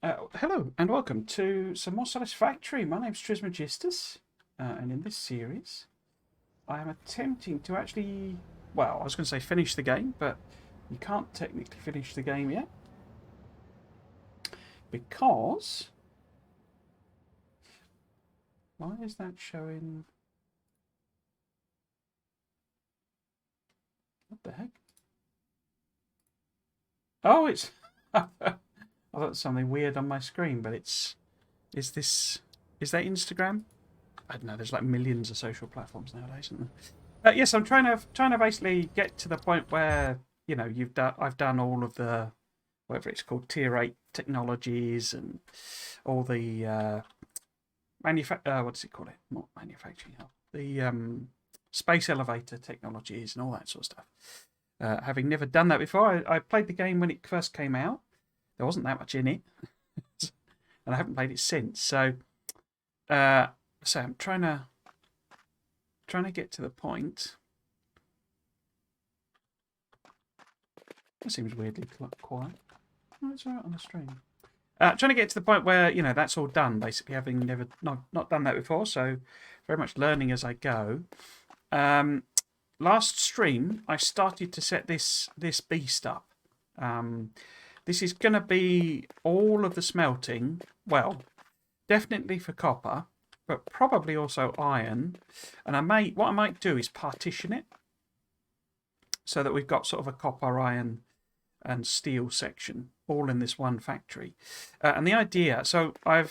Hello and welcome to some more Satisfactory. My name's Trismegistus, and in this series, I am attempting to actually, well, I was going to say finish the game, but you can't technically finish the game yet because why is that showing? What the heck? Oh, it's I thought something weird on my screen, but is is that Instagram? I don't know. There's like millions of social platforms nowadays, isn't there? Yes, I'm trying to basically get to the point where I've done all of the whatever it's called tier 8 technologies and all the what does it call it? Not manufacturing hub. The space elevator technologies and all that sort of stuff. Having never done that before, I played the game when it first came out. There wasn't that much in it, and I haven't played it since. So I'm trying to get to the point. That seems weirdly quiet. No, it's all right on the stream. Trying to get to the point where that's all done. Basically, having never not done that before, so very much learning as I go. Last stream, I started to set this beast up. This is going to be all of the smelting. Well, definitely for copper, but probably also iron. And what I might do is partition it so that we've got sort of a copper, iron, and steel section all in this one factory. And the idea, so I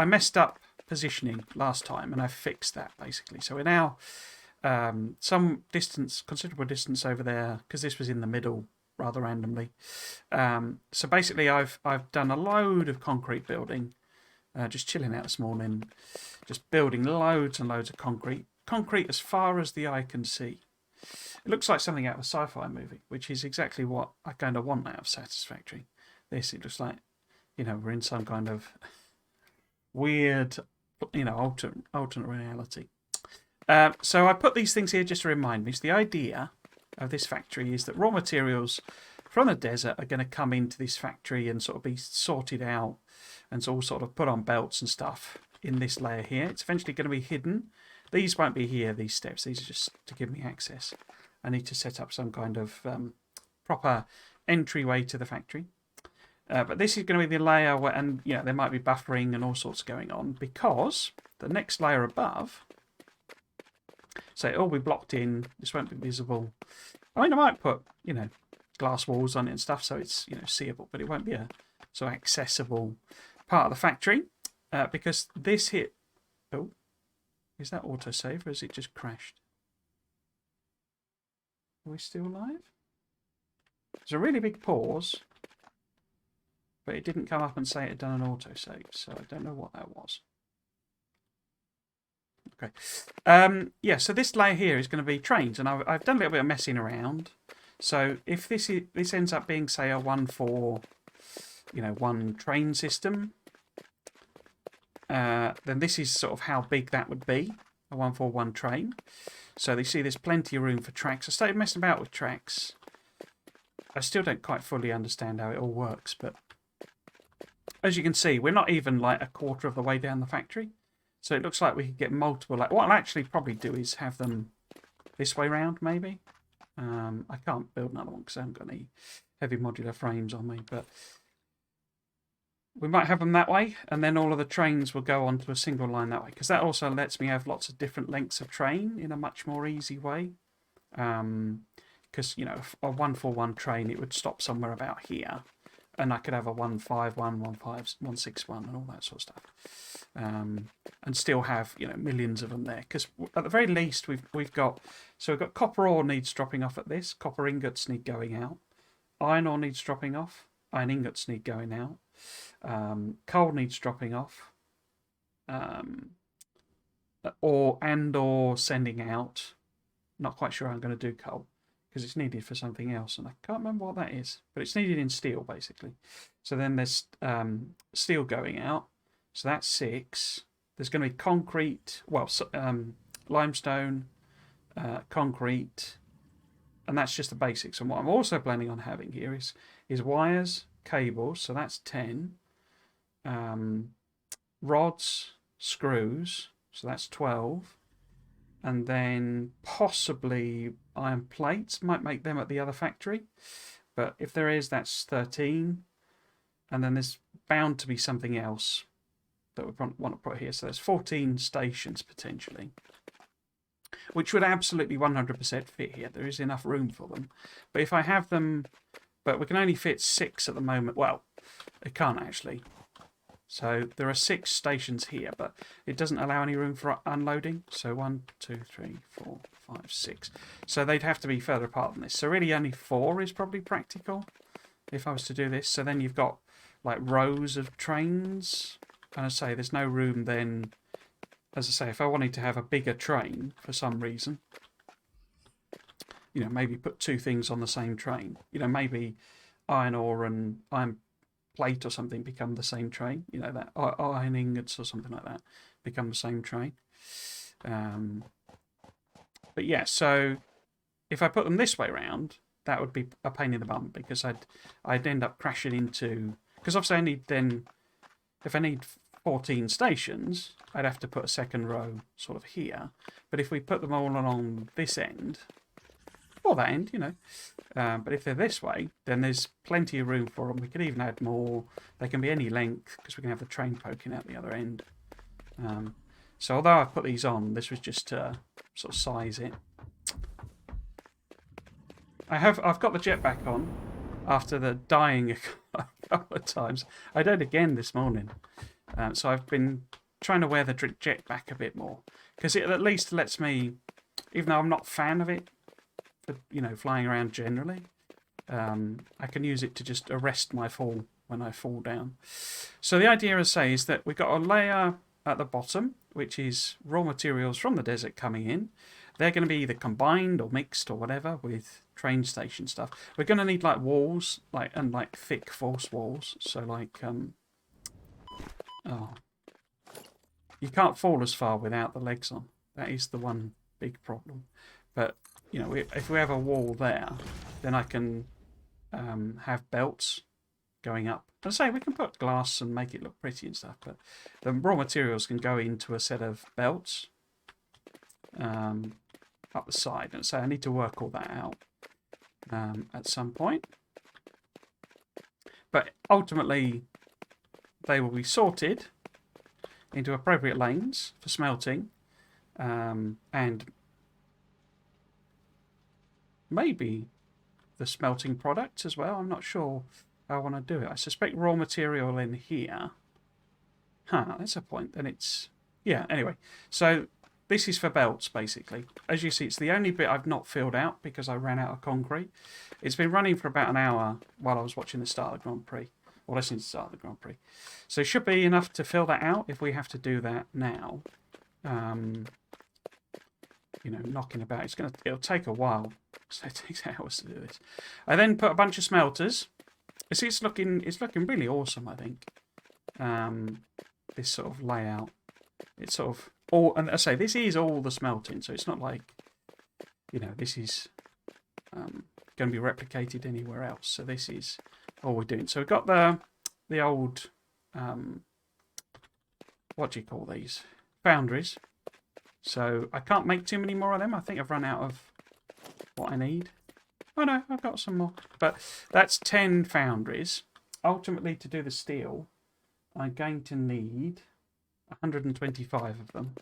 messed up positioning last time, and I fixed that basically. So we're now some distance, considerable distance over there, because this was in the middle rather randomly. So basically, I've done a load of concrete building. Just chilling out this morning, just building loads and loads of concrete as far as the eye can see. It looks like something out of a sci-fi movie, which is exactly what I kind of want out of Satisfactory. It looks like, we're in some kind of weird, alternate reality. So I put these things here just to remind me. So the idea of this factory is that raw materials from the desert are going to come into this factory and sort of be sorted out and all sort of put on belts and stuff in this layer here. It's eventually going to be hidden. These won't be here, these steps. These are just to give me access. I need to set up some kind of proper entryway to the factory. But this is going to be the layer where, and there might be buffering and all sorts going on, because the next layer above, so it'll be blocked in. This won't be visible. I mean, I might put glass walls on it and stuff, so it's seeable, but it won't be a so accessible part of the factory because this hit. Oh, is that autosave or has it just crashed? Are we still live? There's a really big pause, but it didn't come up and say it had done an autosave, so I don't know what that was. Okay. Yeah, so this layer here is going to be trains, and I've done a little bit of messing around. So if this ends up being, say, a 1-4, one train system, then this is sort of how big that would be, a 1-4-1 train. So you see there's plenty of room for tracks. I started messing about with tracks. I still don't quite fully understand how it all works, but as you can see, we're not even like a quarter of the way down the factory. So it looks like we could get multiple. What I'll actually probably do is have them this way round, maybe. I can't build another one because I haven't got any heavy modular frames on me, but we might have them that way, and then all of the trains will go onto a single line that way, because that also lets me have lots of different lengths of train in a much more easy way. Because, a 1-4-1 train, it would stop somewhere about here, and I could have a 1-5-1, 1-5, 1-6-1, and all that sort of stuff. And still have millions of them there, because at the very least we've got copper ore needs dropping off at this, copper ingots need going out, iron ore needs dropping off, iron ingots need going out, coal needs dropping off, or sending out. Not quite sure how I'm going to do coal, because it's needed for something else, and I can't remember what that is, but it's needed in steel basically. So then there's steel going out, so that's 6. There's going to be concrete, limestone, concrete, and that's just the basics. And what I'm also planning on having here is wires, cables, so that's 10. rods, screws, so that's 12. And then possibly iron plates, might make them at the other factory. But if there is, that's 13. And then there's bound to be something else that we want to put here. So there's 14 stations potentially, which would absolutely 100% fit here. There is enough room for them. But if I have them, but we can only fit 6 at the moment. Well, it can't actually. So there are 6 stations here, but it doesn't allow any room for unloading. So 1, 2, 3, 4, 5, 6. So they'd have to be further apart than this. So really only 4 is probably practical if I was to do this. So then you've got like rows of trains. And I say there's no room then. As I say, if I wanted to have a bigger train for some reason, maybe put 2 things on the same train. Maybe iron ore and iron plate or something become the same train. That iron ingots or something like that become the same train. But yeah, so if I put them this way around, that would be a pain in the bum because I'd end up crashing into, because obviously I need then, if I need 14 stations, I'd have to put a second row sort of here. But if we put them all along this end, or that end, but if they're this way, then there's plenty of room for them. We could even add more. They can be any length because we can have the train poking out the other end. So although I've put these on, this was just to sort of size it. I've got the jetpack on after the dying a couple of times. I did again this morning. So I've been trying to wear the jetpack a bit more because it at least lets me, even though I'm not a fan of it, for, flying around generally, I can use it to just arrest my fall when I fall down. So the idea, as I say, is that we've got a layer at the bottom, which is raw materials from the desert coming in. They're going to be either combined or mixed or whatever with train station stuff. We're going to need like walls, like thick false walls. So like you can't fall as far without the legs on. That is the one big problem. But if we have a wall there, then I can have belts going up. As I say, we can put glass and make it look pretty and stuff, but the raw materials can go into a set of belts up the side. And so I need to work all that out at some point. But ultimately, they will be sorted into appropriate lanes for smelting, and maybe the smelting products as well. I'm not sure how I want to do it. I suspect raw material in here. That's a point. Then it's, yeah, anyway. So this is for belts, basically. As you see, it's the only bit I've not filled out because I ran out of concrete. It's been running for about an hour while I was watching the start of the Grand Prix, or listening to the start of the Grand Prix. So it should be enough to fill that out if we have to do that now. Knocking about. It'll take a while. So it takes hours to do this. I then put a bunch of smelters. It's looking really awesome, I think. This sort of layout. It's sort of all, and I say this is all the smelting, so it's not like this is going to be replicated anywhere else. So this is all we're doing. So we've got the old what do you call these? Foundries. So I can't make too many more of them. I think I've run out of what I need. Oh no, I've got some more. But that's 10 foundries. Ultimately, to do the steel, I'm going to need 125 of them.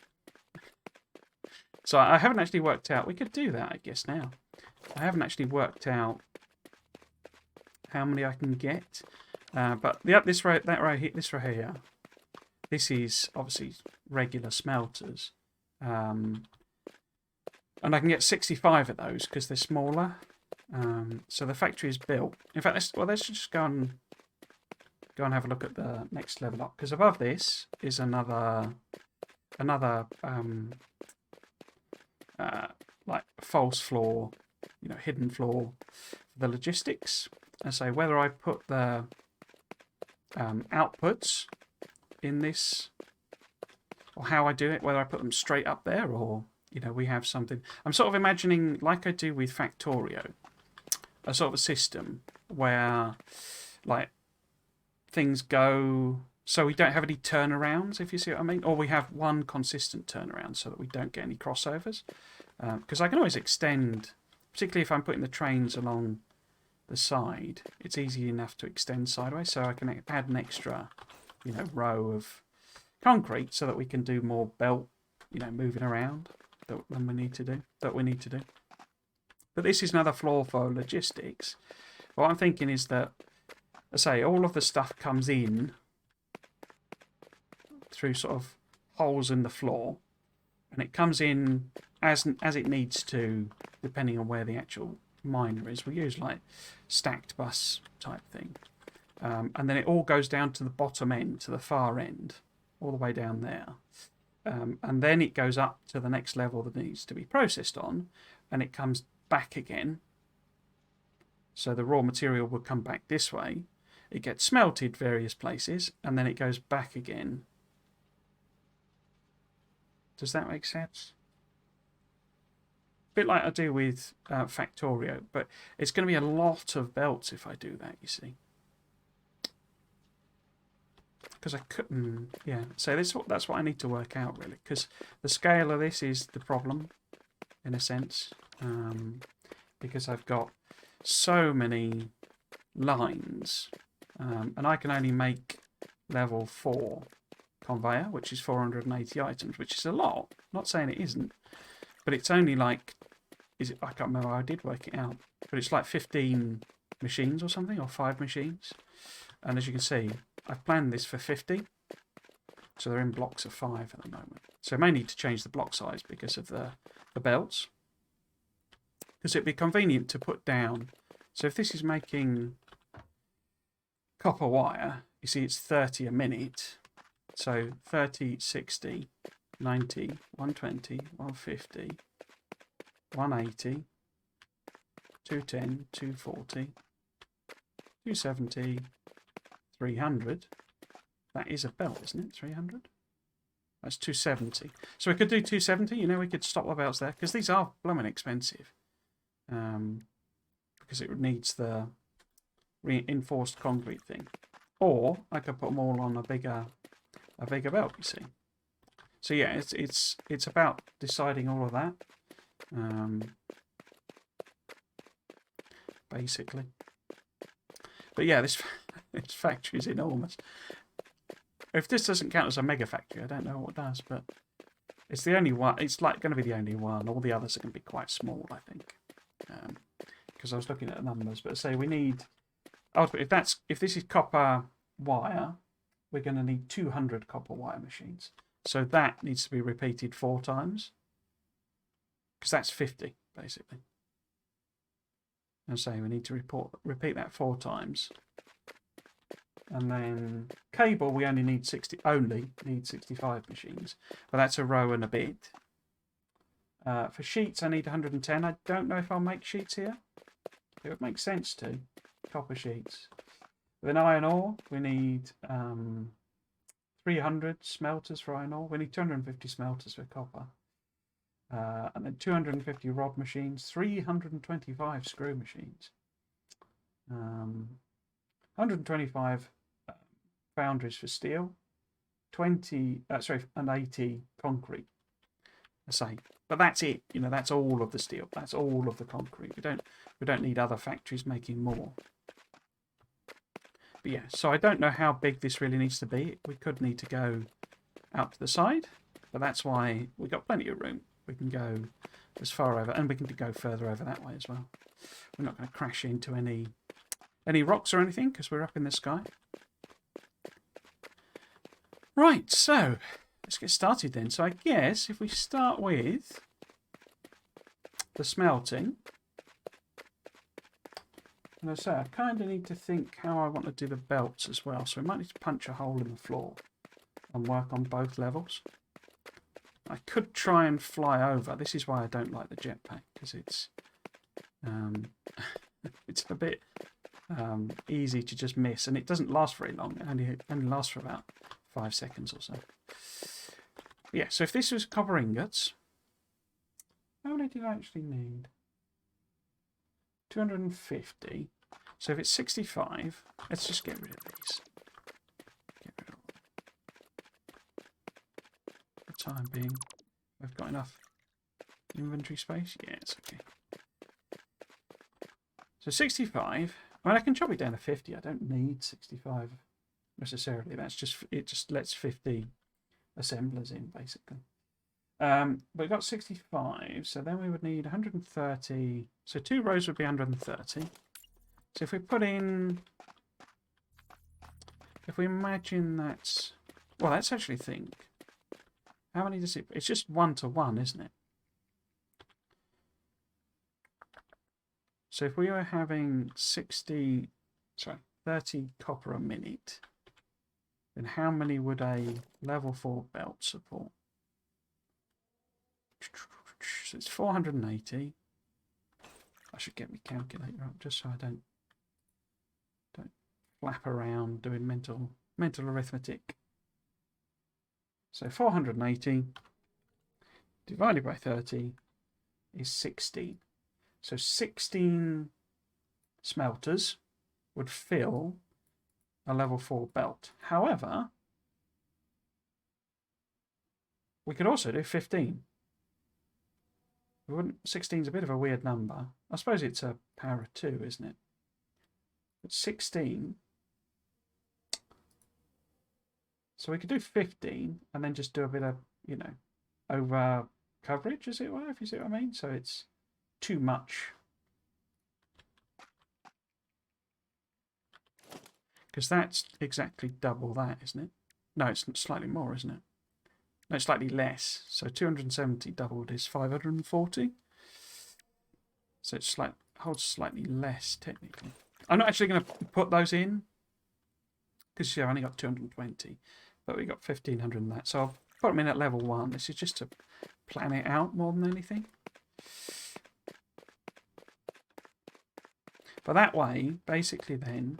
So I haven't actually worked out. We could do that, I guess, now. I haven't actually worked out how many I can get. But this row here, this is obviously regular smelters. And I can get 65 of those because they're smaller. So the factory is built. In fact, let's just go and have a look at the next level up, because above this is another like false floor, hidden floor for the logistics. And so whether I put the outputs in this, or how I do it, whether I put them straight up there, or we have something. I'm sort of imagining, like I do with Factorio, a sort of a system where like things go So we don't have any turnarounds, if you see what I mean, or we have one consistent turnaround so that we don't get any crossovers. Because I can always extend, particularly if I'm putting the trains along the side, it's easy enough to extend sideways, so I can add an extra, row of concrete so that we can do more belt, moving around than we need to do. But this is another flaw for logistics. What I'm thinking is that, I say, all of the stuff comes in through sort of holes in the floor, and it comes in as it needs to, depending on where the actual miner is. We use like stacked bus type thing, and then it all goes down to the bottom end, to the far end, all the way down there, and then it goes up to the next level that needs to be processed on, and it comes back again. So the raw material will come back this way. It gets smelted various places, and then it goes back again. Does that make sense? A bit like I do with Factorio, but it's going to be a lot of belts if I do that, you see. Because I couldn't, yeah. So that's what I need to work out, really, because the scale of this is the problem, in a sense, because I've got so many lines, and I can only make level 4 conveyor, which is 480 items, which is a lot. Not saying it isn't, but it's only like, I can't remember, I did work it out, but it's like 15 machines or something, or 5 machines. And as you can see, I've planned this for 50, so they're in blocks of 5 at the moment. So I may need to change the block size because of the belts, because it'd be convenient to put down. So if this is making copper wire, you see it's 30 a minute. So 30, 60, 90, 120, 150, 180, 210, 240, 270, 300. That is a belt, isn't it? 300? That's 270. So we could do 270, we could stop the belts there, because these are blooming expensive. Because it needs the reinforced concrete thing. Or I could put them all on a bigger belt, you see. So yeah, it's about deciding all of that, basically. But yeah, this factory is enormous. If this doesn't count as a mega factory, I don't know what does, but it's the only one. It's like going to be the only one. All the others are going to be quite small, I think, because I was looking at the numbers. But say we need, if this is copper wire, we're going to need 200 copper wire machines. So that needs to be repeated 4 times, because that's 50 basically. And so we need to repeat that 4 times. And then cable, we only need 65 machines, but that's a row and a bit. For sheets, I need 110. I don't know if I'll make sheets here. It would make sense to copper sheets. Then iron ore, we need 300 smelters for iron ore. We need 250 smelters for copper. And then 250 rod machines, 325 screw machines, 125 foundries for steel, and 80 concrete. I say, but that's it. That's all of the steel. That's all of the concrete. We don't need other factories making more. But yeah, so I don't know how big this really needs to be. We could need to go out to the side, but that's why we've got plenty of room. We can go as far over, and we can go further over that way as well. We're not going to crash into any rocks or anything because we're up in the sky. Right, so let's get started then. So I guess if we start with the smelting, and as I say, I kind of need to think how I want to do the belts as well. So we might need to punch a hole in the floor and work on both levels. I could try and fly over. This is why I don't like the jetpack, because it's it's a bit easy to just miss, and it doesn't last very long. It only lasts for about 5 seconds or so. Yeah, so if this was copper ingots, how many do I actually need? 250. So if it's 65, let's just get rid of these. Get rid of all time being. We've got enough inventory space. Yeah, it's okay. So 65. I mean, I can chop it down to 50. I don't need 65 necessarily. That's just, it just lets 50 assemblers in, basically. But we've got 65, so then we would need 130. So 2 rows would be 130. So if we put in, if we imagine that's, well, let's actually think. How many does it, it's just 1 to 1, isn't it? So if we were having 30 copper a minute, then how many would a level 4 belt support? So it's 480. I should get my calculator up just so I don't flap around doing mental arithmetic. So 480 divided by 30 is 16. So 16 smelters would fill a level 4 belt. However, we could also do 15. 16 is a bit of a weird number. I suppose it's a power of 2, isn't it? But 16. So we could do 15 and then just do a bit of, you know, over coverage, as it were, if you see what I mean. So it's too much. Because that's exactly double that, isn't it? No, it's slightly more, isn't it? No, it's slightly less. So 270 doubled is 540. So it's holds slightly less, technically. I'm not actually going to put those in, because I've only got 220. But we got 1500 in that. So I'll put them in at level 1. This is just to plan it out more than anything. But that way, basically then,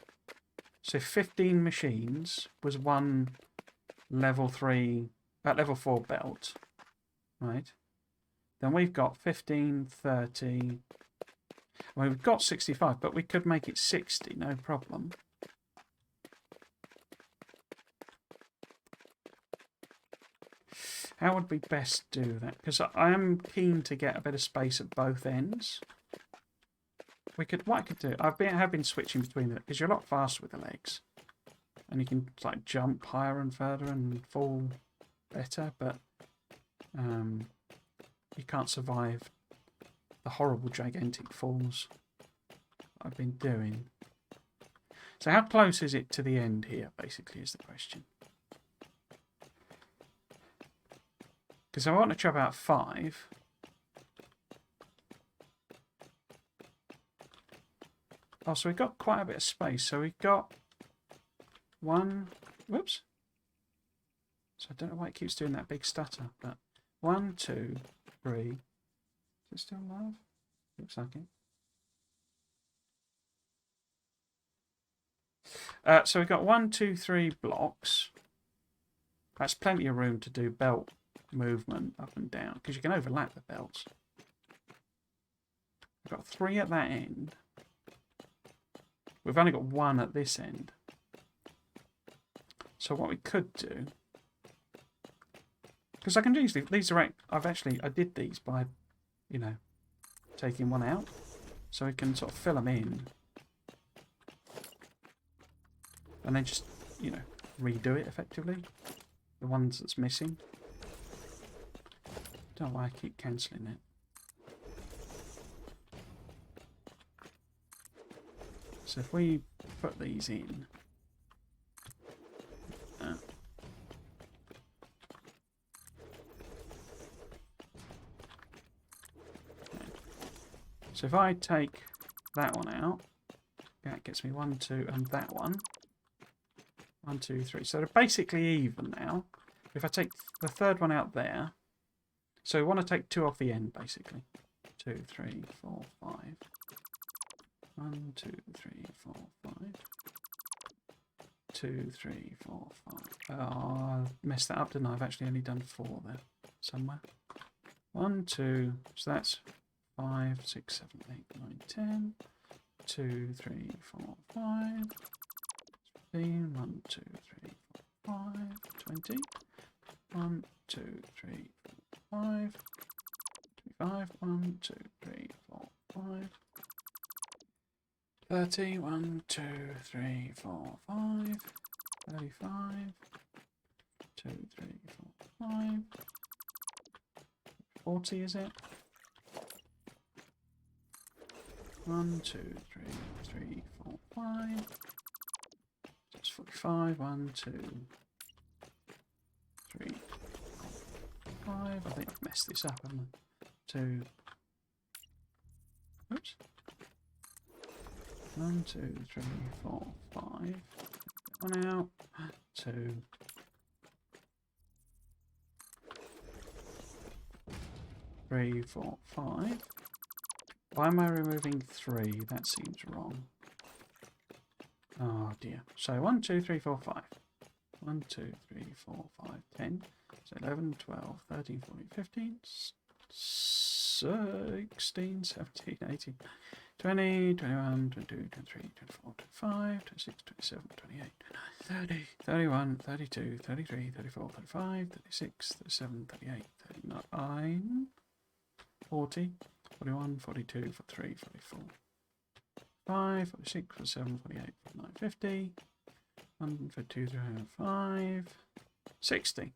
so 15 machines was one level 4 belt, right? Then we've got 15, 30. Well, we've got 65, but we could make it 60, no problem. How would we best do that? Because I am keen to get a bit of space at both ends. What I could do, I have been switching between it because you're a lot faster with the legs, and you can like jump higher and further and fall better, but you can't survive the horrible gigantic falls I've been doing. So how close is it to the end here, basically, is the question. Because I want to chop out 5. Oh, so we've got quite a bit of space. So we've got 1. Whoops. So I don't know why it keeps doing that big stutter. But 1, 2, 3. Is it still live? Looks like it. So we've got 1, 2, 3 blocks. That's plenty of room to do belt movement up and down, because you can overlap the belts. We've got 3 at that end. We've only got 1 at this end. So what we could do, because I can usually, I did these by, you know, taking 1 out, so we can sort of fill them in, and then just, you know, redo it effectively. The ones that's missing. Don't know why I keep cancelling it. So if we put these in, so if I take that one out, that gets me 1, 2, and that one. 1, 2, 3. So they're basically even now. If I take the third one out there, so we want to take 2 off the end, basically. 2, 3, 4, 5. 1, 2, 3, 4, 5. 2, 3, 4, 5. Oh, I messed that up, didn't I? I've actually only done 4 there somewhere. 1, 2. So that's 5, 6, 7, 8, 9, 10. 2, 3, 4, 5. 15. 1, 2, 3, 4, 5. 20. 1, 2, 3, 4, 5. 25. 1, 2, 3, 4, 5. 30. 1, 2, 3, 4, 5. 35. 2, 3, 4, 5. 40, is it? 1, 2, 3, 3, 4, 5. That's 45. 1, 2, 3, 4, 5. I think I've messed this up, haven't I? 2. Oops. 1, 2, 3, 4, 5. One out. 2. 3, 4, 5. Why am I removing 3? That seems wrong. Oh dear. So 1, 2, 3, 4, 5. 1, 2, 3, 4, 5, 10. So 11, 12, 13, 14, 15, 16, 17, 18, 20, 21, 22, 23, 24, 25, 26, 27, 28, 29, 30, 31, 32, 33, 34, 35, 36, 37, 38, 39, 40, 41, 42, 43, 44, 45, 46, 47, 48, 49, 50, 1, 52, 5, 60.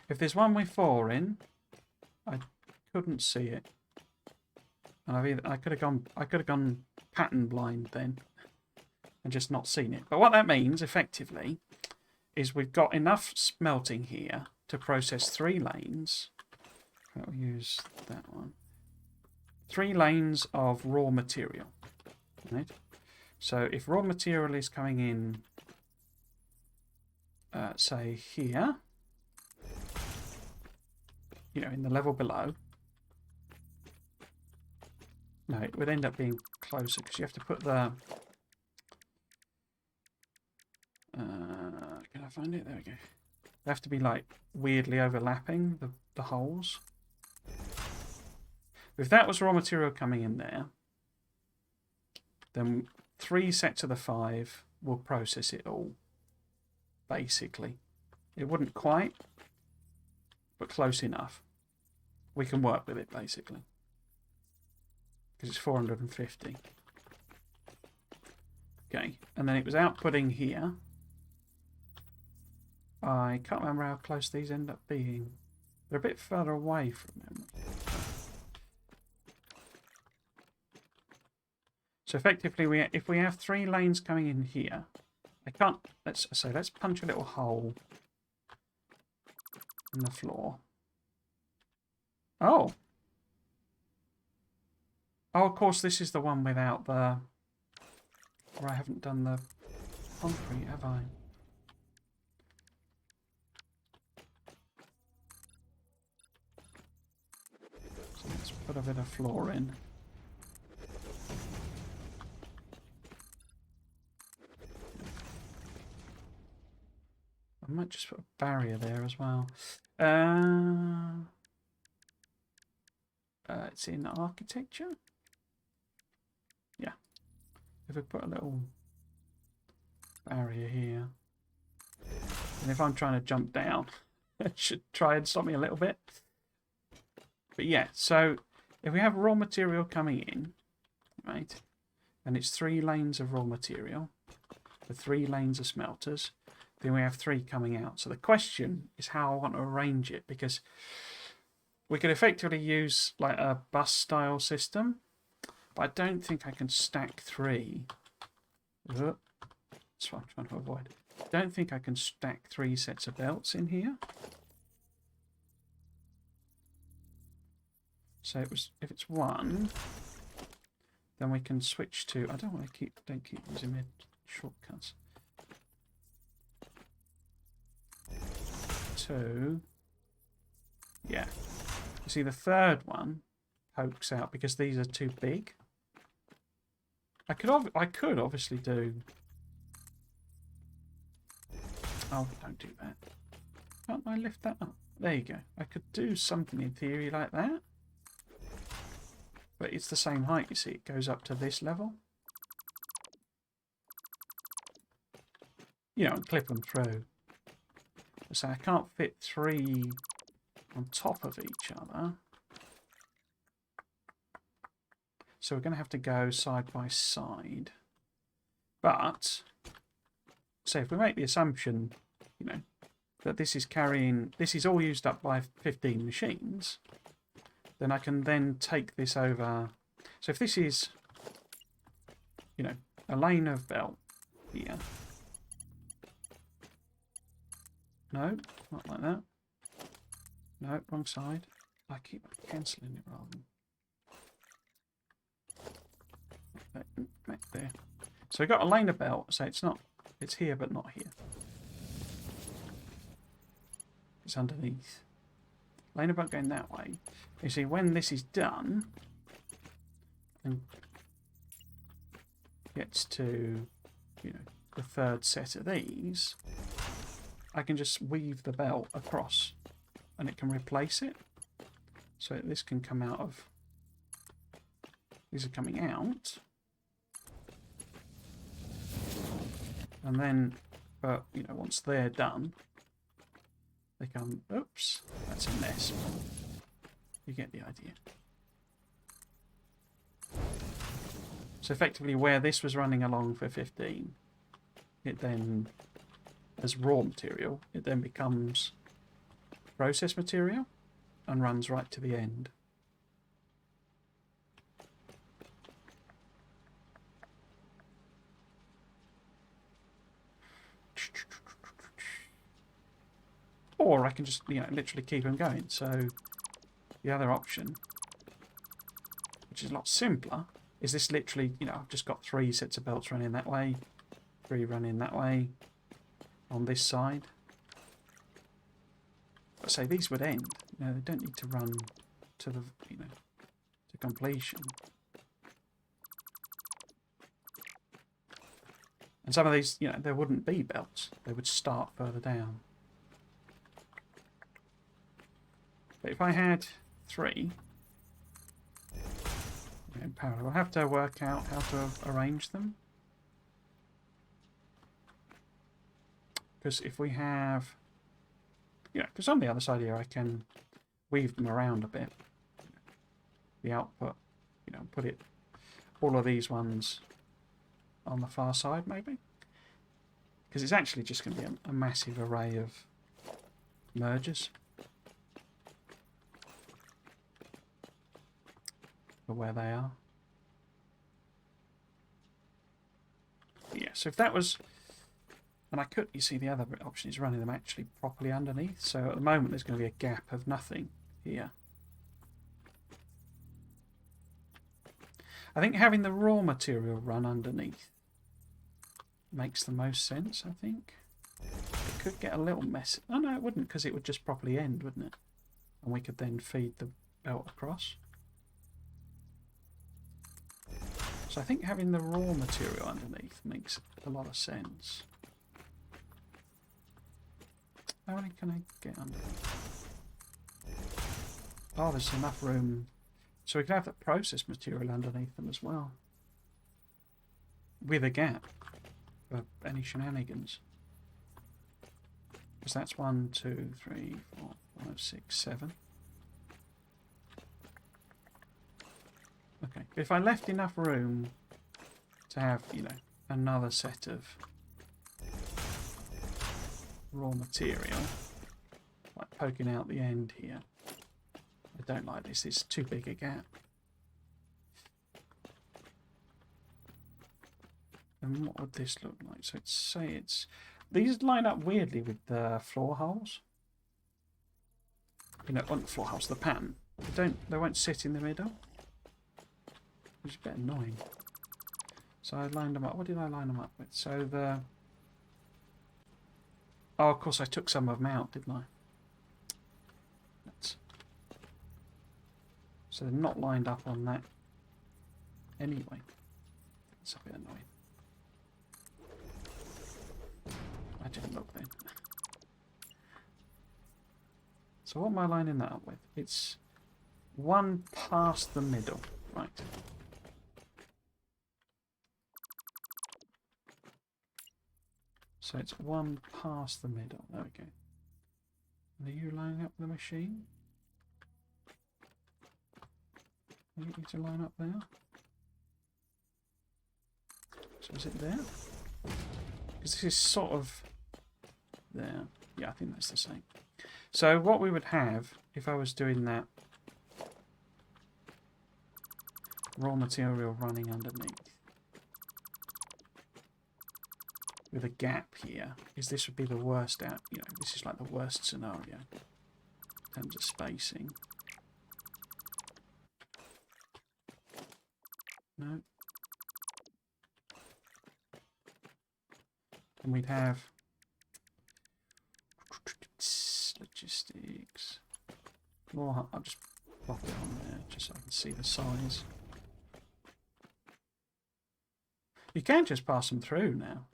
If there's one with 4 in, I couldn't see it. And I could have gone pattern blind then and just not seen it. But what that means effectively is we've got enough smelting here to process 3 lanes. I'll use that one. 3 lanes of raw material. Right? So if raw material is coming in, say here, you know, in the level below. No, it would end up being closer because you have to put the... can I find it? There we go. They have to be like weirdly overlapping the holes. If that was raw material coming in there, then 3 sets of the 5 will process it all, basically. It wouldn't quite, but close enough. We can work with it, basically. Because it's 450. Okay, and then it was outputting here. I can't remember how close these end up being. They're a bit further away from them. So effectively, if we have 3 lanes coming in here, I can't. Let's punch a little hole in the floor. Oh. Oh, of course, this is the one without the... Or I haven't done the concrete, have I? So let's put a bit of floor in. I might just put a barrier there as well. It's in architecture. Yeah. If we put a little barrier here. And if I'm trying to jump down, it should try and stop me a little bit. But yeah, so if we have raw material coming in, right, and it's 3 lanes of raw material, the 3 lanes of smelters, then we have 3 coming out. So the question is how I want to arrange it, because we could effectively use like a bus style system, but I don't think I can stack 3. That's what I'm trying to avoid. I don't think I can stack 3 sets of belts in here. So if it's 1, then we can switch to... I don't want to don't keep using my shortcuts. 2. Yeah. You see, the 3rd one pokes out because these are too big. I could obviously do... Oh, don't do that. Can't I lift that up? There you go. I could do something in theory like that. But it's the same height, you see. It goes up to this level. You know, and clip them through. So I can't fit 3 on top of each other. So we're going to have to go side by side. But, so if we make the assumption, you know, that this is carrying, this is all used up by 15 machines, then I can then take this over. So if this is, you know, a lane of belt here. No, not like that. No, wrong side. I keep cancelling it rather than back there. So we've got a lane of belt, so it's not, it's here but not here. It's underneath. Lane of belt going that way. You see, when this is done and gets to, you know, the third set of these, I can just weave the belt across and it can replace it. So this can come out of, these are coming out. And then, but you know, once they're done, they come, oops, that's a mess. You get the idea. So effectively where this was running along for 15, it then, as raw material, it then becomes process material and runs right to the end. Or I can just, you know, literally keep them going. So the other option, which is a lot simpler, is this literally, you know, I've just got 3 sets of belts running that way, 3 running that way on this side. But say these would end. You know, they don't need to run to the, you know, to completion. And some of these, you know, there wouldn't be belts. They would start further down. But if I had 3 in parallel, I'll have to work out how to arrange them. Because if we have, you know, because on the other side here I can weave them around a bit. The output, you know, put it, all of these ones on the far side maybe. Because it's actually just going to be a massive array of mergers. For where they are. Yeah, so if that was, and I could, you see the other option is running them actually properly underneath. So at the moment there's going to be a gap of nothing here. I think having the raw material run underneath makes the most sense, I think. It could get a little messy. Oh no, it wouldn't, because it would just properly end, wouldn't it? And we could then feed the belt across. So I think having the raw material underneath makes a lot of sense. How many can I get underneath? Oh, there's enough room. So we can have the process material underneath them as well. With a gap for any shenanigans. Because that's 1, 2, 3, 4, 5, 6, 7. Okay, if I left enough room to have, you know, another set of raw material, like poking out the end here. I don't like this, it's too big a gap. And what would this look like? So it's, say it's, these line up weirdly with the floor holes. You know, on the floor holes, the pattern. They won't sit in the middle. Which is a bit annoying. So I lined them up. What did I line them up with? So the... Oh, of course I took some of them out, didn't I? So they're not lined up on that anyway. It's a bit annoying. I didn't look then. So what am I lining that up with? It's 1 past the middle. Right. So it's 1 past the middle. There we go. Are you lining up the machine? You need to line up there. So is it there? Because this is sort of there. Yeah, I think that's the same. So what we would have, if I was doing that raw material running underneath with a gap here, is this would be the worst out, you know, this is like the worst scenario in terms of spacing. No. And we'd have logistics. More, I'll just plop it on there just so I can see the size. You can just pass them through now.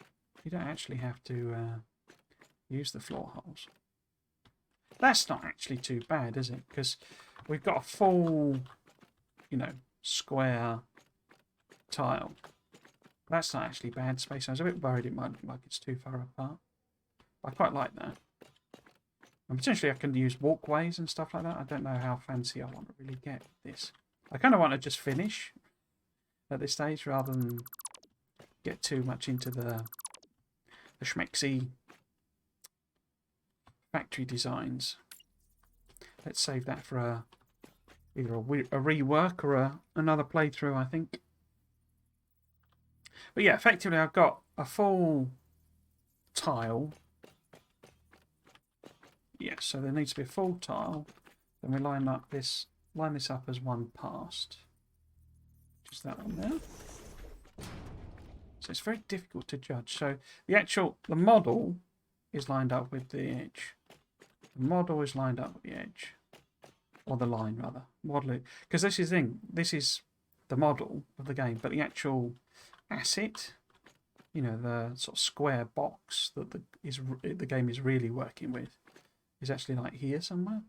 You don't actually have to use the floor holes. That's not actually too bad, is it? Because we've got a full, you know, square tile. That's not actually bad space. I was a bit worried it might look like it's too far apart. I quite like that. And potentially I can use walkways and stuff like that. I don't know how fancy I want to really get this. I kind of want to just finish at this stage rather than get too much into the schmexy factory designs. Let's save that for either a rework or another playthrough, I think. But yeah, effectively I've got a full tile. Yeah, so there needs to be a full tile. Then we line this up as one passed. Just that one there. So it's very difficult to judge. So the model is lined up with the edge. The model is lined up with the edge. Or the line rather. Model, because this is the thing. This is the model of the game, but the actual asset, you know, the sort of square box that the game is really working with, is actually like here somewhere.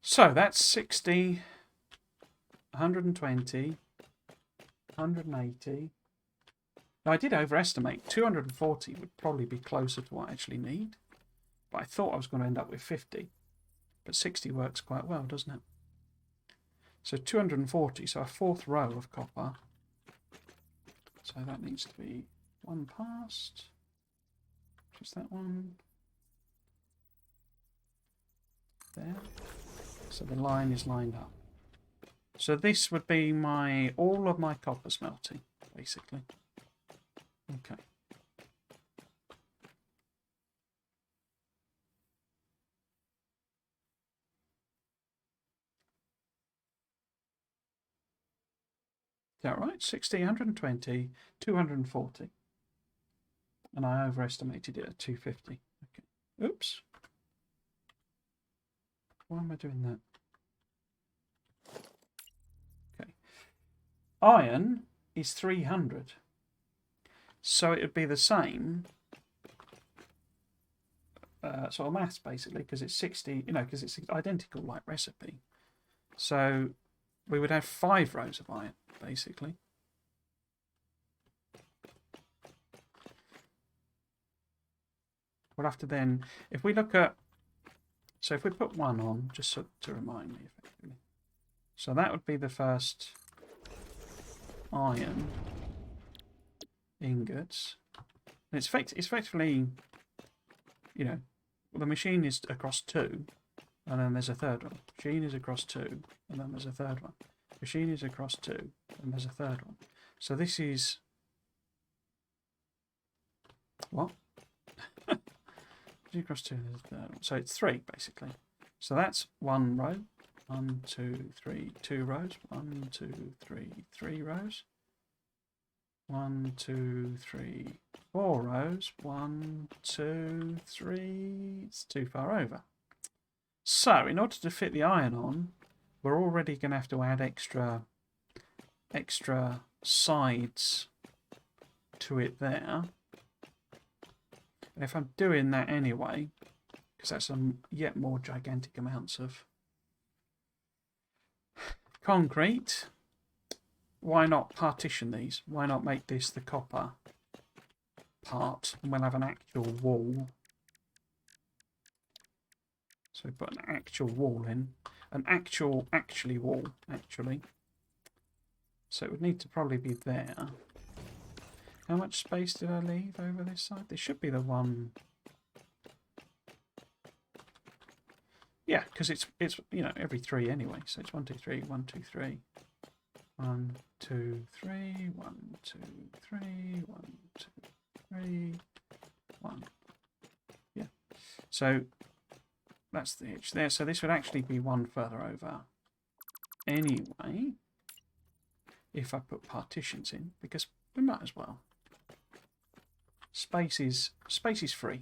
So that's 60, 120, 180. Now I did overestimate. 240 would probably be closer to what I actually need. But I thought I was going to end up with 50. But 60 works quite well, doesn't it? So 240, so a fourth row of copper. So that needs to be one passed. Just that one. There. So the line is lined up. So this would be all of my copper smelting, basically. Okay. Is that right? 60, 120, 240. And I overestimated it at 250. Okay. Oops. Why am I doing that? Okay. Iron is 300. So it would be the same sort of maths, basically, because it's 60, you know, because it's identical like recipe. So we would have 5 rows of iron, basically. We'll have to then, if we look at, so if we put 1 on, just so, to remind me, effectively. So that would be the first iron ingots. And it's effectively, you know, the machine is across 2, and then there's a third one. Machine is across 2, and then there's a third one. Machine is across 2, and there's a third one. So this is what? Across 2, there's a third one. So it's 3 basically. So that's 1 row. 1, 2, 3, 2 rows. 1, 2, 3, 3 rows. 1, 2, 3, 4 rows. 1, 2, 3. It's too far over. So in order to fit the iron on, we're already going to have to add extra sides to it there. And if I'm doing that anyway, because that's yet more gigantic amounts of concrete, why not partition these? Why not make this the copper part, and we'll have an actual wall So we put an actual wall in. An actually wall, actually. So it would need to probably be there. How much space did I leave over this side? There should be the one. Yeah, because it's you know, every 3 anyway. So it's 1, 2, 3, 1, 2, 3. 1, 2, 3, 1, 2, 3, 1, 2, 3, 1. Yeah. So that's the edge there. So this would actually be one further over anyway, if I put partitions in, because we might as well. Space is free.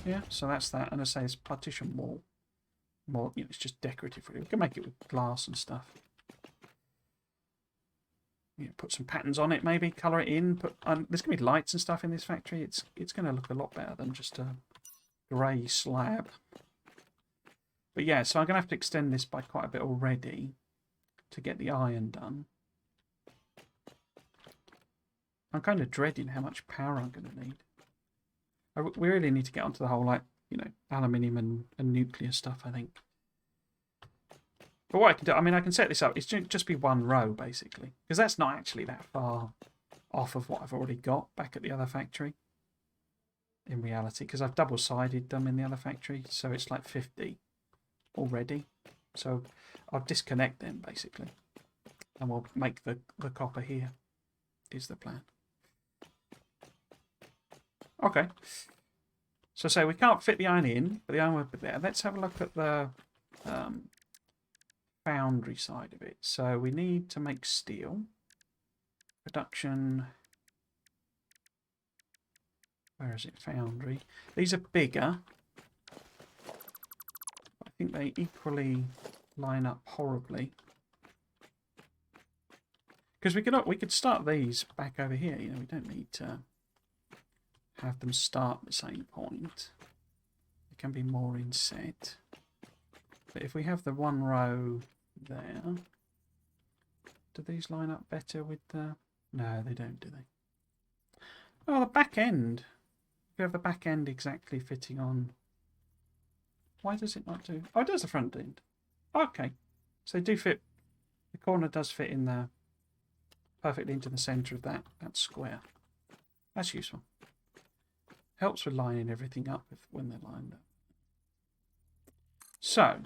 Yeah, so that's that. And I say it's partition wall. More, you know, it's just decorative really. We can make it with glass and stuff. You know, put some patterns on it, maybe colour it in. Put there's gonna be lights and stuff in this factory. It's gonna look a lot better than just a grey slab. But yeah, so I'm gonna have to extend this by quite a bit already to get the iron done. I'm kind of dreading how much power I'm gonna need. We really need to get onto the whole, like, you know, aluminium and nuclear stuff, I think. But what I can do, I mean, I can set this up. It's just be one row, basically. Because that's not actually that far off of what I've already got back at the other factory. In reality, because I've double-sided them in the other factory. So it's like 50 already. So I'll disconnect them, basically. And we'll make the copper here, is the plan. Okay. So say we can't fit the iron in, but the iron will be there. Let's have a look at the foundry side of it. So we need to make steel. Production. Where is it? Foundry. These are bigger. I think they equally line up horribly. Because we could start these back over here. You know, we don't need to have them start at the same point. It can be more inset. But if we have the one row there, do these line up better with the... No, they don't, do they? Oh, the back end. We have the back end exactly fitting on... Why does it not do... Oh, it does the front end. Okay. So they do fit... The corner does fit in there perfectly into the centre of that square. That's useful. Helps with lining everything up when they're lined up. So,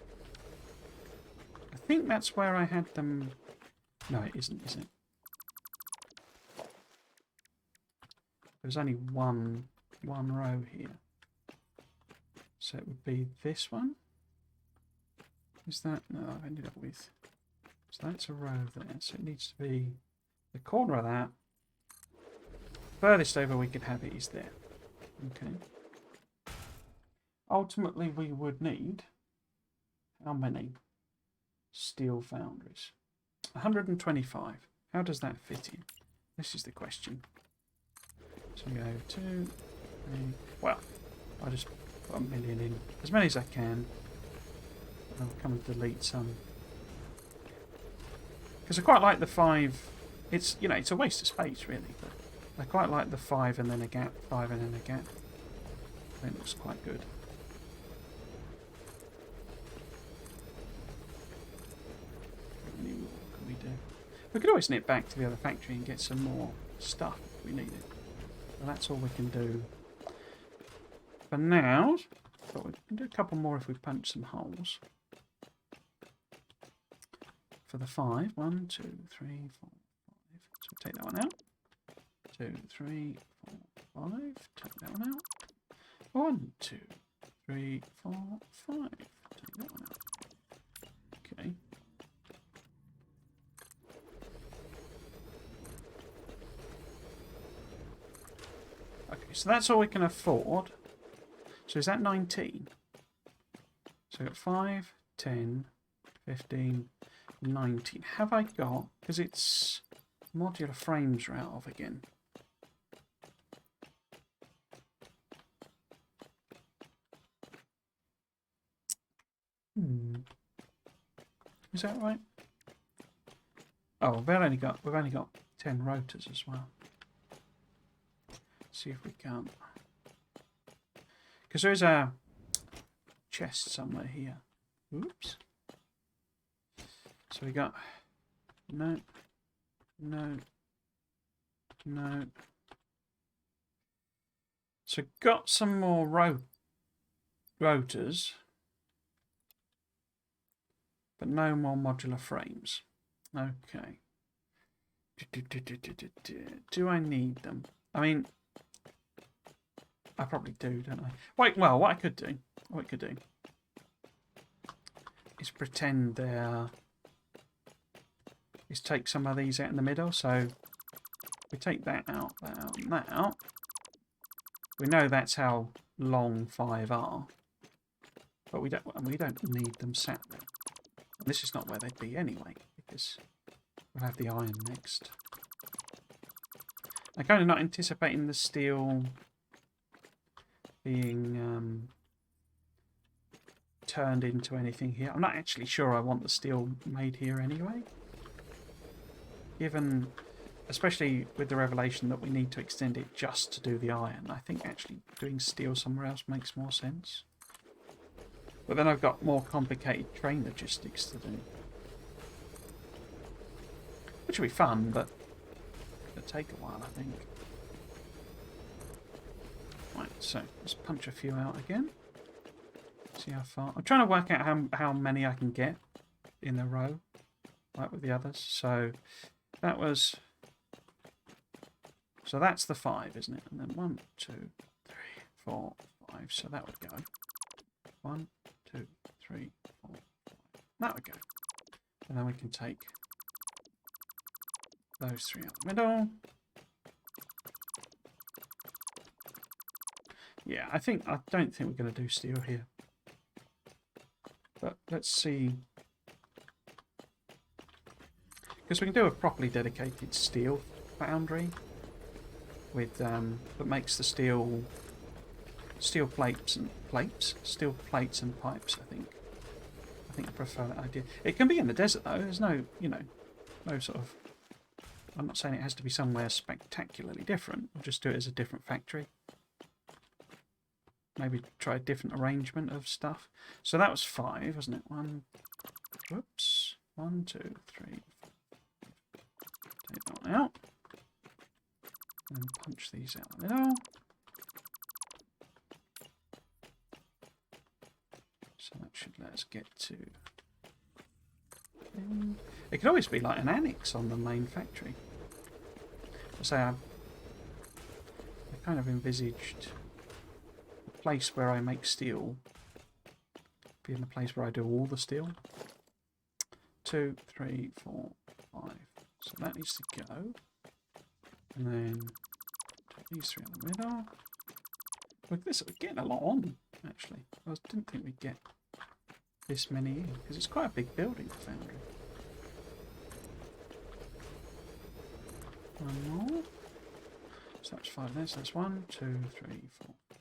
I think that's where I had them... No, it isn't, is it? There's only one row here. So it would be this one. Is that... No, I've ended up with... So that's a row there. So it needs to be the corner of that. Furthest over we could have it is there. Okay. Ultimately, we would need how many steel foundries? 125. How does that fit in? This is the question. So we go 2, 3. Well, I'll just put 1 million in. As many as I can. I'll come and delete some. Because I quite like the 5. It's, you know, it's a waste of space, really. But I quite like the 5 and then a gap, 5 and then a gap. I think it looks quite good. How many more can we do? We could always nip back to the other factory and get some more stuff if we need it. But that's all we can do for now. But we can do a couple more if we punch some holes. For the 5. 1, 2, 3, 4, 5. So take that one out. 2, 3, 4, 5. Take that one out. 1, 2, 3, 4, 5. Take that one out. Okay. Okay, so that's all we can afford. So is that 19? So we've got 5, 10, 15, 19. Have I got... Because it's modular frames are out of again. Is that right? Oh, we've only got 10 rotors as well. See if we can. Because there is a chest somewhere here. Oops. So we got no. So got some more rotors, but no more modular frames. Okay. Do I need them? I mean, I probably do, don't I? Wait, well, what I could do is pretend is take some of these out in the middle. So we take that out, and that out. We know that's how long 5 are, but we don't need them sat there. And this is not where they'd be anyway, because we'll have the iron next. I'm kind of not anticipating the steel being turned into anything here. I'm not actually sure I want the steel made here anyway. Given, especially with the revelation that we need to extend it just to do the iron, I think actually doing steel somewhere else makes more sense. But then I've got more complicated train logistics to do. Which will be fun, but it'll take a while, I think. Right, so let's punch a few out again. See how far. I'm trying to work out how many I can get in a row, like with the others. So that was. So that's the 5, isn't it? And then 1, 2, 3, 4, 5. So that would go 1, 2, 3, 4, 5. That would go. And then we can take those 3 out the middle. Yeah, I don't think we're going to do steel here. But let's see. Because we can do a properly dedicated steel foundry with that makes the steel plates and pipes. I think I prefer that idea. It can be in the desert though. There's no no sort of. I'm not saying it has to be somewhere spectacularly different. We'll just do it as a different factory. Maybe try a different arrangement of stuff. So that was 5, wasn't it? 1, 2, 3, 4. Take that one out. And then punch these out the middle. So that should let us get to... It could always be like an annex on the main factory. So I kind of envisaged the place where I make steel being the place where I do all the steel. 2, 3, 4, 5. So that needs to go. And then take these 3 in the middle. Look, this we're getting a lot on, actually. I didn't think we'd get this many in, because it's quite a big building for foundry. One more. So that's 5 there. So that's 1, 2, 3,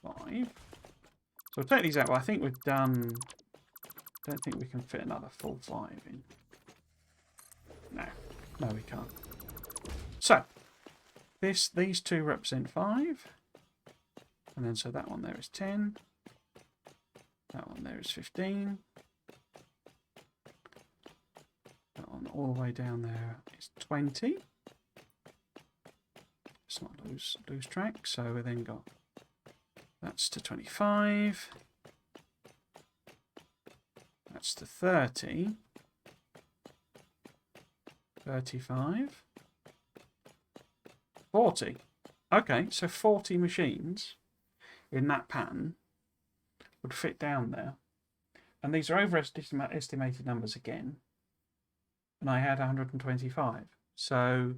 4, 5. So we'll take these out, but I think we've done... Don't think we can fit another full 5 in. No, we can't. So these 2 represent 5, and then so that one there is 10. That one there is 15. That one all the way down there is 20. Let's not lose track. So we then got that's to 25. That's to 30. 35. 40. Okay, so 40 machines in that pattern would fit down there. And these are overestimated numbers again. And I had 125. So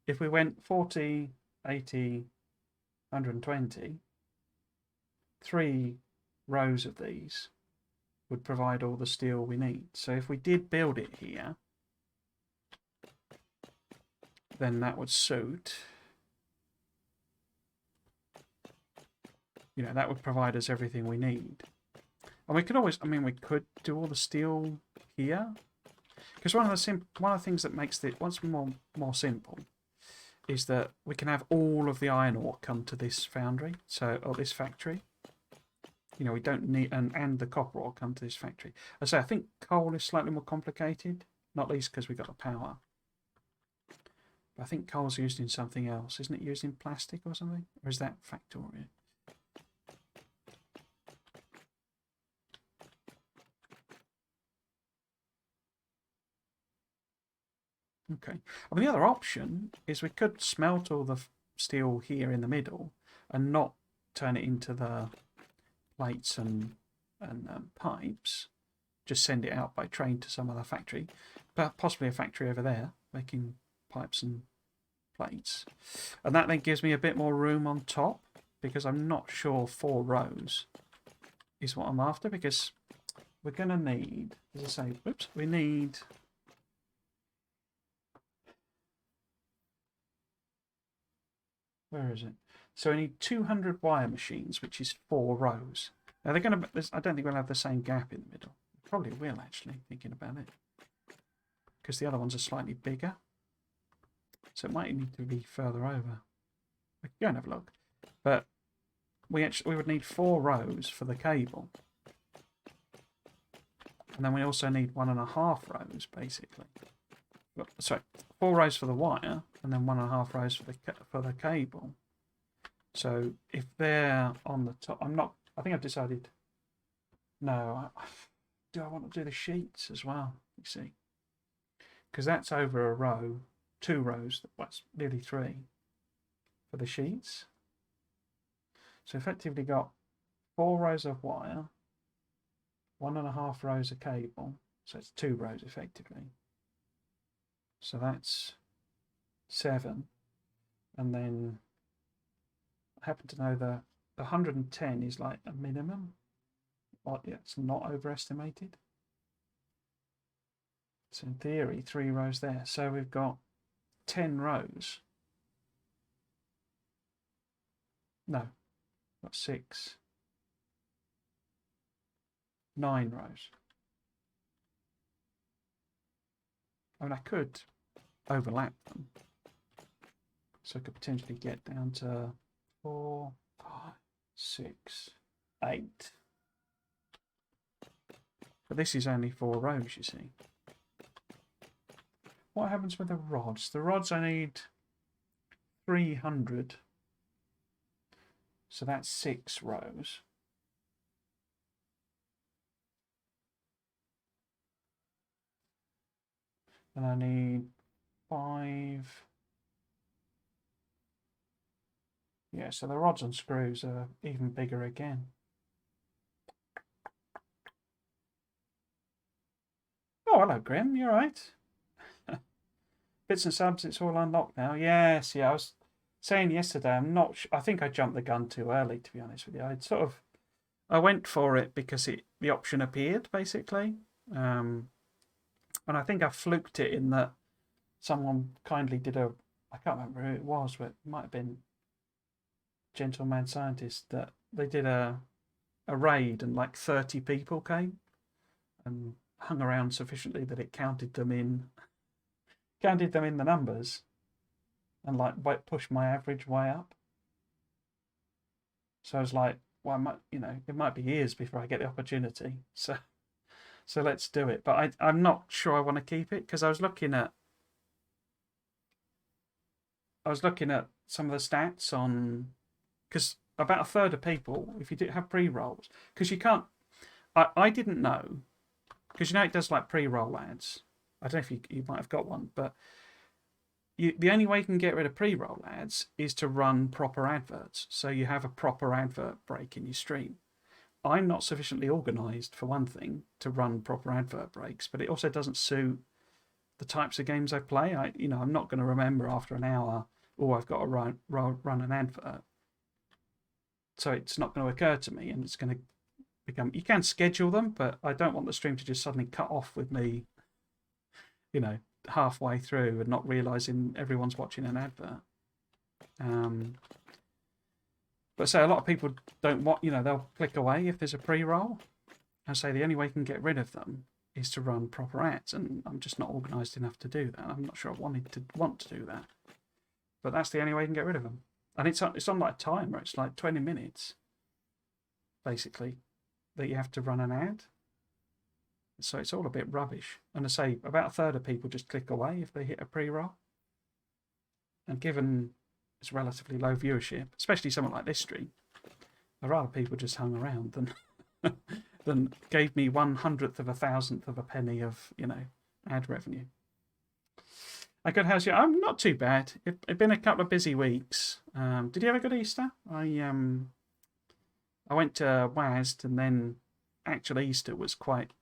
if we went 40, 80, 120, 3 rows of these would provide all the steel we need. So if we did build it here, then that would suit. You know, that would provide us everything we need. And we could always, we could do all the steel here. Because one of the things that makes it once more simple is that we can have all of the iron ore come to this foundry, or this factory. You know, we don't need, and the copper will come to this factory. As I say, I think coal is slightly more complicated, not least because we've got the power. But I think coal's used in something else. Isn't it used in plastic or something? Or is that Factoria? Okay. I mean, the other option is we could smelt all the steel here in the middle and not turn it into the plates and pipes. Just send it out by train to some other factory, but possibly a factory over there making pipes and plates. And that then gives me a bit more room on top, because I'm not sure 4 rows is what I'm after, because we're going to need, as I say, whoops, we need... Where is it? So we need 200 wire machines, which is 4 rows. Now they're going to, I don't think we'll have the same gap in the middle. Probably will, actually, thinking about it, because the other ones are slightly bigger, so it might need to be further over. We can go and have a look, but we would need 4 rows for the cable, and then we also need 1.5 rows, basically. Sorry, 4 rows for the wire, and then 1.5 rows for the cable. So if they're on the top, I think I've decided. No. Do I want to do the sheets as well? You see, because that's over a row, 2 rows. That's nearly 3 for the sheets. So effectively got 4 rows of wire, 1.5 rows of cable. So it's 2 rows effectively. So that's 7, and then I happen to know the 110 is like a minimum. It's not overestimated. So in theory, 3 rows there. So we've got 10 rows. No, got 6. 9 rows. I mean, I could overlap them. So I could potentially get down to 4, 5, 6, 8. But this is only 4 rows, you see. What happens with the rods? The rods I need 300. So that's 6 rows. And I need 5. Yeah, so the rods and screws are even bigger again. Oh, hello, Grim. You all right? Bits and subs, it's all unlocked now. Yes, yeah. I was saying yesterday, I'm not. I think I jumped the gun too early, to be honest with you. I went for it because the option appeared basically, and I think I fluked it in that someone kindly did a. I can't remember who it was, but it might have been Gentleman Scientist, that they did a raid and like 30 people came and hung around sufficiently that it counted them in the numbers, and like pushed my average way up. So I was like, well, it might be years before I get the opportunity. So let's do it. But I'm not sure I want to keep it, because I was looking at some of the stats on, because about a third of people, if you do have pre-rolls, because you can't. I didn't know, because it does like pre-roll ads. I don't know if you might have got one, but the only way you can get rid of pre-roll ads is to run proper adverts. So you have a proper advert break in your stream. I'm not sufficiently organised, for one thing, to run proper advert breaks, but it also doesn't suit the types of games I play. I'm not going to remember after an hour, oh, I've got to run an advert. So it's not going to occur to me, and it's going to become. You can schedule them, but I don't want the stream to just suddenly cut off with me, halfway through and not realising everyone's watching an advert. But say a lot of people don't want, they'll click away if there's a pre-roll. I say the only way you can get rid of them is to run proper ads, and I'm just not organised enough to do that. I'm not sure I want to do that, but that's the only way you can get rid of them. And it's on like a timer. It's like 20 minutes, basically. that you have to run an ad. So it's all a bit rubbish. And I say about a third of people just click away if they hit a pre-roll. And given it's relatively low viewership, especially someone like this stream, I'd rather people just hung around than than gave me 1/100th of a thousandth of a penny of, you know, ad revenue. I good, how's you? I'm not too bad. It's been a couple of busy weeks. Did you have a good Easter? I went to WASD, and then actual Easter was quite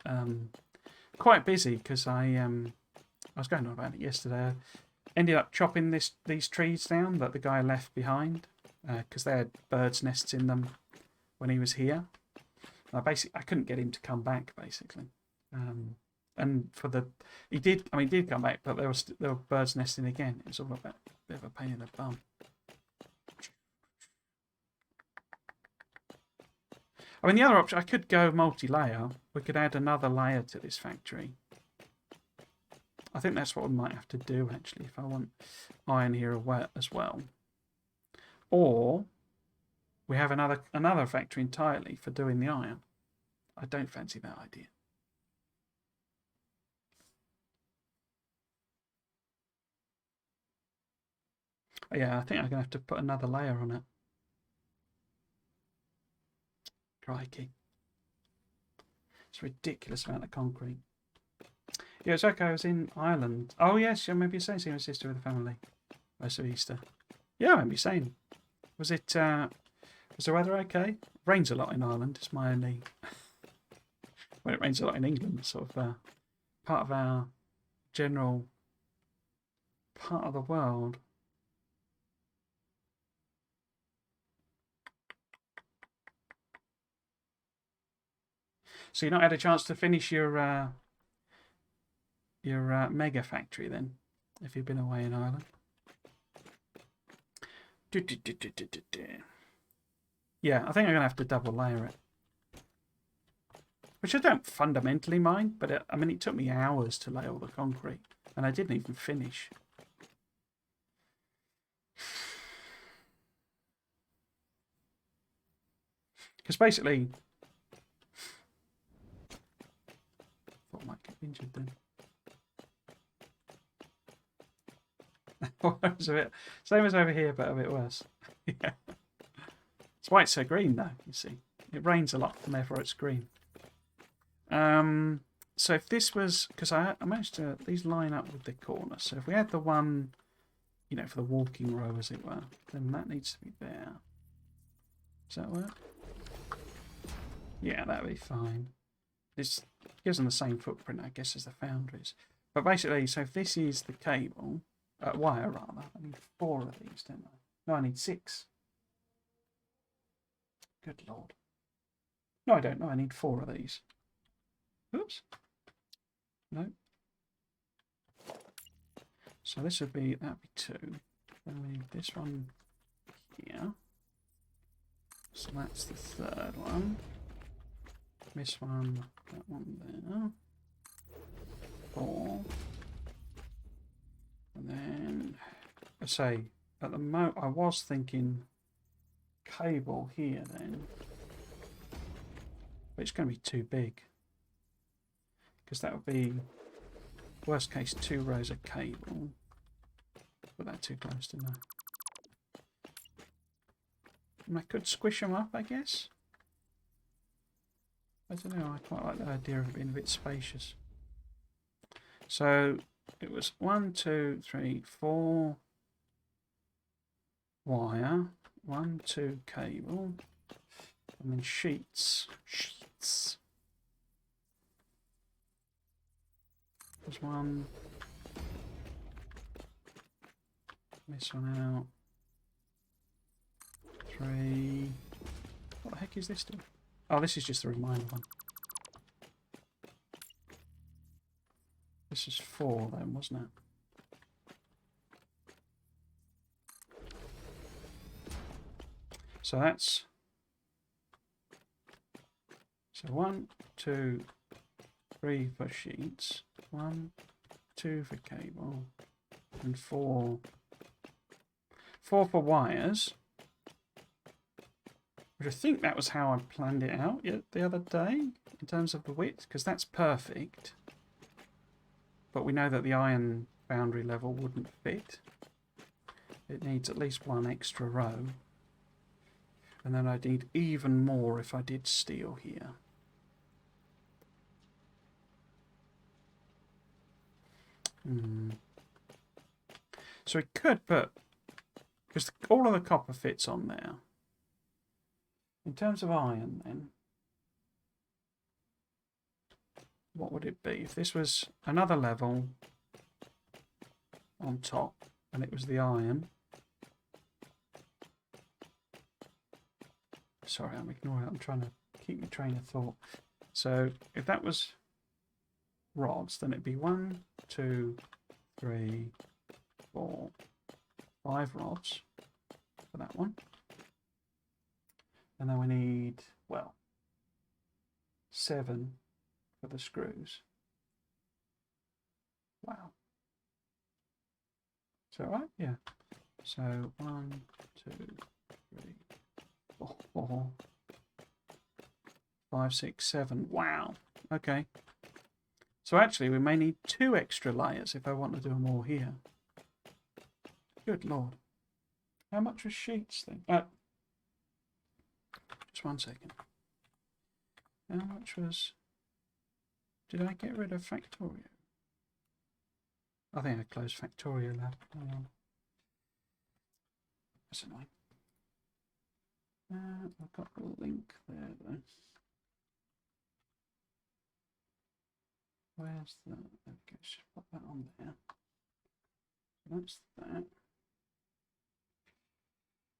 busy because I was going on about it yesterday. I ended up chopping these trees down that the guy left behind because they had birds' nests in them when he was here. I couldn't get him to come back basically. And he did come back, but there were birds nesting again. It was all a bit of a pain in the bum. I mean, the other option, I could go multi-layer. We could add another layer to this factory. I think that's what we might have to do actually if I want iron here as well. Or we have another factory entirely for doing the iron. I don't fancy that idea. Yeah, I think I'm going to have to put another layer on it. Crikey. It's a ridiculous amount of concrete. Yeah, it's okay. I was in Ireland. Oh, yes. Maybe you're saying seeing my sister with the family. Most of Easter. Yeah, I remember you saying. Was the weather okay? It rains a lot in Ireland. It's my only... Well, it rains a lot in England. Sort of part of our general part of the world. So you've not had a chance to finish your mega factory then, if you've been away in Ireland. Yeah, I think I'm going to have to double layer it. Which I don't fundamentally mind, but I mean, it took me hours to lay all the concrete, and I didn't even finish. Because basically... I might get injured then. It's a bit same as over here, but a bit worse. Yeah. It's why it's so green though, you see. It rains a lot and therefore it's green. So if this was, because I managed to, these line up with the corner. So if we had the one, you know, for the walking row as it were, then that needs to be there. Does that work? Yeah, that'd be fine. This gives them the same footprint, I guess, as the foundries. But basically, so if this is the cable, wire rather, I need 4 of these, don't I? No, I need 6. Good lord. No, I don't know. I need 4 of these. Oops. No. So this would be, that'd be 2. Then we need this one here. So that's the 3rd one. This one, that one there. 4. And then, I say, at the moment, I was thinking cable here then. But it's going to be too big. Because that would be, worst case, 2 rows of cable. Put that too close, didn't I? And I could squish them up, I guess. I don't know, I quite like the idea of it being a bit spacious. So it was 1, 2, 3, 4 wire, 1, 2 cable, and then sheets. There's 1. This one out. 3. What the heck is this doing? Oh, this is just the reminder one. This is 4 then, wasn't it? So that's... So 1, 2, 3 for sheets. 1, 2 for cable. And 4 for wires. Which But I think that was how I planned it out the other day in terms of the width, because that's perfect. But we know that the iron foundry level wouldn't fit. It needs at least one extra row. And then I'd need even more if I did steel here. So we could put, because all of the copper fits on there. In terms of iron then, what would it be? If this was another level on top and it was the iron. Sorry, I'm ignoring it. I'm trying to keep my train of thought. So if that was rods, then it'd be 1, 2, 3, 4, 5 rods for that one. And then we need, well, 7 for the screws. Wow. Is that right? Yeah. So 1, 2, 3, 4, 5, 6, 7. Wow. Okay. So actually we may need 2 extra layers if I want to do more here. Good Lord. How much was sheets then? Just 1 second. How much was... Did I get rid of Factorio? I think I closed Factorio, lad. Hang on. That's annoying. I've got the link there though. Where's the... Okay, just put that on there. That's that.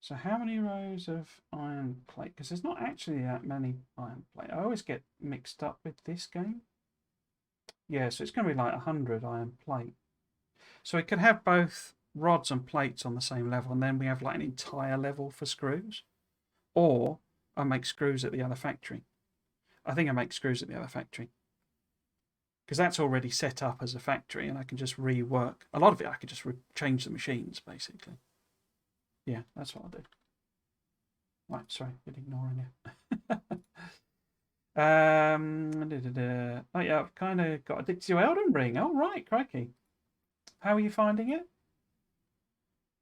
So how many rows of iron plate? Because there's not actually that many iron plate. I always get mixed up with this game. Yeah, so it's going to be like 100 iron plate. So we could have both rods and plates on the same level, and then we have like an entire level for screws. Or I make screws at the other factory. I think I make screws at the other factory. Because that's already set up as a factory, and I can just rework. A lot of it I could just change the machines, basically. Yeah, that's what I'll do. Right, sorry, been ignoring you. Oh yeah, I've kind of got addicted to Elden Ring. Oh right, crikey. How are you finding it?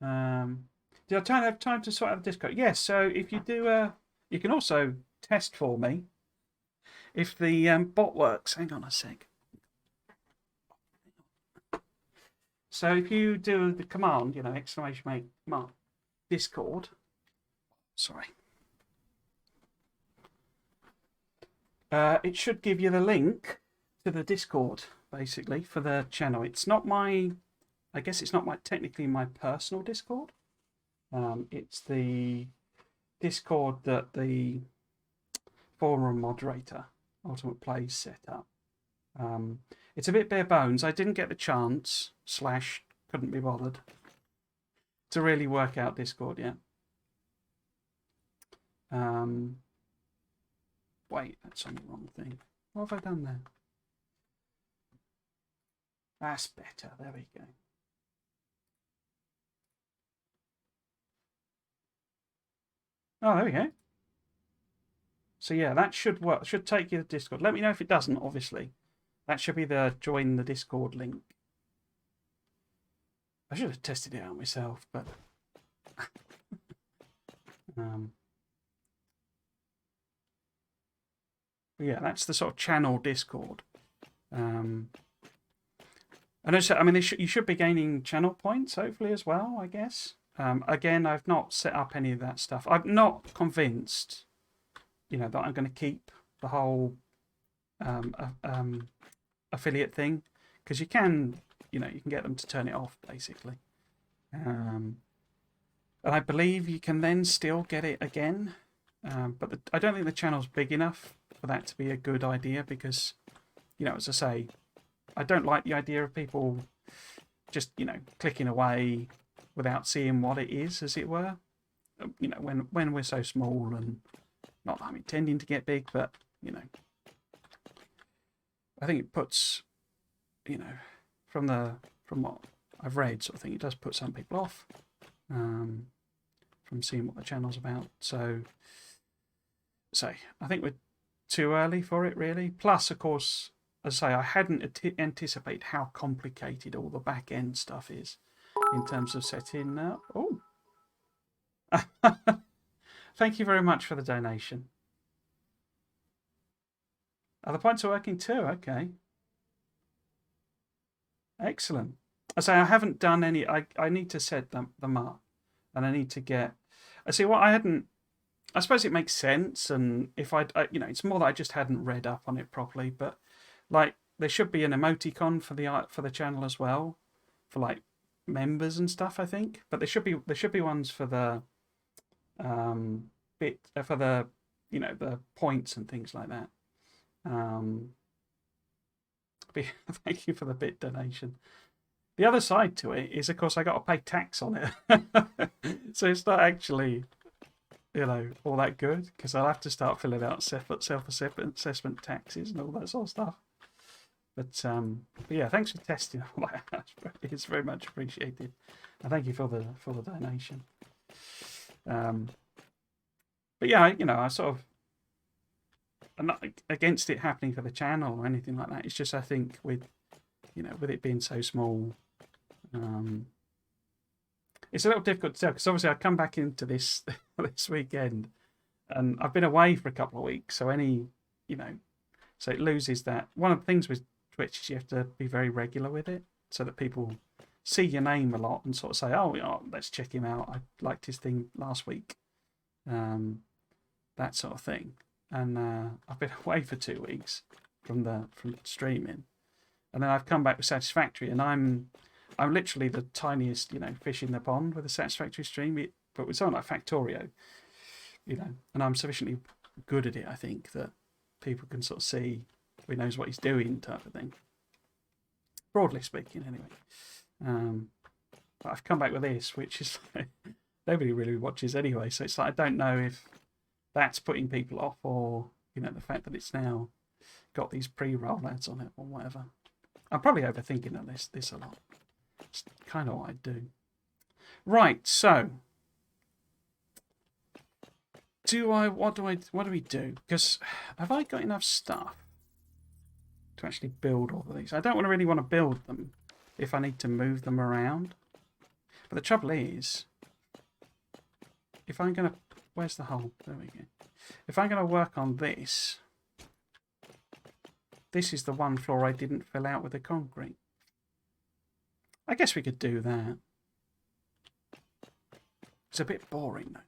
Did I have time to sort out the Discord? Yes, so if you do, you can also test for me if the bot works. Hang on a sec. So if you do the command, exclamation mark Discord. Sorry. It should give you the link to the Discord, basically, for the channel. It's not my, I guess it's not technically my personal Discord. It's the Discord that the forum moderator, Ultimate Plays, set up. It's a bit bare bones. I didn't get the chance, / couldn't be bothered, to really work out Discord yet. Wait, that's on the wrong thing. What have I done there? That's better. There we go. Oh, there we go. So yeah, that should work. Should take you to Discord. Let me know if it doesn't, obviously. That should be the join the Discord link. I should have tested it out myself, but yeah, that's the sort of channel Discord. And also, I mean, you should be gaining channel points, hopefully, as well, I guess. Again, I've not set up any of that stuff. I'm not convinced, that I'm going to keep the whole affiliate thing, because you can get them to turn it off, basically. And I believe you can then still get it again. But I don't think the channel's big enough for that to be a good idea, because, as I say, I don't like the idea of people just, clicking away without seeing what it is, as it were. When we're so small, and not that I'm intending to get big, but, I think it puts, from what I've read, sort of thing, it does put some people off from seeing what the channel's about. So, So I think we're too early for it, really. Plus, of course, as I say, I hadn't anticipated how complicated all the back end stuff is in terms of setting up. Oh, thank you very much for the donation. The points are working too. Okay, excellent. I say I haven't done any. I need to set them up, and I need to get. I see what I hadn't. I suppose it makes sense, and if it's more that I just hadn't read up on it properly. But like, there should be an emoticon for the channel as well, for like members and stuff. I think, but there should be ones for the for the the points and things like that. Thank you for the bit donation. The other side to it is, of course, I got to pay tax on it, so it's not actually all that good, because I'll have to start filling out self-assessment taxes and all that sort of stuff. But yeah, thanks for testing all that. It's very much appreciated, and thank you for the donation. But yeah, I sort of, I'm not against it happening for the channel or anything like that. It's just, I think with it being so small, it's a little difficult to tell, because obviously I come back into this this weekend, and I've been away for a couple of weeks, so so it loses that. One of the things with Twitch is you have to be very regular with it, so that people see your name a lot and sort of say, oh, let's check him out. I liked his thing last week, that sort of thing. And I've been away for 2 weeks from streaming, and then I've come back with Satisfactory, and I'm literally the tiniest fish in the pond with a Satisfactory stream. But with something like Factorio, and I'm sufficiently good at it, I think, that people can sort of see he knows what he's doing, type of thing. Broadly speaking, anyway. But I've come back with this, which is like, nobody really watches anyway, so it's like, I don't know if that's putting people off, or the fact that it's now got these pre-roll ads on it or whatever. I'm probably overthinking this a lot. It's kind of what I do. Right, so what do we do? Because have I got enough stuff to actually build all of these? I don't really want to build them if I need to move them around. But the trouble is, if I'm going to... Where's the hole? There we go. If I'm going to work on this, this is the one floor I didn't fill out with the concrete. I guess we could do that. It's a bit boring, though.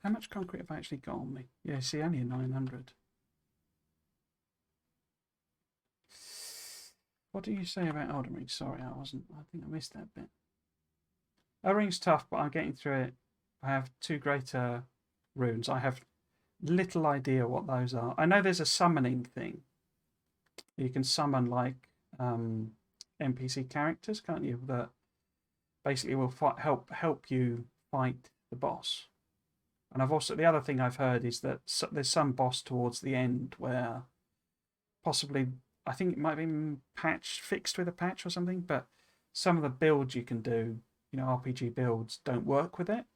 How much concrete have I actually got on me? Yeah, see, only a 900. What do you say about Elden Ring? Sorry, I think I missed that bit. Elden Ring's tough, but I'm getting through it. I have 2 greater runes. I have little idea what those are. I know there's a summoning thing. You can summon like NPC characters, can't you? That basically will help you fight the boss. And I've also, the other thing I've heard is that there's some boss towards the end where possibly, I think it might be fixed with a patch or something, but some of the builds you can do, RPG builds, don't work with it,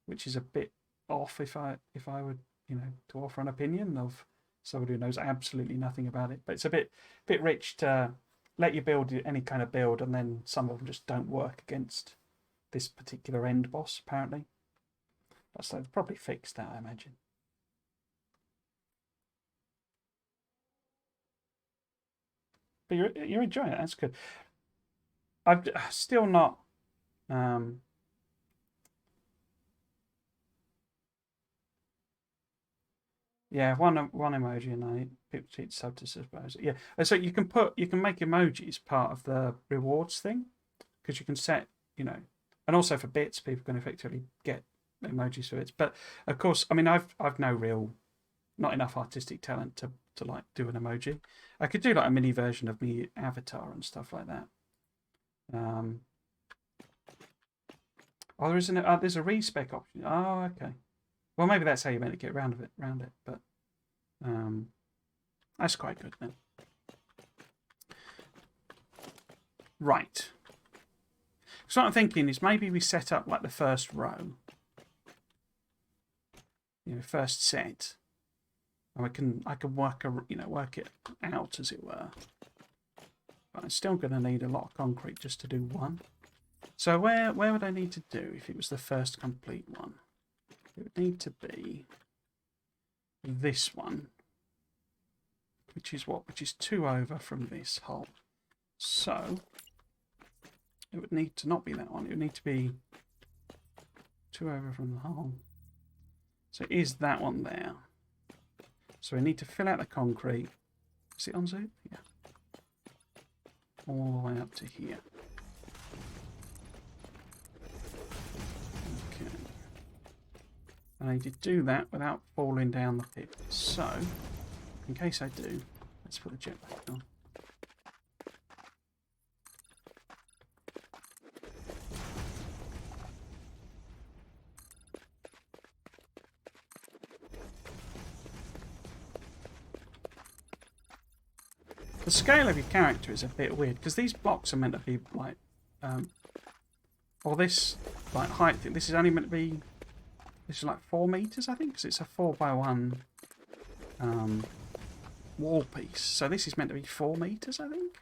which is a bit off if I would, to offer an opinion of somebody who knows absolutely nothing about it. But it's a bit rich to let you build any kind of build, and then some of them just don't work against this particular end boss, apparently. So they've probably fixed that, I imagine. But you're enjoying it. That's good. I've still not. Yeah, one emoji, and I picked it sub to suppose. Yeah, so you can make emojis part of the rewards thing, because you can set, and also for bits, people can effectively get emojis for bits. But of course, I mean, I've not enough artistic talent to like do an emoji. I could do like a mini version of me avatar and stuff like that. Oh, there's a respec option. Oh, okay. Well, maybe that's how you meant to get around it. But that's quite good then. Right. So what I'm thinking is maybe we set up like the first row, first set, and I can work it out, as it were. But I'm still going to need a lot of concrete just to do one. So where would I need to do if it was the first complete one? It would need to be this one, which is what? Which is 2 over from this hole. So it would need to not be that one. It would need to be 2 over from the hole. So it is that one there. So we need to fill out the concrete. Is it on zoom? Yeah. All the way up to here. Okay. I need to do that without falling down the pit. So, in case I do, let's put the jetpack on. The scale of your character is a bit weird because these blocks are meant to be like, or this like height. This is only meant to be. This is like 4 meters, I think, because it's a 4x1 wall piece. So this is meant to be 4 meters, I think.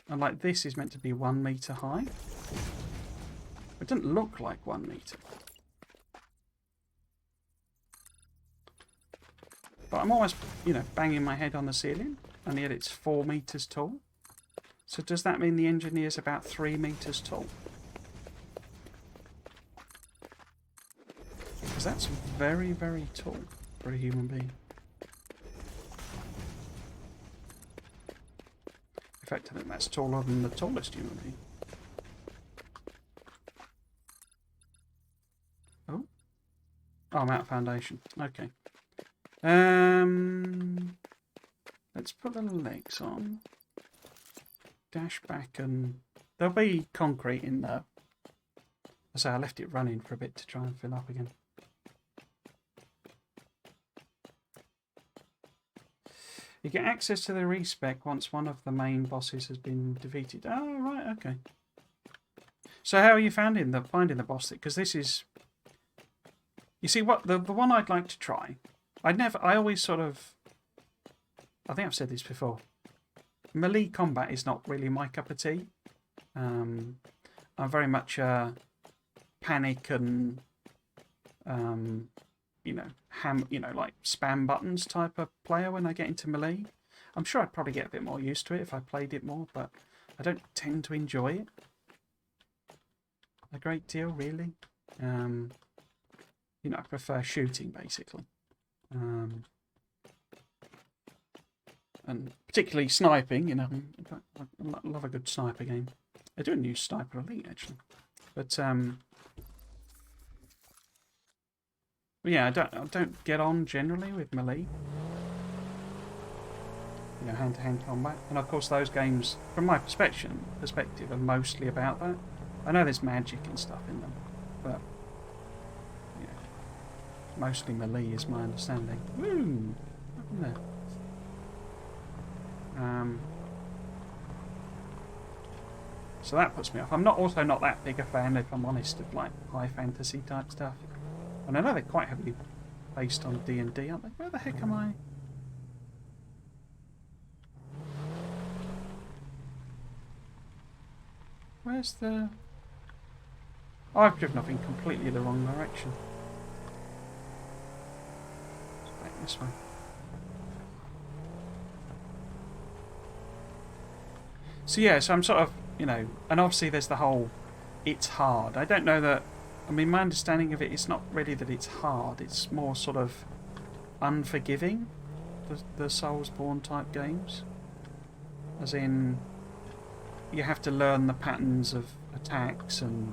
And like this is meant to be 1 meter high. It doesn't look like 1 meter. But I'm always, banging my head on the ceiling, and yet it's 4 meters tall. So does that mean the engineer's about 3 meters tall? Because that's very, very tall for a human being. In fact, I think that's taller than the tallest human being. Oh, I'm out of foundation. Okay. Let's put the legs on. Dash back, and there'll be concrete in there. So I left it running for a bit to try and fill up again. You get access to the respec once one of the main bosses has been defeated. Oh, right, okay. So how are you finding the boss? Because this is... You see, what the one I'd like to try... I always sort of... I think I've said this before. Melee combat is not really my cup of tea. I'm very much a panic and... like spam buttons type of player when I get into melee. I'm sure I'd probably get a bit more used to it if I played it more, but I don't tend to enjoy it a great deal, really. I prefer shooting, basically. And particularly sniping, I love a good sniper game. I do a new Sniper Elite, actually. But, yeah, I don't get on generally with melee. Hand-to-hand combat. And of course those games, from my perspective, are mostly about that. I know there's magic and stuff in them, but mostly melee is my understanding. Woo! Up in there. So that puts me off. I'm also not that big a fan, if I'm honest, of like high fantasy type stuff. And I know they're quite heavily based on D&D, aren't they? Where the heck am I? Where's the... Oh, I've driven off in completely the wrong direction. It's back this way. So yeah, so I'm sort of, and obviously there's the whole, it's hard. I don't know that... I mean, my understanding of it is not really that it's hard. It's more sort of unforgiving, the Soulsborne type games. As in, you have to learn the patterns of attacks and,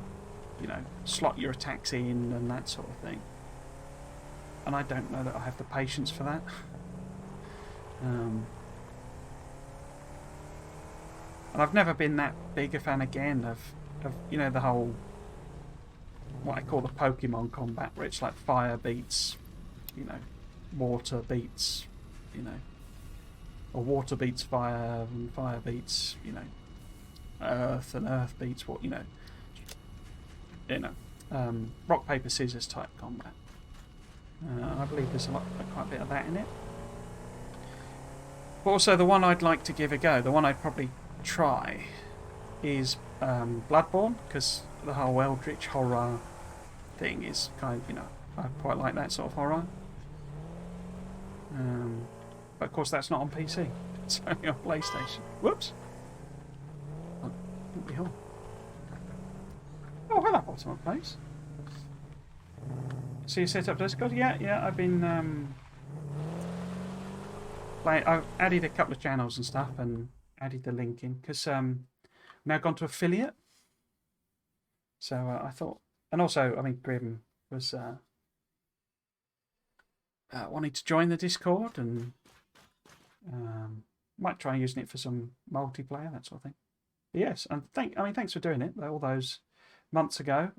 slot your attacks in and that sort of thing. And I don't know that I have the patience for that. And I've never been that big a fan again of the whole... what I call the Pokemon combat, where it's like fire beats, water beats, or water beats fire, and fire beats, earth, and earth beats what, rock, paper, scissors type combat. I believe there's quite a bit of that in it. But also the one I'd like to give a go, the one I'd probably try, is Bloodborne, because the whole Eldritch horror thing is kind of, I quite like that sort of horror. But of course that's not on PC. It's only on PlayStation. Whoops. Oh, hello, bottom place. So you set up Discord? Yeah, I've been I've added a couple of channels and stuff and added the link in because now gone to affiliate. So I thought, and also, I mean, Grim was wanting to join the Discord and might try using it for some multiplayer, that sort of thing. But yes, and thanks for doing it all those months ago.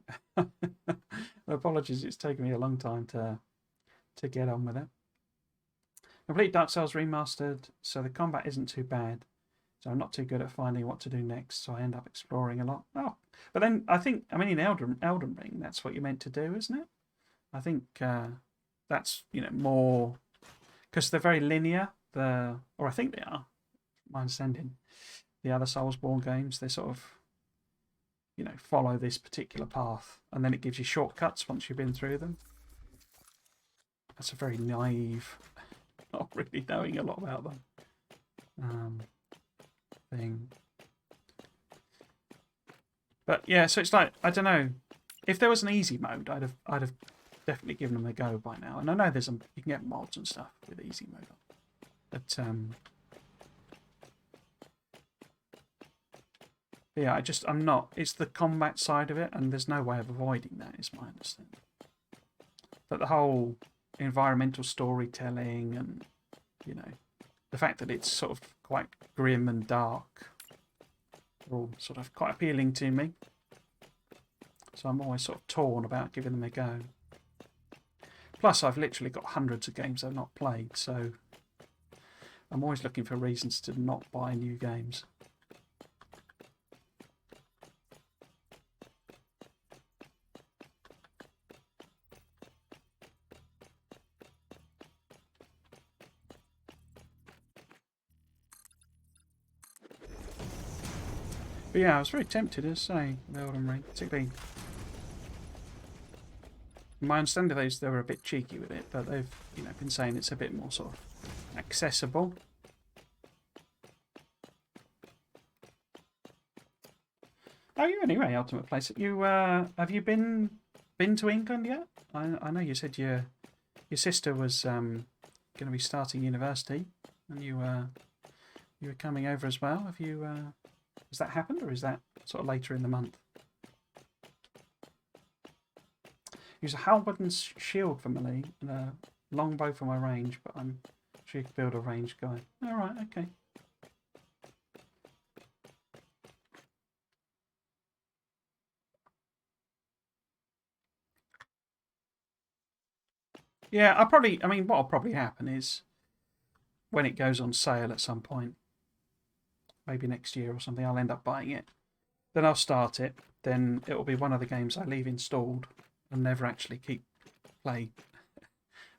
Apologies, it's taken me a long time to get on with it. Complete Dark Souls Remastered, so the combat isn't too bad. So I'm not too good at finding what to do next, so I end up exploring a lot. Oh, but then in Elden Ring, that's what you're meant to do, isn't it? I think that's more because they're very linear. Or I think they are. My understanding, the other Soulsborne games, they sort of follow this particular path, and then it gives you shortcuts once you've been through them. That's a very naive, not really knowing a lot about them thing. But yeah, so it's like, I don't know, if there was an easy mode, I'd have definitely given them a go by now. And I know you can get mods and stuff with easy mode on. But yeah, I'm not. It's the combat side of it, and there's no way of avoiding that, is my understanding. But the whole environmental storytelling and, the fact that it's sort of quite grim and dark are all sort of quite appealing to me. So I'm always sort of torn about giving them a go. Plus, I've literally got hundreds of games I've not played, so I'm always looking for reasons to not buy new games. But yeah, I was very tempted to say the Elden Ring, particularly. My understanding is they were a bit cheeky with it, but they've been saying it's a bit more sort of accessible. Oh, you anyway, Ultimate Place. You have you been to England yet? I know you said your sister was going to be starting university, and you were coming over as well. Have you? Has that happened, or is that sort of later in the month? Use a halberd and shield for melee and a longbow for my range, but I'm sure you could build a range guy. All right, okay. Yeah, what'll probably happen is when it goes on sale at some point, maybe next year or something, I'll end up buying it. Then I'll start it. Then it'll be one of the games I leave installed and never actually play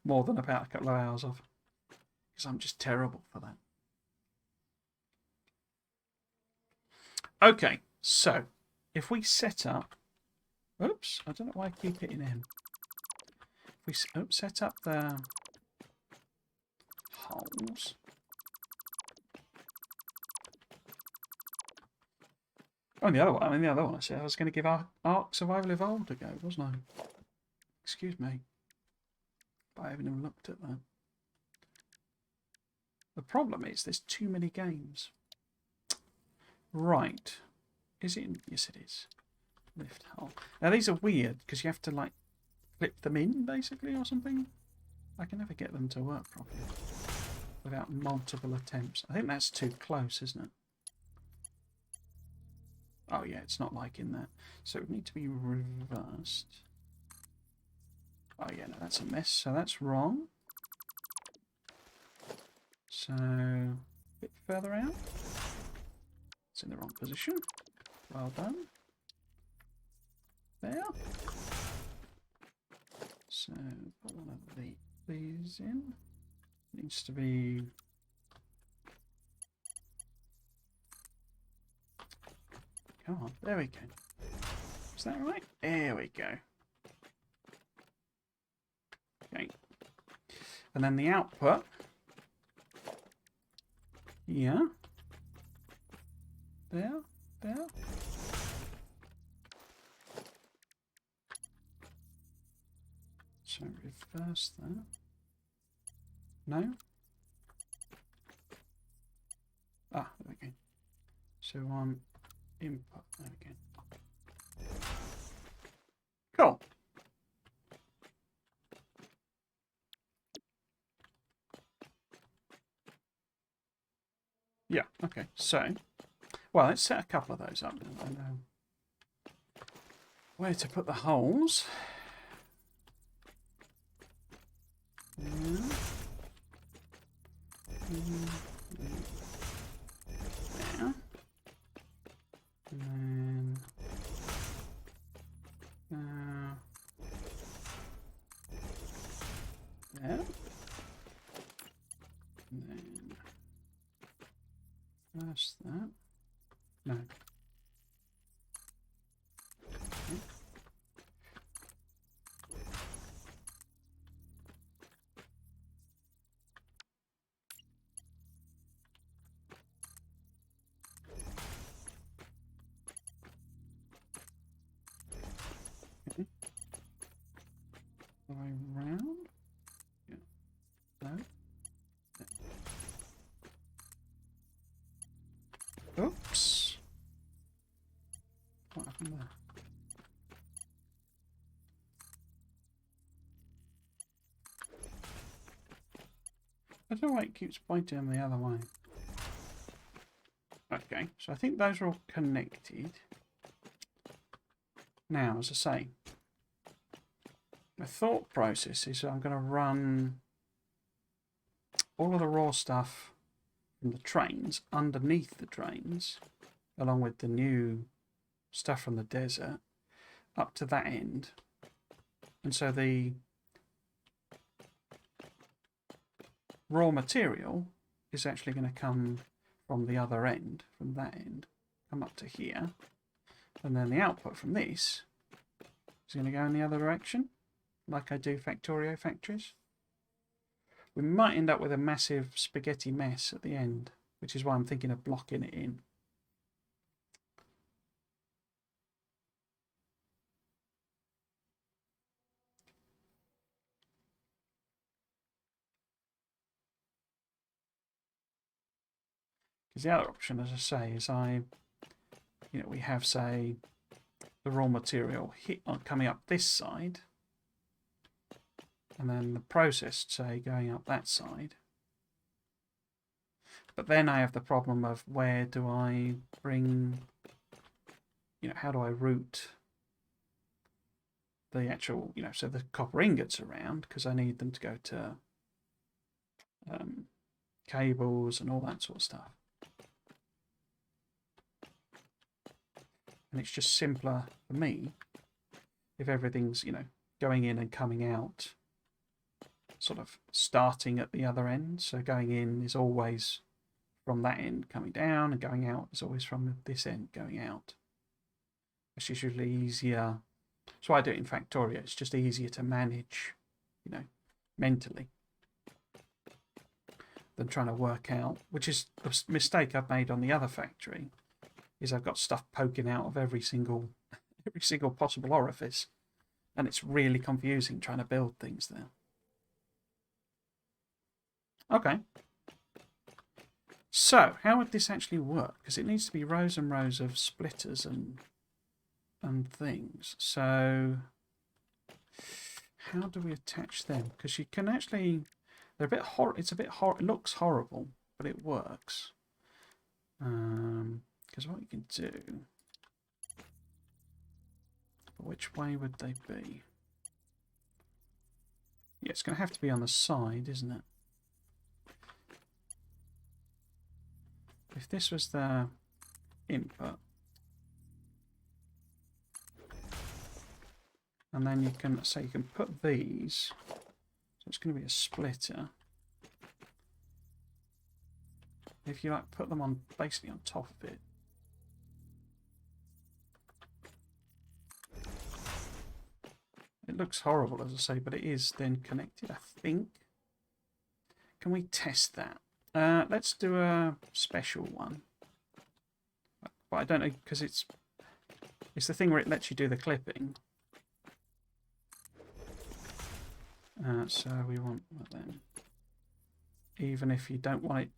more than about a couple of hours of. Because I'm just terrible for that. Okay, so if we set up... Oops, I don't know why I keep hitting M. If we set up the holes... Oh, the other one I said I was going to give Ark Survival Evolved a go, wasn't I? Excuse me. But I haven't even looked at that. The problem is there's too many games. Right. Is it? Yes, it is. Lift hole. Now, these are weird because you have to, like, clip them in, basically, or something. I can never get them to work properly without multiple attempts. I think that's too close, isn't it? Oh yeah, it's not liking that. So it would need to be reversed. Oh yeah, no, that's a mess. So that's wrong. So a bit further out. It's in the wrong position. Well done. There. So put one of these in. Needs to be. Come on, there we go. Is that right? There we go. Okay. And then the output. Yeah. There. So reverse that. No? Ah, there we go. So input. There we go. Cool. Yeah, okay. So, well, let's set a couple of those up. I know where to put the holes. Yeah. There. And then there. And then first that. No. Okay. Okay. Go around. Yeah. No. No. Oops. What happened there? I don't know why it keeps pointing the other way. Okay, so I think those are all connected. Now, as I say, my thought process is I'm going to run all of the raw stuff from the trains underneath the trains, along with the new stuff from the desert, up to that end. And so the raw material is actually going to come from the other end, from that end, come up to here. And then the output from this is going to go in the other direction, like I do Factorio factories. We might end up with a massive spaghetti mess at the end, which is why I'm thinking of blocking it in. Because the other option, as I say, is we have, say, the raw material coming up this side, and then the processed, say, going up that side. But then I have the problem of where do I bring, how do I route the actual, so the copper ingots around, because I need them to go to cables and all that sort of stuff. And it's just simpler for me if everything's, going in and coming out, sort of starting at the other end. So going in is always from that end coming down, and going out is always from this end going out. It's usually easier. So I do it in Factorio. It's just easier to manage, mentally, than trying to work out, which is the mistake I've made on the other factory, is I've got stuff poking out of every single possible orifice, and it's really confusing trying to build things there. Okay. So, how would this actually work? Because it needs to be rows and rows of splitters and things. So, how do we attach them? Because you can actually, they're a bit it looks horrible, but it works. Because what you can do, which way would they be? Yeah, it's going to have to be on the side, isn't it? If this was the input, And then you can say you can put these. So it's going to be a splitter. If you like, put them on basically on top of it. It looks horrible, as I say, but it is then connected, I think. Can we test that? Let's do a special one. But I don't know, because it's the thing where it lets you do the clipping. So we want that then. Even if you don't want it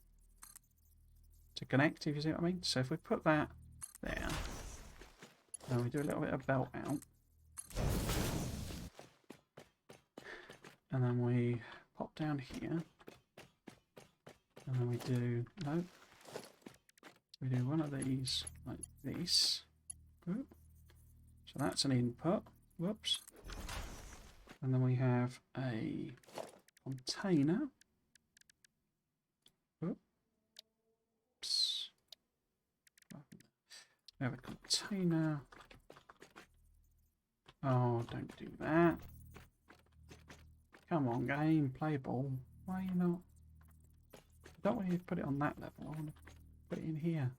to connect, if you see what I mean. So if we put that there, and we do a little bit of belt out. And then we pop down here. And then we do, no. We do one of these like this. Oop. So that's an input. Whoops. And then we have a container. Oops. We have a container. Oh, don't do that. Come on, game, play ball. Why are you not? I don't want you to put it on that level. I want to put it in here.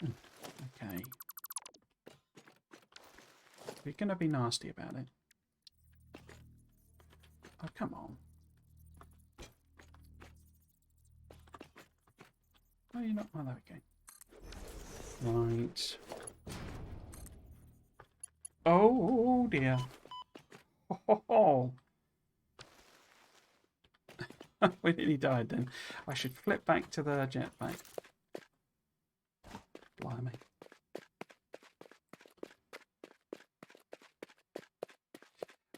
Okay. You're going to be nasty about it. Oh, come on. Oh, you're not. Oh, there we go. Right. Oh, dear. Ho, ho, ho. We nearly died then. I should flip back to the jetpack. Blimey.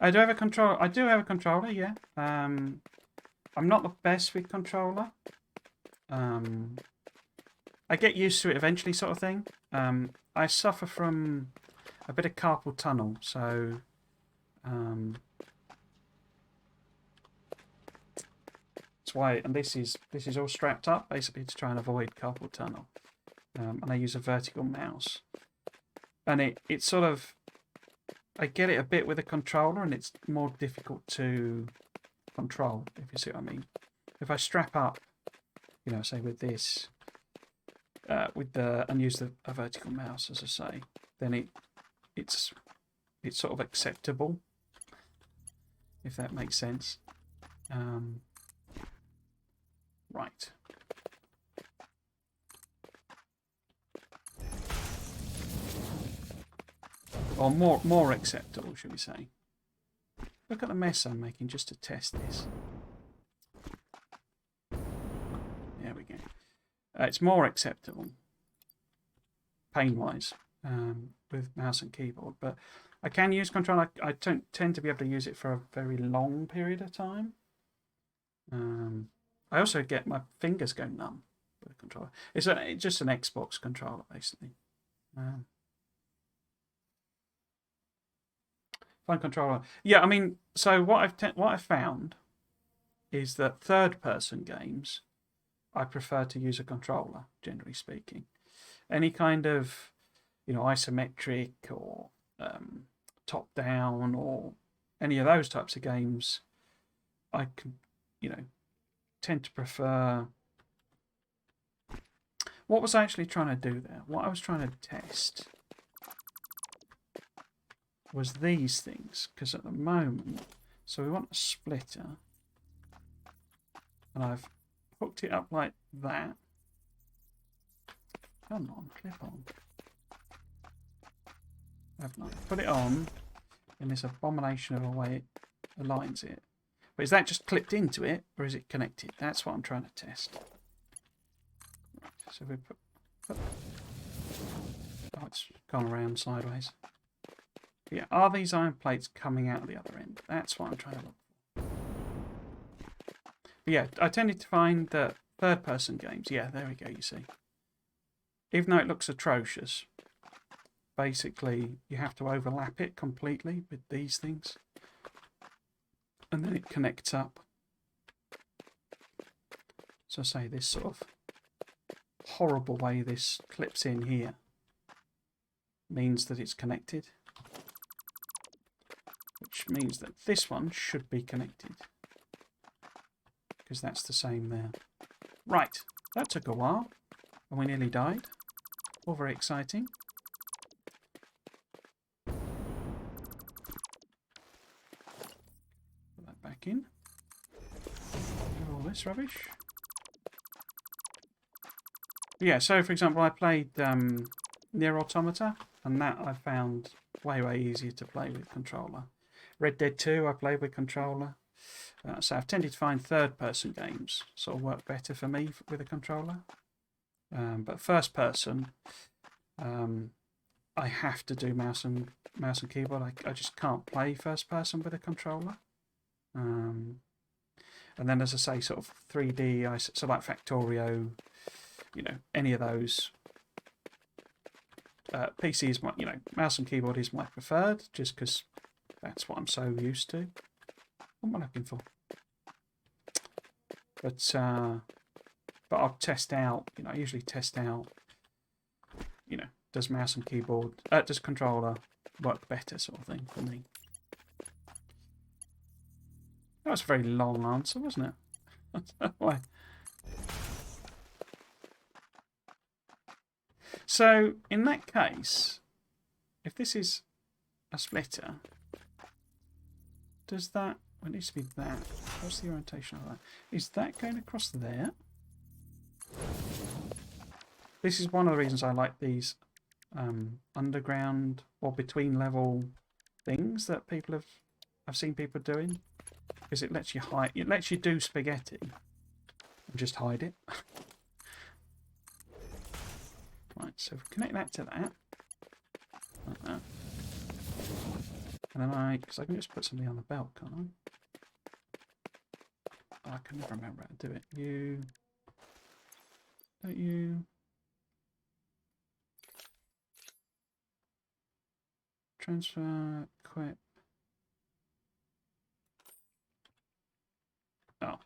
I do have a controller. I do have a controller, yeah. I'm not the best with controller. I get used to it eventually, sort of thing. I suffer from a bit of carpal tunnel, so that's why. And this is all strapped up basically to try and avoid carpal tunnel. And I use a vertical mouse, and it's sort of. I get it a bit with a controller, and it's more difficult to control, if you see what I mean. If I strap up, you know, say with this, and use a vertical mouse, as I say, then it's sort of acceptable, if that makes sense. Right. Or more acceptable, should we say. Look at the mess I'm making just to test this. There we go. It's more acceptable, pain-wise, with mouse and keyboard. But I can use controller. I don't tend to be able to use it for a very long period of time. I also get my fingers go numb with a controller. It's just an Xbox controller, basically. Fine controller. Yeah, I mean, so what I've found is that third-person games, I prefer to use a controller, generally speaking. Any kind of, you know, isometric or top-down or any of those types of games, I can, you know, tend to prefer. What was I actually trying to do there? What I was trying to test was these things, because at the moment, so we want a splitter, and I've hooked it up like that. Come on, clip on. I've not put it on in this abomination of a way it aligns it. But is that just clipped into it, or is it connected? That's what I'm trying to test. Right, so we put oh, it's gone around sideways. Yeah, are these iron plates coming out of the other end? That's what I'm trying to look for. But yeah, I tended to find that third-person games, yeah, there we go, you see. Even though it looks atrocious, basically you have to overlap it completely with these things. And then it connects up. So say this sort of horrible way this clips in here means that it's connected. which means that this one should be connected, because that's the same there. Right, that took a while, and we nearly died. All very exciting. Put that back in. All this rubbish. Yeah, so for example, I played Nier Automata, and that I found way easier to play with controller. Red Dead 2 I played with controller. So I've tended to find third-person games sort of work better for me with a controller. But first person, I have to do mouse and keyboard. I just can't play first person with a controller. And then, as I say, sort of 3D, so like Factorio, you know, any of those. PC is my, you know, mouse and keyboard is my preferred, just because that's what I'm so used to. What am I looking for? But I'll test out, you know, I usually test out, you know, does mouse and keyboard, does controller work better, sort of thing for me. That was a very long answer, wasn't it? Why? So, in that case, if this is a splitter, does that, well, it needs to be that. What's the orientation of that? Is that going across there? This is one of the reasons I like these underground or between level things that I've seen people doing, because it lets you hide, it lets you do spaghetti and just hide it. Right, so connect that to that, like that, and then because I can just put something on the belt, can't I? Oh, I can never remember how to do it. Don't you? Transfer, equip. Oh,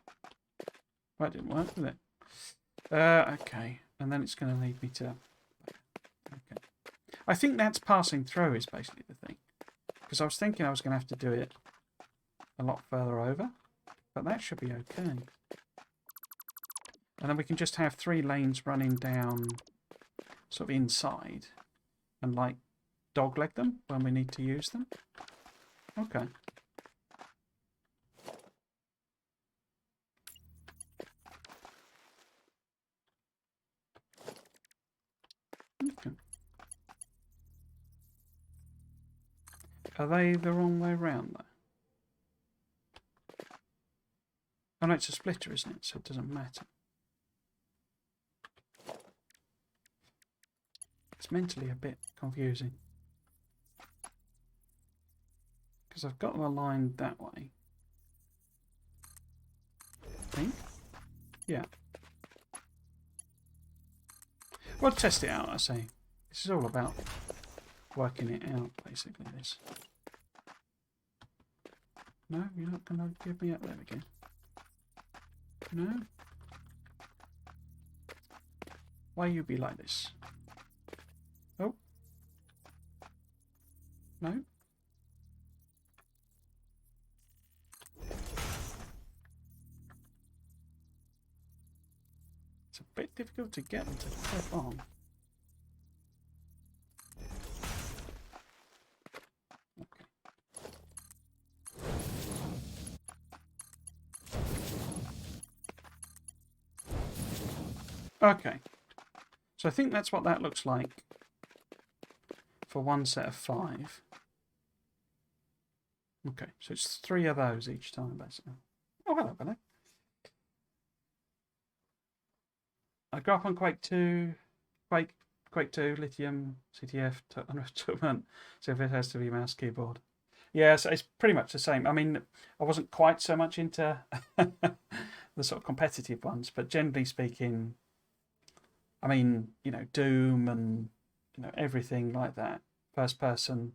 that didn't work, did it? Okay, and then it's going to need me to. Okay, I think that's passing through is basically the thing, because I was thinking I was going to have to do it a lot further over, but that should be okay. And then we can just have 3 lanes running down, sort of inside, and like dogleg them when we need to use them. Okay. Okay. Are they the wrong way around though? Oh no, it's a splitter, isn't it? So it doesn't matter. It's mentally a bit confusing, because I've got them aligned that way. I think. Yeah. We'll test it out, I say. This is all about working it out, basically, this. No, you're not going to give me up there again. No? Why you be like this? Oh. No? It's a bit difficult to get them to clip on. Okay, so I think that's what that looks like for one set of 5. Okay, so it's 3 of those each time, basically. Oh, hello, Billy. I grew up on Quake 2, Quake 2, Lithium, CTF, Tournament, so if it has to be mouse keyboard. Yeah, so it's pretty much the same. I mean, I wasn't quite so much into the sort of competitive ones, but generally speaking, I mean, you know, Doom and, you know, everything like that. First person,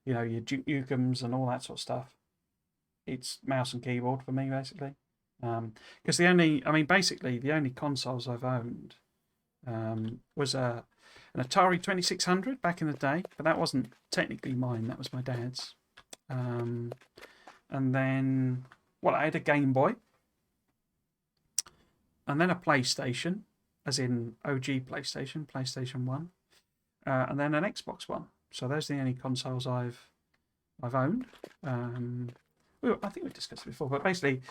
you know, your Duke Nukem's and all that sort of stuff. It's mouse and keyboard for me, basically. Because basically the only consoles I've owned was an Atari 2600 back in the day, but that wasn't technically mine, that was my dad's. And then, well, I had a Game Boy. And then a PlayStation, as in OG PlayStation, PlayStation 1. And then an Xbox One. So those are the only consoles I've owned. I think we discussed it before, but basically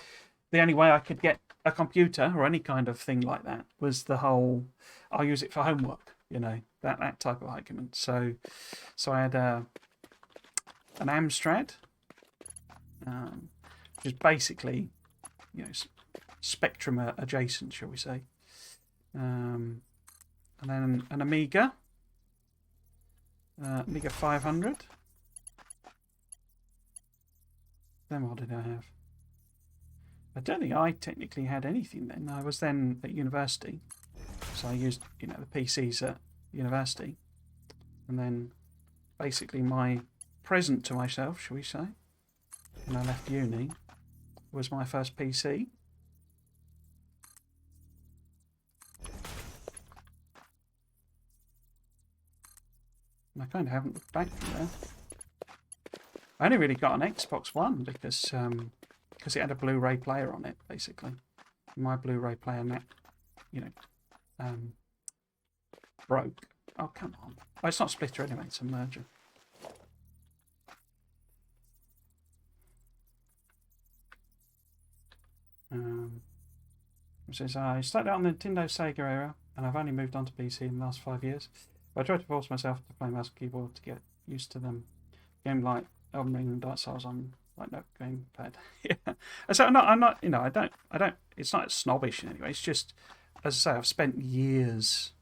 the only way I could get a computer or any kind of thing like that was the whole, I'll use it for homework, that type of argument. So I had an Amstrad, which is basically, Spectrum adjacent, shall we say. And then an Amiga, Amiga 500. Then what did I have? I don't think I technically had anything then. I was then at university, so I used the PCs at university, and then basically my present to myself, shall we say, when I left uni, was my first PC. And I kind of haven't looked back from there. I only really got an Xbox One because it had a Blu-ray player on it, basically. My Blu-ray player, broke. Oh, come on. Oh, it's not a splitter anyway, it's a merger. It says, I started out on the Nintendo Sega era, and I've only moved on to PC in the last 5 years. But I tried to force myself to play mouse and keyboard to get used to them. Game like Elden Ring and Dark Souls on no gamepad. Yeah. So I'm not. I don't. It's not snobbish in any way. It's just, as I say, I've spent years,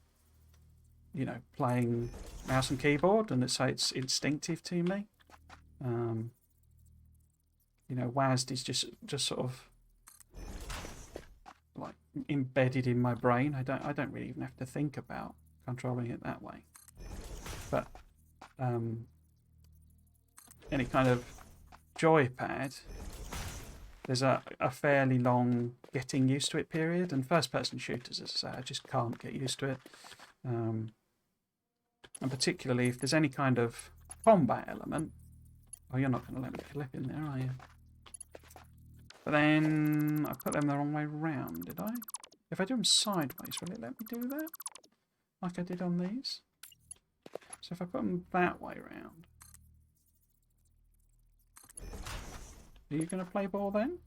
playing mouse and keyboard, and it's instinctive to me. WASD is just sort of like embedded in my brain. I don't really even have to think about controlling it that way. But any kind of joypad, there's a fairly long getting used to it period, and first-person shooters, as I say, I just can't get used to it. And particularly if there's any kind of combat element. Oh, you're not going to let me clip in there, are you? But then I put them the wrong way round, did I? If I do them sideways, will it let me do that? Like I did on these? So if I put them that way round, are you going to play ball then?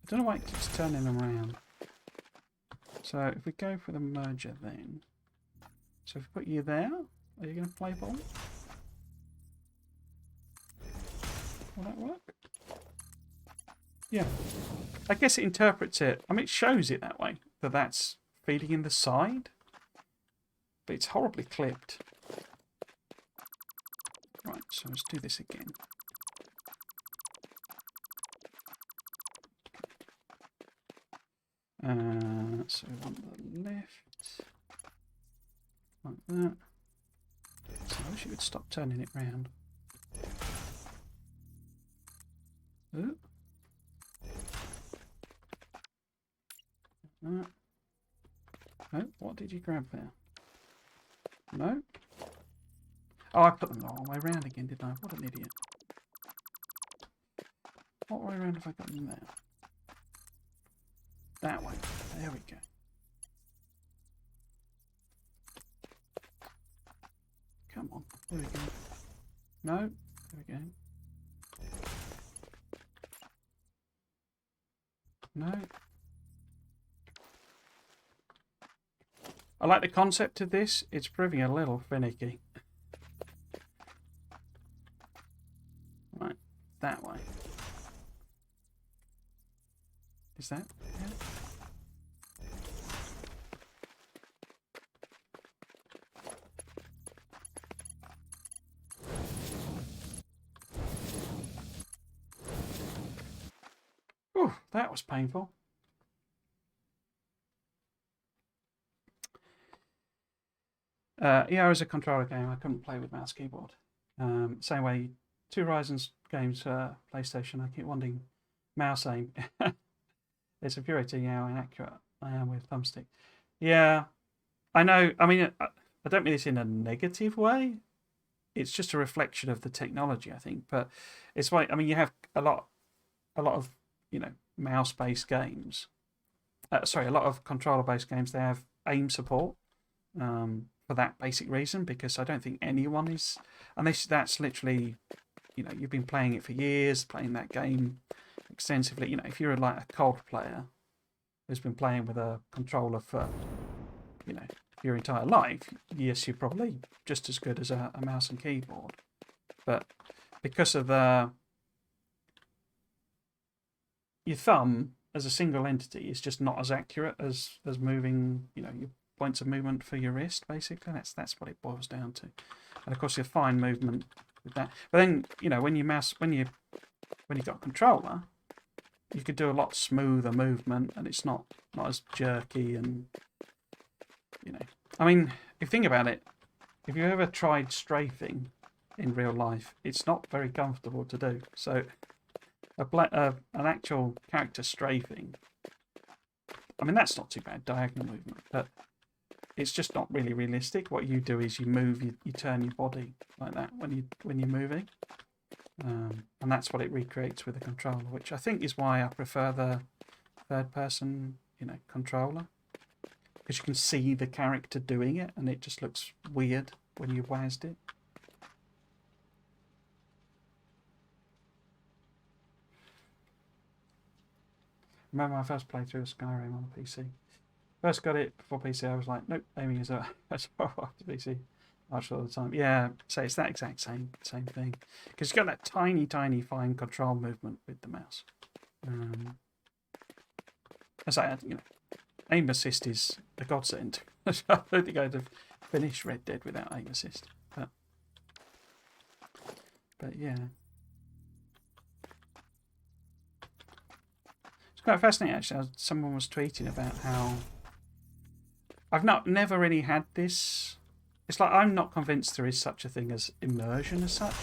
I don't know why it keeps turning them around. So if we go for the merger then, so if we put you there, are you going to play ball? Will that work? Yeah. I guess it interprets it. I mean, it shows it that way, that that's feeding in the side. But it's horribly clipped. Right, so let's do this again. So on the left, like that. So I wish it would stop turning it round. Ooh. No, what did you grab there? No? Oh, I put them the wrong way round again, didn't I? What an idiot. What way round have I got them there? That way. There we go. Come on. There we go. No? There we go. No? I like the concept of this. It's proving a little finicky. Right, that way. Is that? Yeah. Ooh, that was painful. Yeah, it was a controller game. I couldn't play with mouse keyboard. Same way, 2 Horizons games for PlayStation. I keep wanting mouse aim. It's infuriating how inaccurate I am with thumbstick. Yeah, I know. I mean, I don't mean this in a negative way. it's just a reflection of the technology, I think. But it's like, I mean, you have a lot of, you know, mouse-based games. Sorry, a lot of controller-based games, they have aim support for that basic reason, because I don't think anyone is, and that's literally, you know, you've been playing it for years, playing that game extensively. You know, if you're like a COD player who's been playing with a controller for, you know, your entire life, yes, you're probably just as good as a mouse and keyboard. But because of your thumb as a single entity is just not as accurate as moving, you know, your points of movement for your wrist, basically. That's what it boils down to. And of course, your fine movement with that. But then, you know, when you got a controller, you could do a lot smoother movement, and it's not as jerky. And, you know, I mean, if you think about it, if you ever tried strafing in real life, it's not very comfortable to do. So an actual character strafing, I mean, that's not too bad, diagonal movement, but it's just not really realistic. What you do is you move, you turn your body like that when you're moving, and that's what it recreates with the controller, which I think is why I prefer the third-person, you know, controller, because you can see the character doing it, and it just looks weird when you WASD it. Remember my first playthrough of Skyrim on the PC. First got it before PC, I was like, nope, aiming is that's after PC. After all the time. Yeah, so it's that exact same thing. Because you've got that tiny, tiny fine control movement with the mouse. As I had, you know, aim assist is a godsend. I don't think I'd have finished Red Dead without aim assist. But yeah. It's quite fascinating actually. Someone was tweeting about how I've never really had this. It's like I'm not convinced there is such a thing as immersion as such.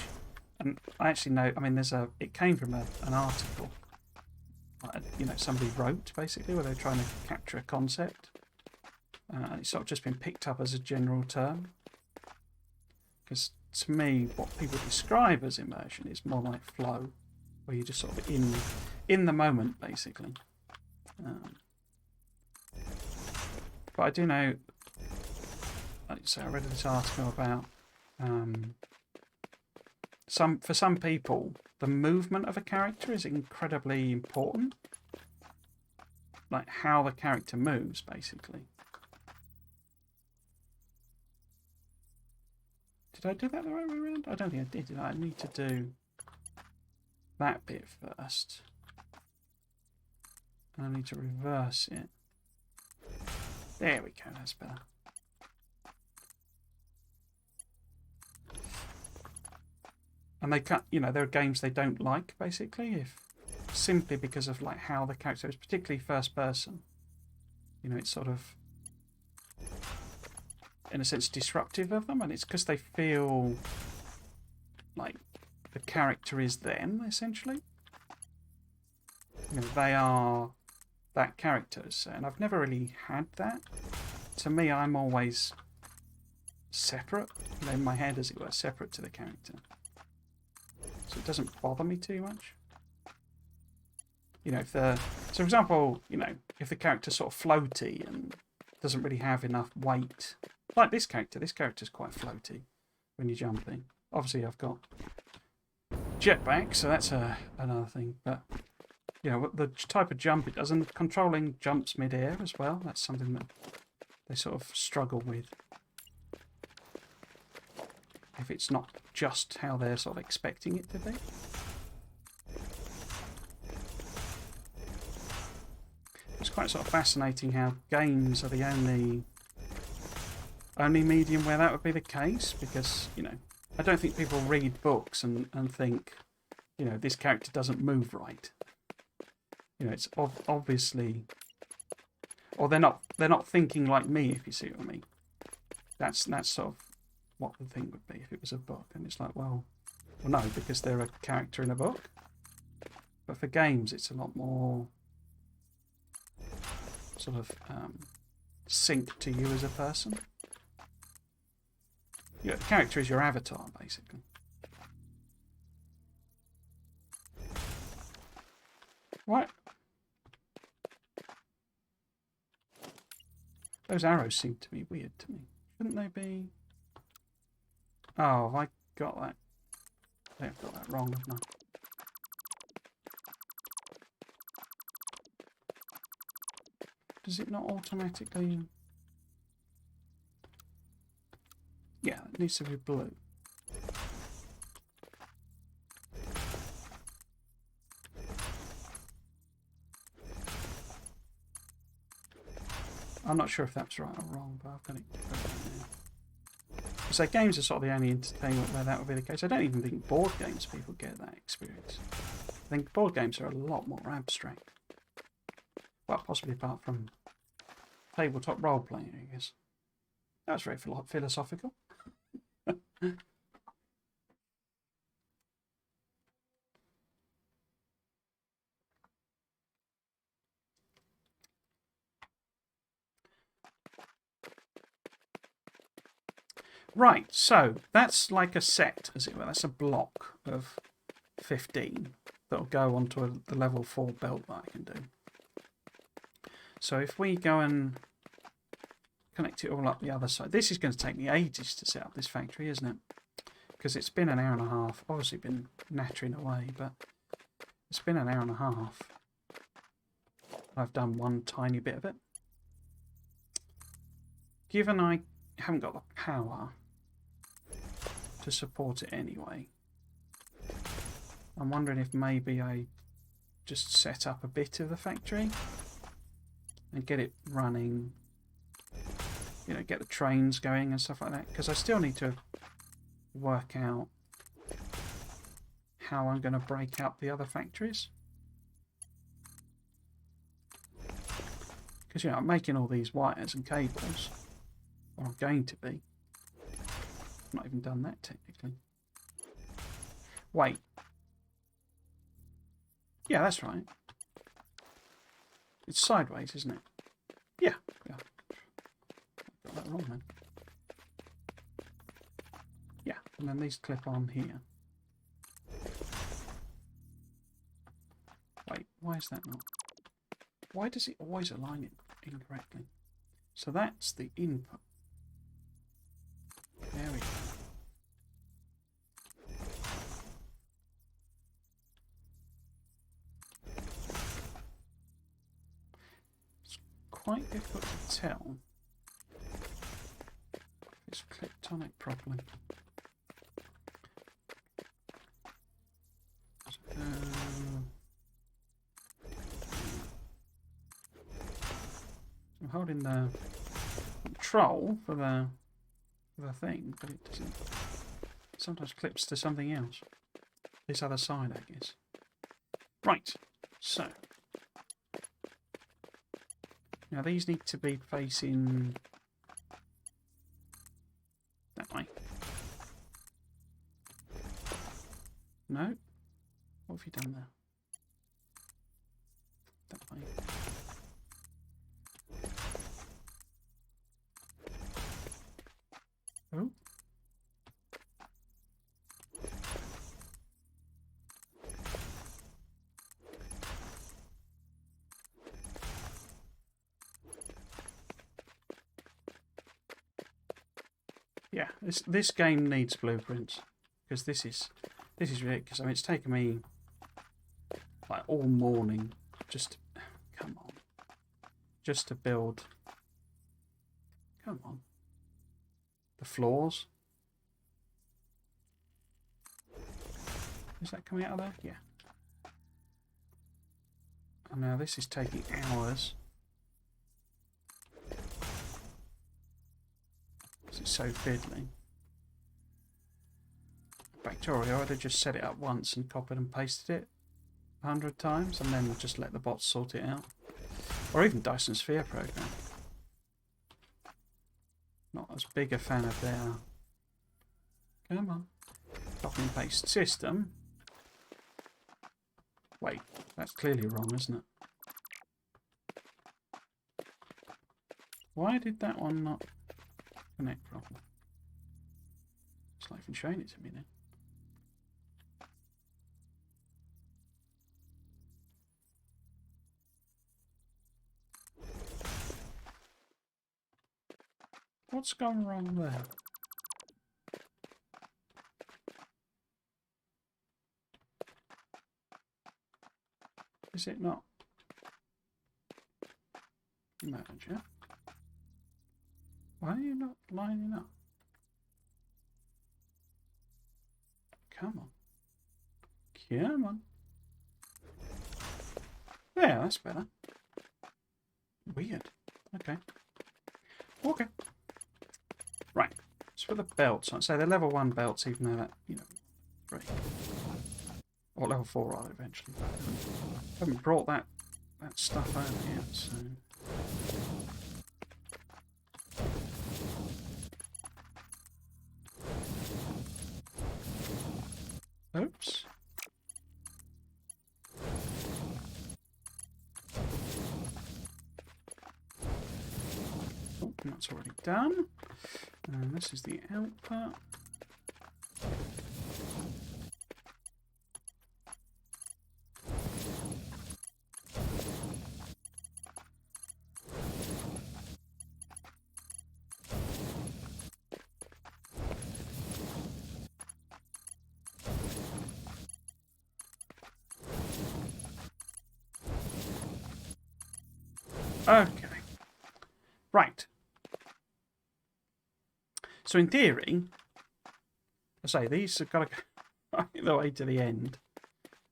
And I actually know, I mean, it came from an article, you know, somebody wrote basically where they're trying to capture a concept. It's sort of just been picked up as a general term. Because to me, what people describe as immersion is more like flow, where you're just sort of in the moment, basically. But I do know, so I read this article about for some people, the movement of a character is incredibly important. Like how the character moves, basically. Did I do that the right way around? I don't think I did. I need to do that bit first. And I need to reverse it. There we go, that's better. And they can't, you know, there are games they don't like, basically, simply because of like how the character is, particularly first person. You know, it's sort of, in a sense, disruptive of them, and it's because they feel like the character is them, essentially. You know, they are that character, and I've never really had that. To me, I'm always separate, you know, in my head, as it were, separate to the character. So it doesn't bother me too much. You know, so for example, you know, if the character's sort of floaty and doesn't really have enough weight, like this character's quite floaty when you're jumping. Obviously, I've got jetpack, so that's another thing. But you know, the type of jump it does, and controlling jumps mid-air as well. That's something that they sort of struggle with. If it's not just how they're sort of expecting it to be. It's quite sort of fascinating how games are the only medium where that would be the case, because, you know, I don't think people read books and think, you know, this character doesn't move right. You know, it's obviously, or they're not thinking like me, if you see what I mean. That's sort of what the thing would be if it was a book, and it's like, well, no, because they're a character in a book. But for games, it's a lot more sort of synced to you as a person. Your character is your avatar, basically. What? Those arrows seem to be weird to me. Shouldn't they be? Oh, have I got that? I think I've got that wrong, haven't I? Does it not automatically? Yeah, it needs to be blue. I'm not sure if that's right or wrong, but I've got it now. So games are sort of the only entertainment where that would be the case. I don't even think board games people get that experience. I think board games are a lot more abstract. Well, possibly apart from tabletop role-playing, I guess. That was very philosophical. Right, so that's like a set, as it were. That's a block of 15 that'll go onto the level 4 belt that I can do. So if we go and connect it all up the other side, this is going to take me ages to set up this factory, isn't it? Because it's been an hour and a half. Obviously been nattering away, but it's been an hour and a half. I've done one tiny bit of it. Given I haven't got the power to support it anyway, I'm wondering if maybe I just set up a bit of the factory and get it running, you know, get the trains going and stuff like that, because I still need to work out how I'm going to break up the other factories. Because, you know, I'm making all these wires and cables, or I'm going to be. I've not even done that technically. Wait. Yeah, that's right. It's sideways, isn't it? Yeah. Got that wrong then. Yeah, and then these clip on here. Wait, why is that not? Why does it always align it incorrectly? So that's the input. There we go. It's quite difficult to tell if it's clipped on it properly. I'm holding the control for the thing, but it doesn't. It sometimes clips to something else. This other side, I guess. Right. So now these need to be facing that way. No. What have you done there? That way. Oh. Yeah, this game needs blueprints, because this is ridiculous. I mean, it's taken me like all morning just to build. Come on. The floors. Is that coming out of there? Yeah. And now this is taking hours. Because it's so fiddly. Factorio, I'd have just set it up once and copied and pasted it 100 times and then just let the bots sort it out. Or even Dyson Sphere program. Not as big a fan of their, come on, copy and paste system. Wait, that's clearly wrong, isn't it? Why did that one not connect properly? It's not even showing it to me now. What's gone wrong there? Is it not? Manager. Why are you not lining up? Come on. Come on. Yeah, that's better. Weird. Okay. Okay. Right. So for the belts, I'd say they're level 1 belts, even though that, you know, 3. Or level 4 rather, eventually. I haven't brought that stuff over yet, so... Oops. Oh, that's already done. And this is the output. Okay. Right. So in theory, I say these have got to go right the way to the end.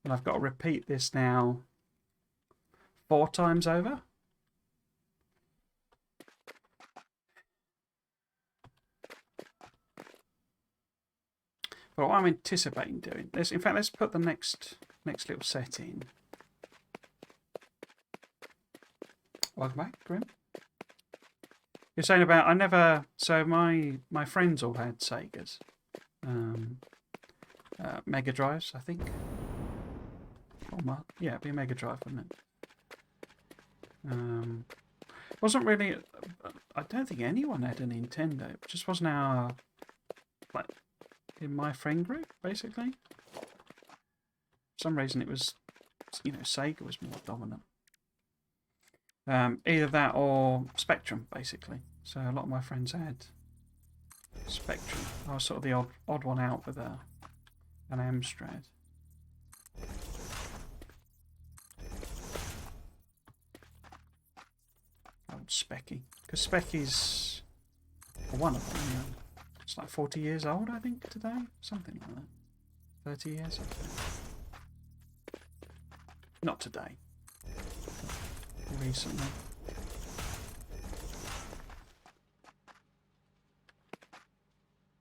And I've got to repeat this now 4 times over. But what I'm anticipating doing, in fact, let's put the next little set in. Welcome back, Grim. You're saying about so my friends all had Segas, Mega Drives, I think. Yeah, it'd be a Mega Drive, wouldn't it? Wasn't really. I don't think anyone had a Nintendo. It just wasn't our in my friend group, basically. For some reason, it was, Sega was more dominant. Either that or Spectrum, basically. So a lot of my friends had Spectrum. I was sort of the odd one out with an Amstrad. Old Specky. Because Specky's one of them. It's like 40 years old, I think, today. Something like that. 30 years, I think. Not today. Recently.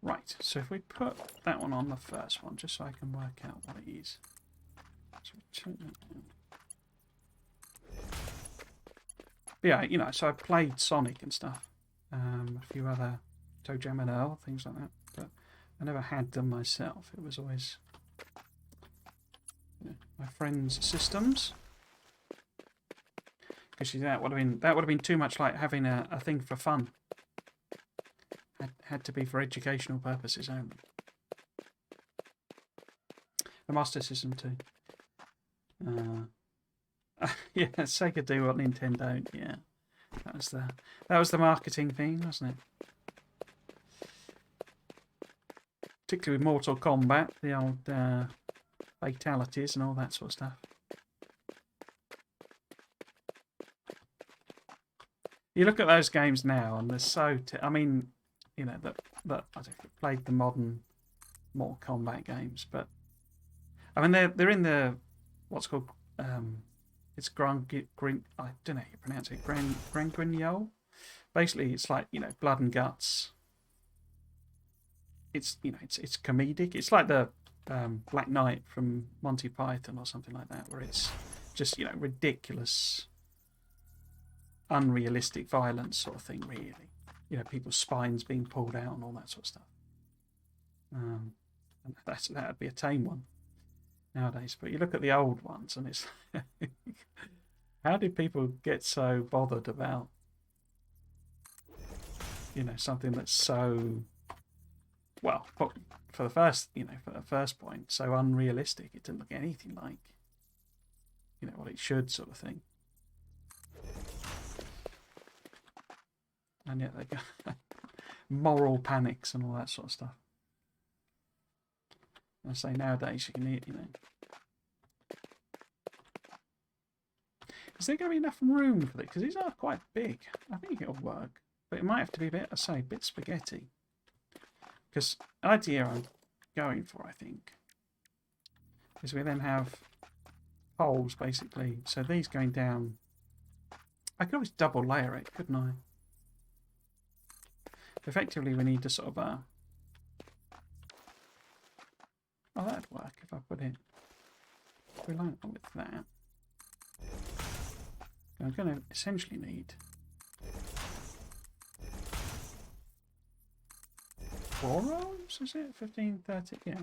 Right, so if we put that one on the first one, just so I can work out what it is. So yeah, so I played Sonic and stuff. A few other Toe Jam and Earl, things like that. But I never had them myself. It was always my friends' systems. Because that would have been too much like having a thing for fun. Had to be for educational purposes only. The Master System too. Yeah, Sega do what Nintendo don't. Yeah, that was the marketing thing, wasn't it? Particularly with Mortal Kombat, the old fatalities and all that sort of stuff. You look at those games now, and they're so. I mean, that I don't know if you played the modern Mortal Kombat games, but I mean they're in the what's called it's Gran. I don't know how you pronounce it. Gran Guignol. Basically, it's like blood and guts. It's it's comedic. It's like the Black Knight from Monty Python or something like that, where it's just ridiculous, unrealistic violence sort of thing, really. People's spines being pulled out and all that sort of stuff. And that'd be a tame one nowadays. But you look at the old ones, and it's how did people get so bothered about something that's so for the first, for the first point, so unrealistic. It didn't look anything like, what it should, sort of thing. And yet they got moral panics and all that sort of stuff. I say nowadays you can eat, Is there going to be enough room for it? Because these are quite big. I think it'll work, but it might have to be a bit, a bit spaghetti. Because the idea I'm going for, I think, is we then have holes basically. So these going down. I could always double layer it, couldn't I? Effectively, we need to sort of. Oh, that'd work if I put it. If we line it up with that. I'm going to essentially need 4 rows, is it? 15, 30, yeah.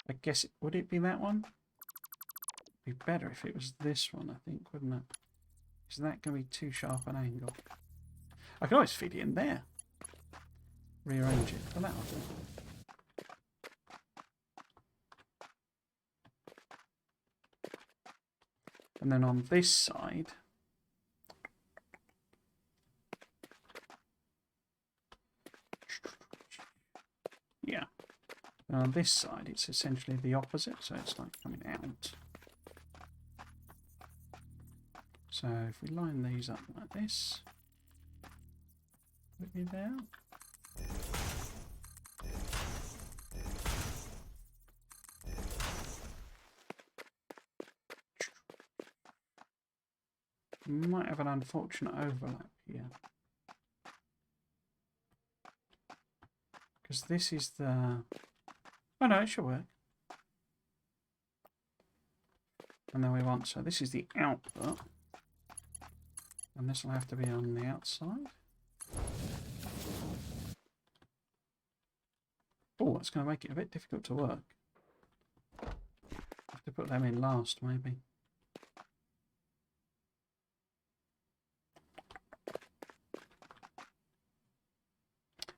I guess, would it be that one? It'd be better if it was this one, I think, wouldn't it? Is that going to be too sharp an angle? I can always feed it in there. Rearrange it for that one. And then on this side, yeah. And on this side, it's essentially the opposite, so it's like coming out. So if we line these up like this, put it there. Might have an unfortunate overlap here. Because this is the... Oh no, it should work. And then we want... So this is the output. And this will have to be on the outside. Oh, that's going to make it a bit difficult to work. Have to put them in last, maybe.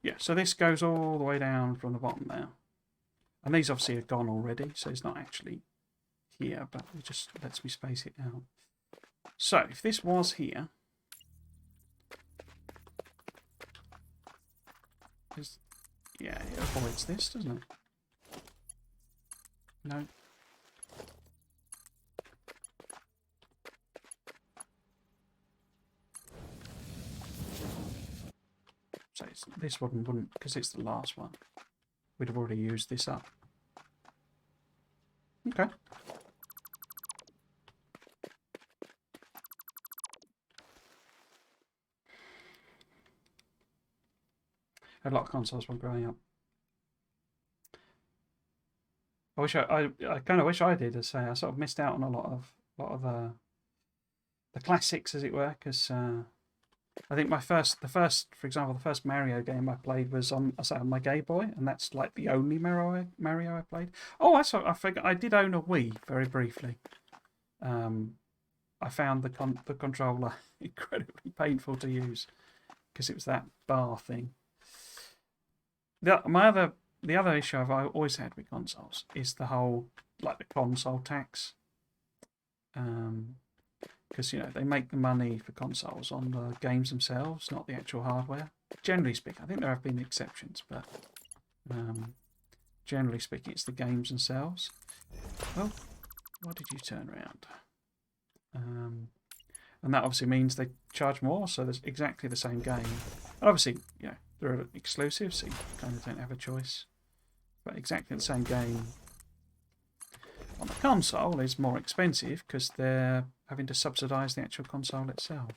Yeah, so this goes all the way down from the bottom there. And these obviously are gone already, so it's not actually here, but it just lets me space it out. So, if this was here... Yeah, it avoids this, doesn't it? No. So this one wouldn't, because it's the last one. We'd have already used this up. Okay. I had a lot of consoles when growing up. I wish I kind of wish I did. As say, I sort of missed out on a lot of the classics, as it were, because I think the first Mario game I played was on my Game Boy, and that's like the only Mario I played. Oh, I forgot. I did own a Wii very briefly. I found the controller incredibly painful to use because it was that bar thing. The other issue I've always had with consoles is the whole, like, the console tax. Because, they make the money for consoles on the games themselves, not the actual hardware. Generally speaking, I think there have been exceptions, but generally speaking, it's the games themselves. Well, why did you turn around? And that obviously means they charge more, so there's exactly the same game. And obviously, they're exclusive, so you kind of don't have a choice. But exactly the same game on the console is more expensive because they're having to subsidise the actual console itself.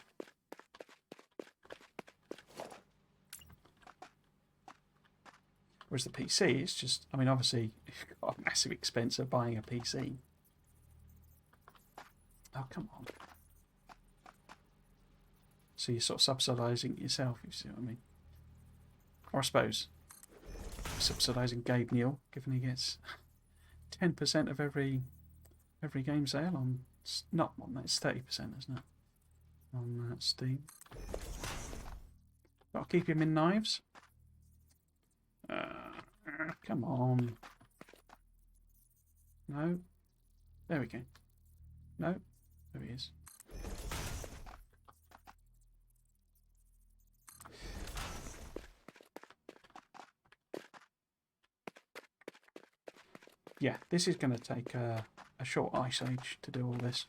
Whereas the PC is just, I mean, obviously, you've got a massive expense of buying a PC. Oh, come on. So you're sort of subsidising yourself, if you see what I mean. Or I suppose, subsidising Gabe Newell, given he gets 10% of every game sale on, not one, it's 30%, isn't it? on Steam. Gotta keep him in knives. Come on. No. There we go. No. There he is. Yeah, this is going to take a short ice age to do all this.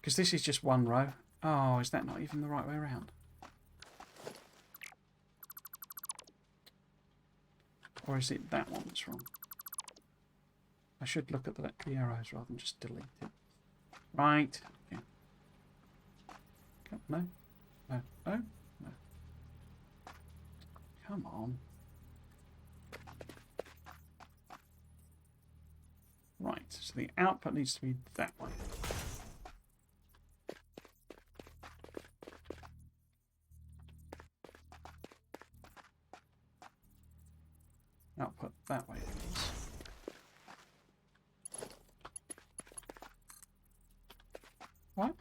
Because this is just one row. Oh, is that not even the right way around? Or is it that one that's wrong? I should look at the arrows rather than just delete it. Right. Okay. No. No. No. No. Come on. Right. So the output needs to be that way. Output that way, please. What?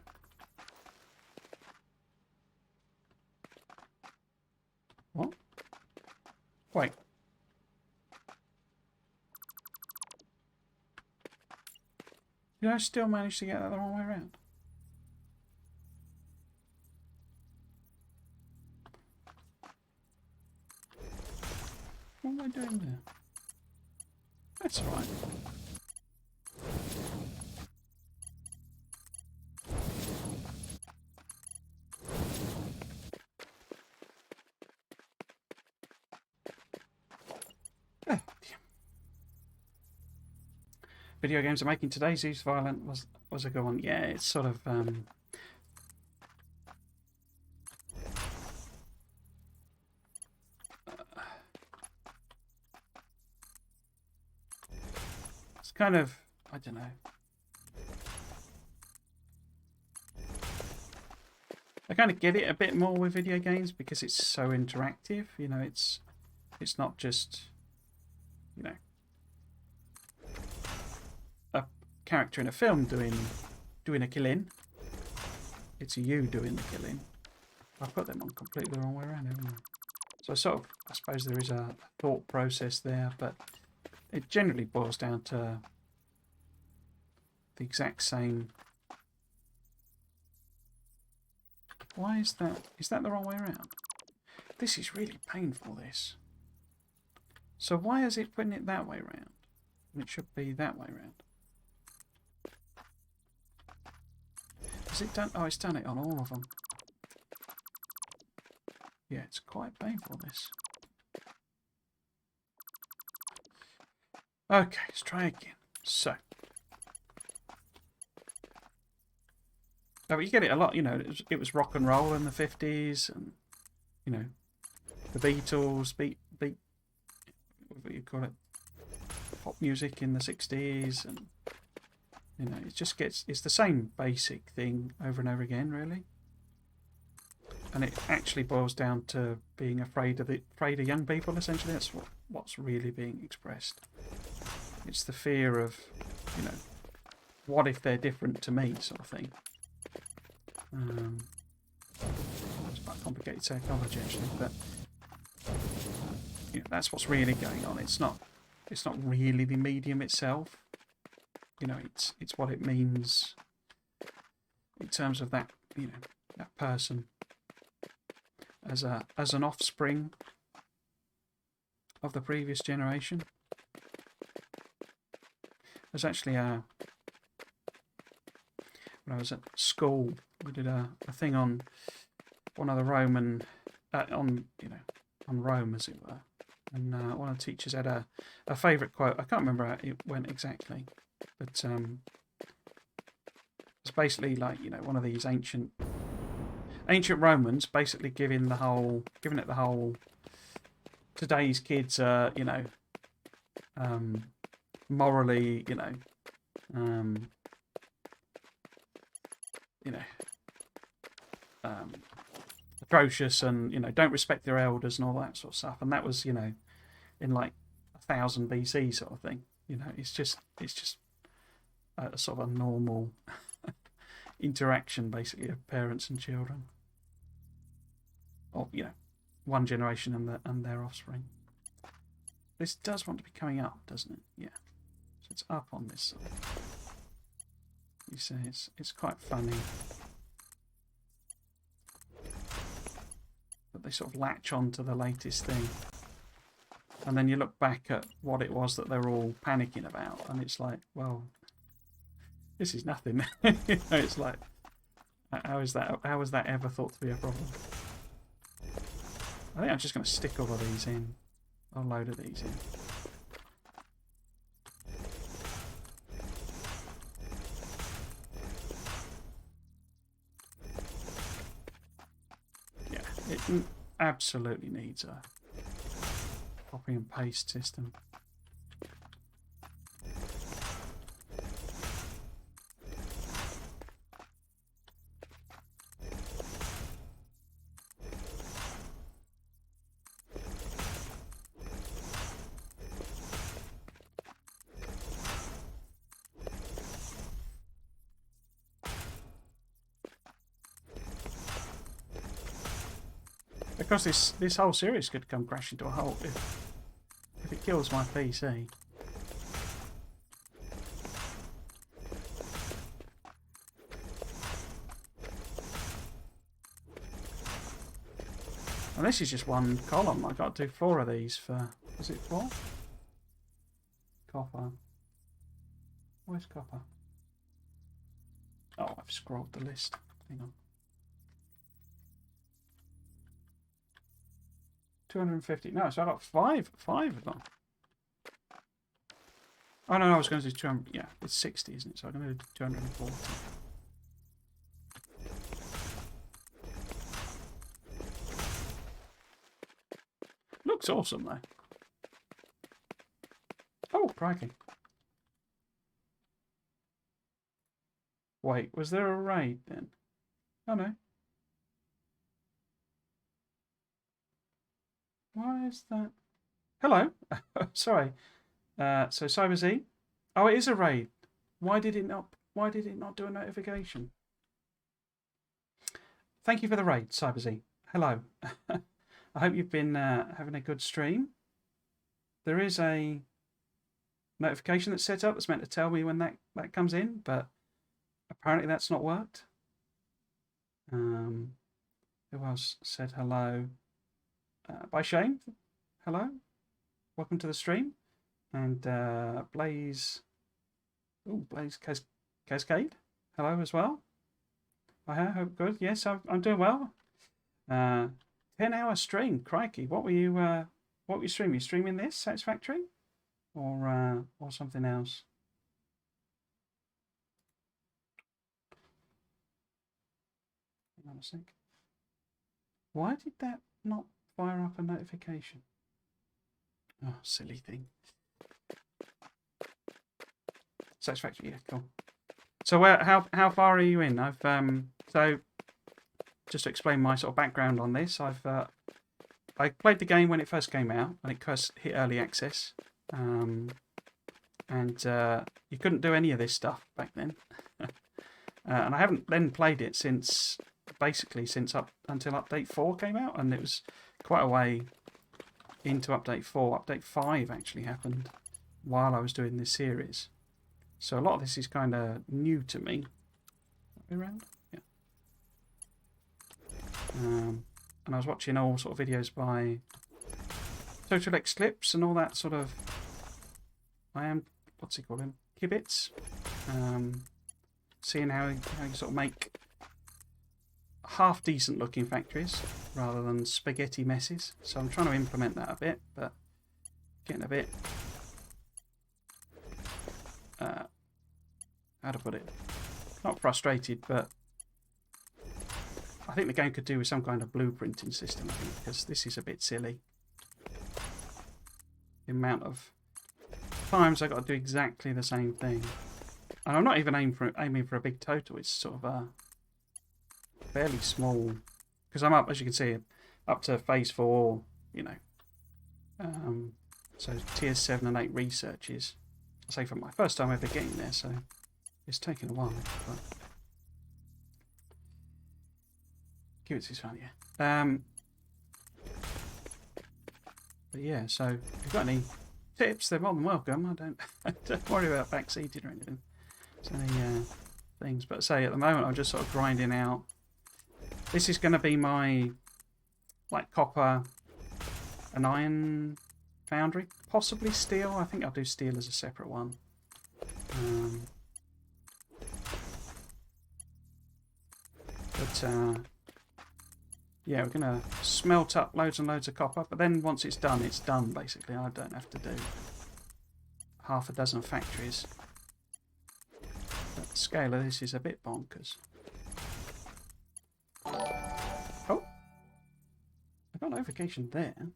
What? Wait. Did I still manage to get that the wrong way around? What am I doing there? That's all right. Video games are making today's use violent was a good one. Yeah, it's sort of it's kind of, I don't know. I kind of get it a bit more with video games because it's so interactive. You know, it's not just, you know, a character in a film doing a killing. It's you doing the killing. I've got them on completely the wrong way around, haven't I? So sort of, I suppose there is a thought process there, but it generally boils down to the exact same. Why is that? Is that the wrong way around? This is really painful, this. So why is it putting it that way around? It should be that way around. Has it done? Oh, it's done it on all of them. Yeah, it's quite painful, this. Okay, let's try again. So. Oh, you get it a lot, you know, it was rock and roll in the 50s and, you know, the Beatles, what do you call it, pop music in the 60s, and, you know, it just gets, it's the same basic thing over and over again, really. And it actually boils down to being afraid of young people, essentially. That's what's really being expressed. It's the fear of, you know, what if they're different to me, sort of thing. It's quite complicated psychology, actually, but you know, that's what's really going on. It's not really the medium itself. You know, it's what it means in terms of that, you know, that person as an offspring of the previous generation. There's actually when I was at school, we did a thing on one of the Roman, on Rome, as it were. And one of the teachers had a favourite quote. I can't remember how it went exactly, but it's basically like, you know, one of these ancient Romans basically giving it the whole. Today's kids are, you know, morally, you know. Atrocious, and, you know, don't respect their elders and all that sort of stuff. And that was, you know, in like 1000 BC sort of thing. You know, it's just a sort of a normal interaction, basically, of parents and children. Or, you know, one generation and their offspring. This does want to be coming up, doesn't it? Yeah. So it's up on this side. You see, it's quite funny that they sort of latch on to the latest thing. And then you look back at what it was that they were all panicking about, and it's like, well, this is nothing. You know, it's like, how is that ever thought to be a problem? I think I'm just going to stick all of these in. A load of these in. Yeah, it absolutely needs a copy and paste system. Because this whole series could come crashing to a halt if it kills my PC. And this is just one column. I've got to do 4 of these for... Is it 4? Copper. Where's copper? Oh, I've scrolled the list. Hang on. 250. No, so I got 5 of them. Oh no, I was going to do 200. Yeah, it's 60, isn't it? So I'm going to do 240. Looks awesome though. Oh, crikey. Wait, was there a raid then? Oh no. Why is that? Hello. Sorry. So Cyber Z. Oh, it is a raid. Why did it not do a notification? Thank you for the raid, Cyber Z. Hello. I hope you've been having a good stream. There is a notification that's set up that's meant to tell me when that comes in, but apparently that's not worked. Who else said hello? By Shane, hello, welcome to the stream, and Blaze Cascade, hello as well. I hope good. Yes, I'm doing well. 10-hour stream, crikey! What were you streaming? You streaming this Satisfactory, or something else? Hang on a sec. Why did that not fire up a notification? Oh, silly thing. Satisfactory, yeah, cool. So how far are you in? I've so just to explain my sort of background on this, I played the game when it first came out, when it first hit early access, and you couldn't do any of this stuff back then, and I haven't then played it since up until update 4 came out, and it was quite a way into update 4. Update 5 actually happened while I was doing this series, so a lot of this is kind of new to me. Around, yeah. And I was watching all sort of videos by Total Eclipse and all that sort of. What's he called him? Kibitz. Seeing how you sort of make half decent looking factories rather than spaghetti messes. So I'm trying to implement that a bit, but getting a bit how to put it, not frustrated, but I think the game could do with some kind of blueprinting system, I think, because this is a bit silly. The amount of times I got to do exactly the same thing, and I'm not even aiming for a big total. It's sort of a fairly small, because I'm up, as you can see, up to phase 4, you know. So tiers 7 and 8 research is, I say, for my first time ever getting there, so it's taken a while. But Cute is fun, yeah. But yeah, so if you've got any tips, they're more than welcome. Don't worry about backseating or anything. So any things, but say at the moment I'm just sort of grinding out. This is going to be my like copper and iron foundry, possibly steel. I think I'll do steel as a separate one. Yeah, we're going to smelt up loads and loads of copper, but then once it's done basically. I don't have to do half a dozen factories. But the scale of this is a bit bonkers. Oh! I got notification there.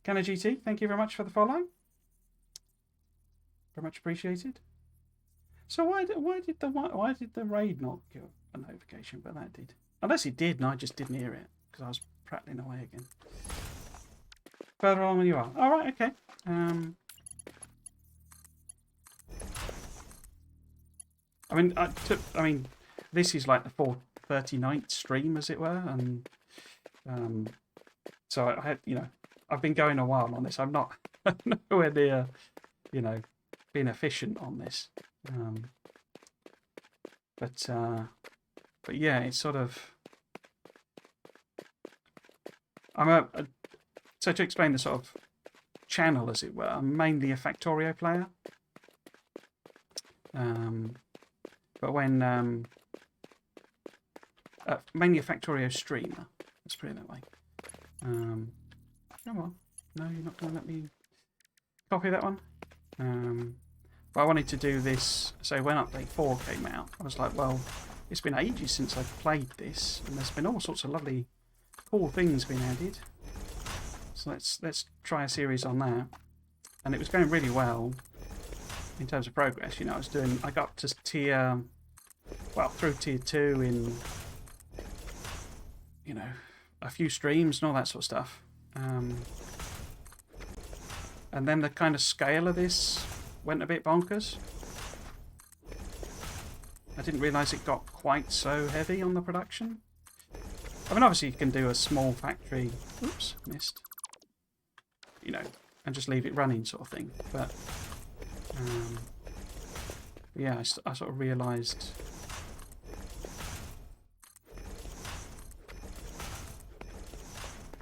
Canna GT, thank you very much for the follow. Very much appreciated. So why did the raid not give a notification? But that did. Unless it did, and I just didn't hear it because I was prattling away again. Further on when you are. All right, okay. I mean, this is like the 439th stream, as it were, and so I had, I've been going a while on this. I'm not nowhere near, being efficient on this. But yeah, it's sort of. So to explain the sort of channel, as it were, I'm mainly a Factorio player. But when mainly a Factorio streamer. Let's put it that way. Come on, no, you're not going to let me copy that one. But I wanted to do this. So when Update 4 came out, I was like, well, it's been ages since I've played this, and there's been all sorts of lovely, cool things being added. So let's try a series on that. And it was going really well in terms of progress. I got up to through tier 2 in, a few streams and all that sort of stuff. And then the kind of scale of this went a bit bonkers. I didn't realise it got quite so heavy on the production. I mean, obviously you can do a small factory, oops, missed, and just leave it running sort of thing. But yeah, I sort of realised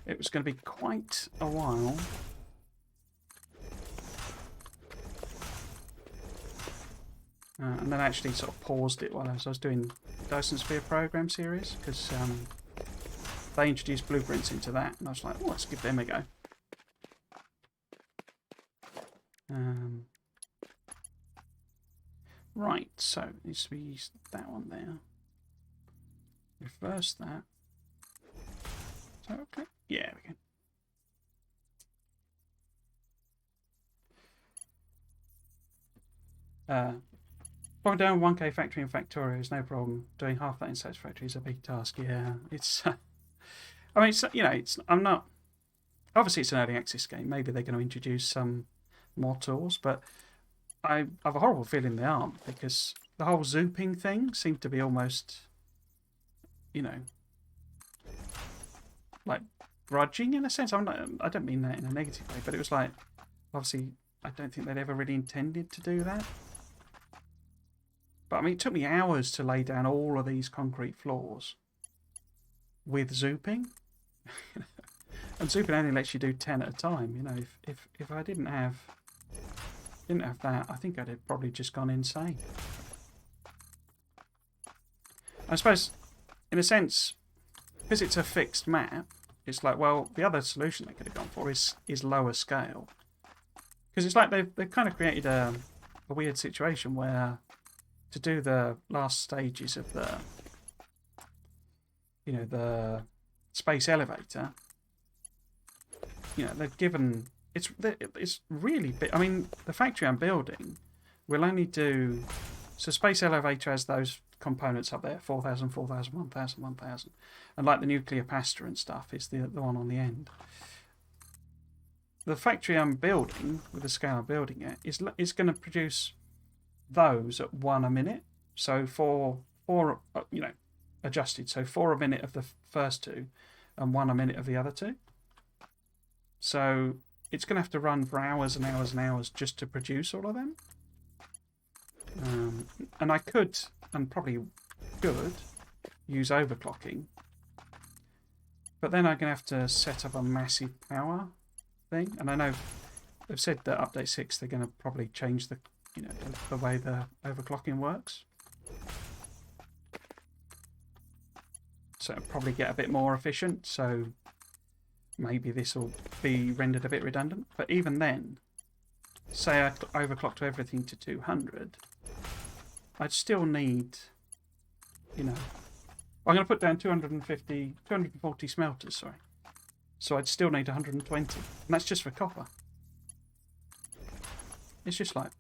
it was going to be quite a while. And then I actually sort of paused it while I was doing Dyson Sphere program series, because they introduced blueprints into that, and I was like, well, let's give them a go. Right, so it needs to be that one there. Reverse that. So, okay. Yeah, we can. Going down 1K factory in Factorio is no problem. Doing half that in Satisfactory is a big task. Yeah, it's. I mean, I'm not. Obviously, it's an early access game. Maybe they're going to introduce some more tools, but I have a horrible feeling they aren't, because the whole zooping thing seemed to be almost, like grudging in a sense. I don't mean that in a negative way, but it was like, obviously, I don't think they'd ever really intended to do that. But I mean, it took me hours to lay down all of these concrete floors with zooping. And zooping only lets you do 10 at a time. If I didn't have that, I think I'd have probably just gone insane. I suppose, in a sense, because it's a fixed map, it's like, well, the other solution they could have gone for is lower scale. Because it's like they've kind of created a weird situation where, to do the last stages of the space elevator, they've given, it's really big. I mean, the factory I'm building will only do, so space elevator has those components up there, 4,000, 4,000, 1,000, 1,000, and like the nuclear pasta and stuff is the one on the end. The factory I'm building, with the scale I'm building it, is going to produce those at 1 a minute. So for 4, you know, adjusted. So 4 a minute of the first 2 and 1 a minute of the other 2. So it's going to have to run for hours and hours and hours just to produce all of them. And I could, and probably could, use overclocking. But then I'm going to have to set up a massive power thing. And I know they've said that update 6 they're going to probably change the, you know, the way the overclocking works. So it'll probably get a bit more efficient. So maybe this will be rendered a bit redundant. But even then, say I overclocked everything to 200, I'd still need, you know, I'm going to put down 240 smelters, sorry. So I'd still need 120. And that's just for copper. It's just like...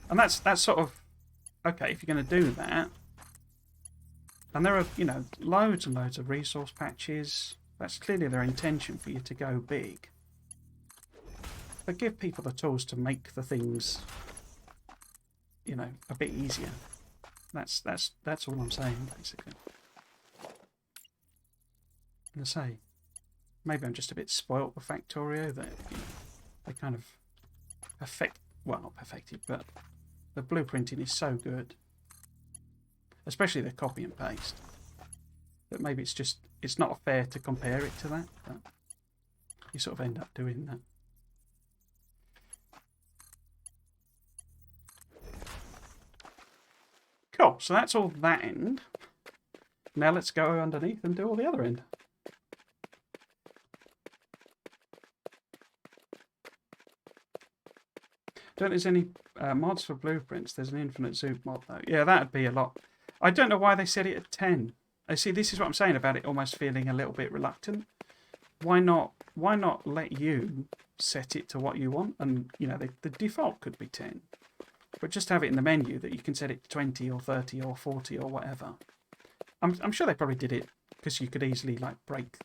And that's sort of... Okay, if you're going to do that... And there are, you know, loads and loads of resource patches. That's clearly their intention for you to go big. But give people the tools to make the things, you know, a bit easier. That's all I'm saying, basically. And I say, maybe I'm just a bit spoilt with Factorio that, you know, they kind of well, not perfected, but the blueprinting is so good, especially the copy and paste, that maybe it's not fair to compare it to that, but you sort of end up doing that. Cool, so that's all that end. Now let's go underneath and do all the other end. Don't think there's any mods for blueprints. There's an infinite zoom mod though. Yeah, that'd be a lot. I don't know why they set it at 10. I see, this is what I'm saying about it almost feeling a little bit reluctant. Why not let you set it to what you want? And, you know, the default could be 10. But just have it in the menu that you can set it to 20 or 30 or 40 or whatever. I'm sure they probably did it because you could easily, like, break,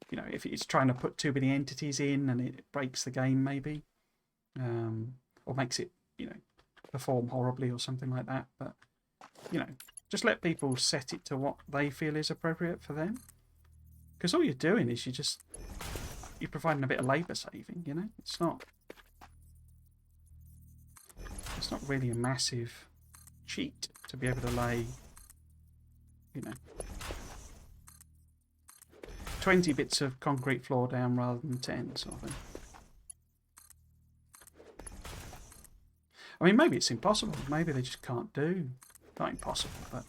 you know, if it's trying to put too many entities in and it breaks the game maybe. Or makes it, you know, perform horribly or something like that. But, you know, just let people set it to what they feel is appropriate for them. Because all you're doing is you're providing a bit of labour saving, you know. It's not really a massive cheat to be able to lay, you know, 20 bits of concrete floor down rather than 10 sort of thing. I mean, maybe it's impossible. Maybe they just can't do. Not impossible, but,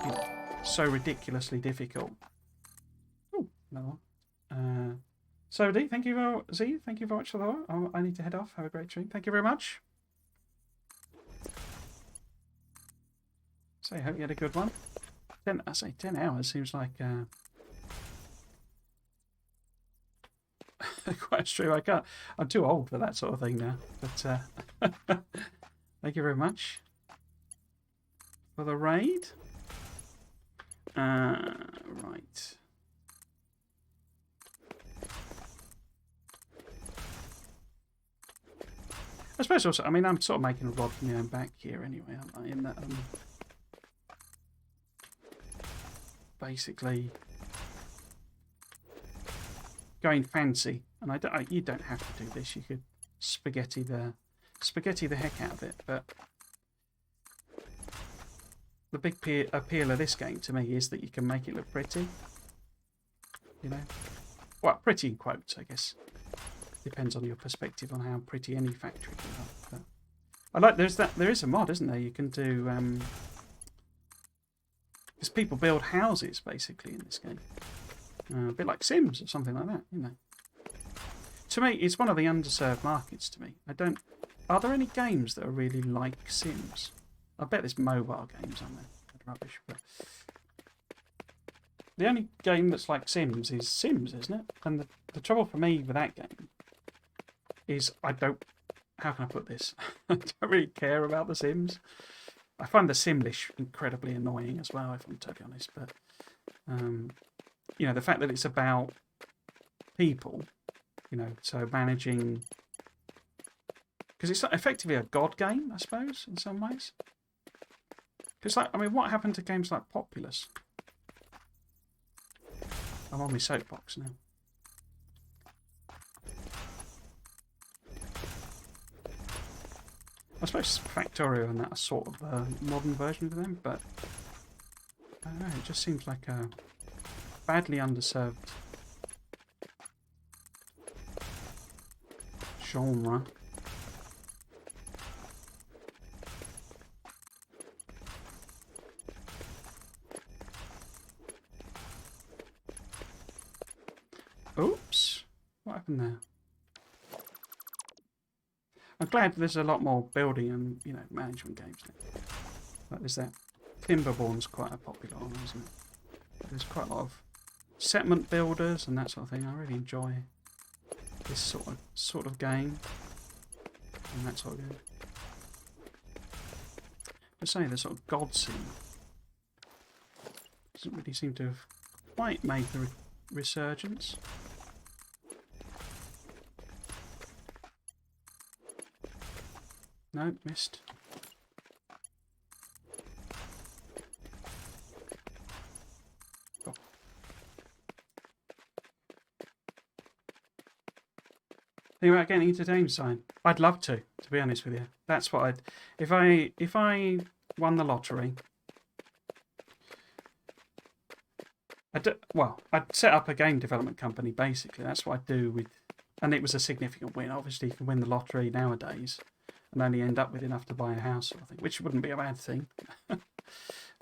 you know, so ridiculously difficult. Oh, another one. So, D, thank you very much for the work. Oh, I need to head off. Have a great stream. Thank you very much. So, I hope you had a good one. 10 hours seems like quite a stream. I'm too old for that sort of thing now. But thank you very much for the raid. Right. I suppose also, I mean, I'm sort of making a rod for my own back here anyway, aren't I? In that, basically going fancy, and you don't have to do this. You could spaghetti the heck out of it, but the big appeal of this game to me is that you can make it look pretty. You know, well, pretty in quotes, I guess. Depends on your perspective on how pretty any factory can look. But I like there is a mod, isn't there? You can do because people build houses basically in this game. A bit like Sims or something like that, you know. To me, it's one of the underserved markets to me. Are there any games that are really like Sims? I bet there's mobile games on there. Rubbish, but the only game that's like Sims is Sims, isn't it? And the trouble for me with that game is how can I put this? I don't really care about the Sims. I find the Simlish incredibly annoying as well, if I'm totally honest. But you know, the fact that it's about people, you know, so managing, because it's effectively a god game, I suppose, in some ways. Because, like, I mean, what happened to games like Populous? I'm on my soapbox now. I suppose Factorio and that are sort of a modern version of them, but I don't know, it just seems like a badly underserved genre. Oops, what happened there? I'm glad there's a lot more building and, you know, management games now. Like there's that Timberborn's quite a popular one, isn't it? There's quite a lot of settlement builders and that sort of thing. I really enjoy this sort of game and that sort of game. I say the sort of god scene doesn't really seem to have quite made the resurgence. No, missed. Oh. Think about getting into game design. I'd love to be honest with you. That's what I'd if I won the lottery. I'd set up a game development company basically. That's what I'd do with, and it was a significant win. Obviously, you can win the lottery nowadays and only end up with enough to buy a house sort of thing, which wouldn't be a bad thing.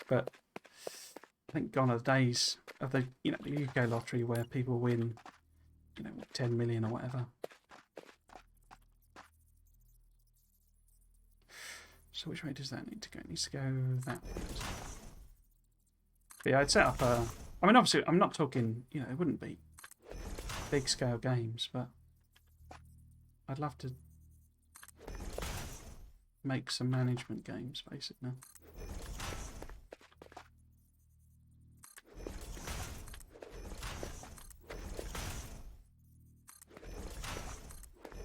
But I think gone are the days of the the UK lottery where people win 10 million or whatever. So which way does that need to go? It needs to go that way. But yeah, I'd set up a... I mean, obviously, I'm not talking, it wouldn't be big scale games, but I'd love to make some management games, basically.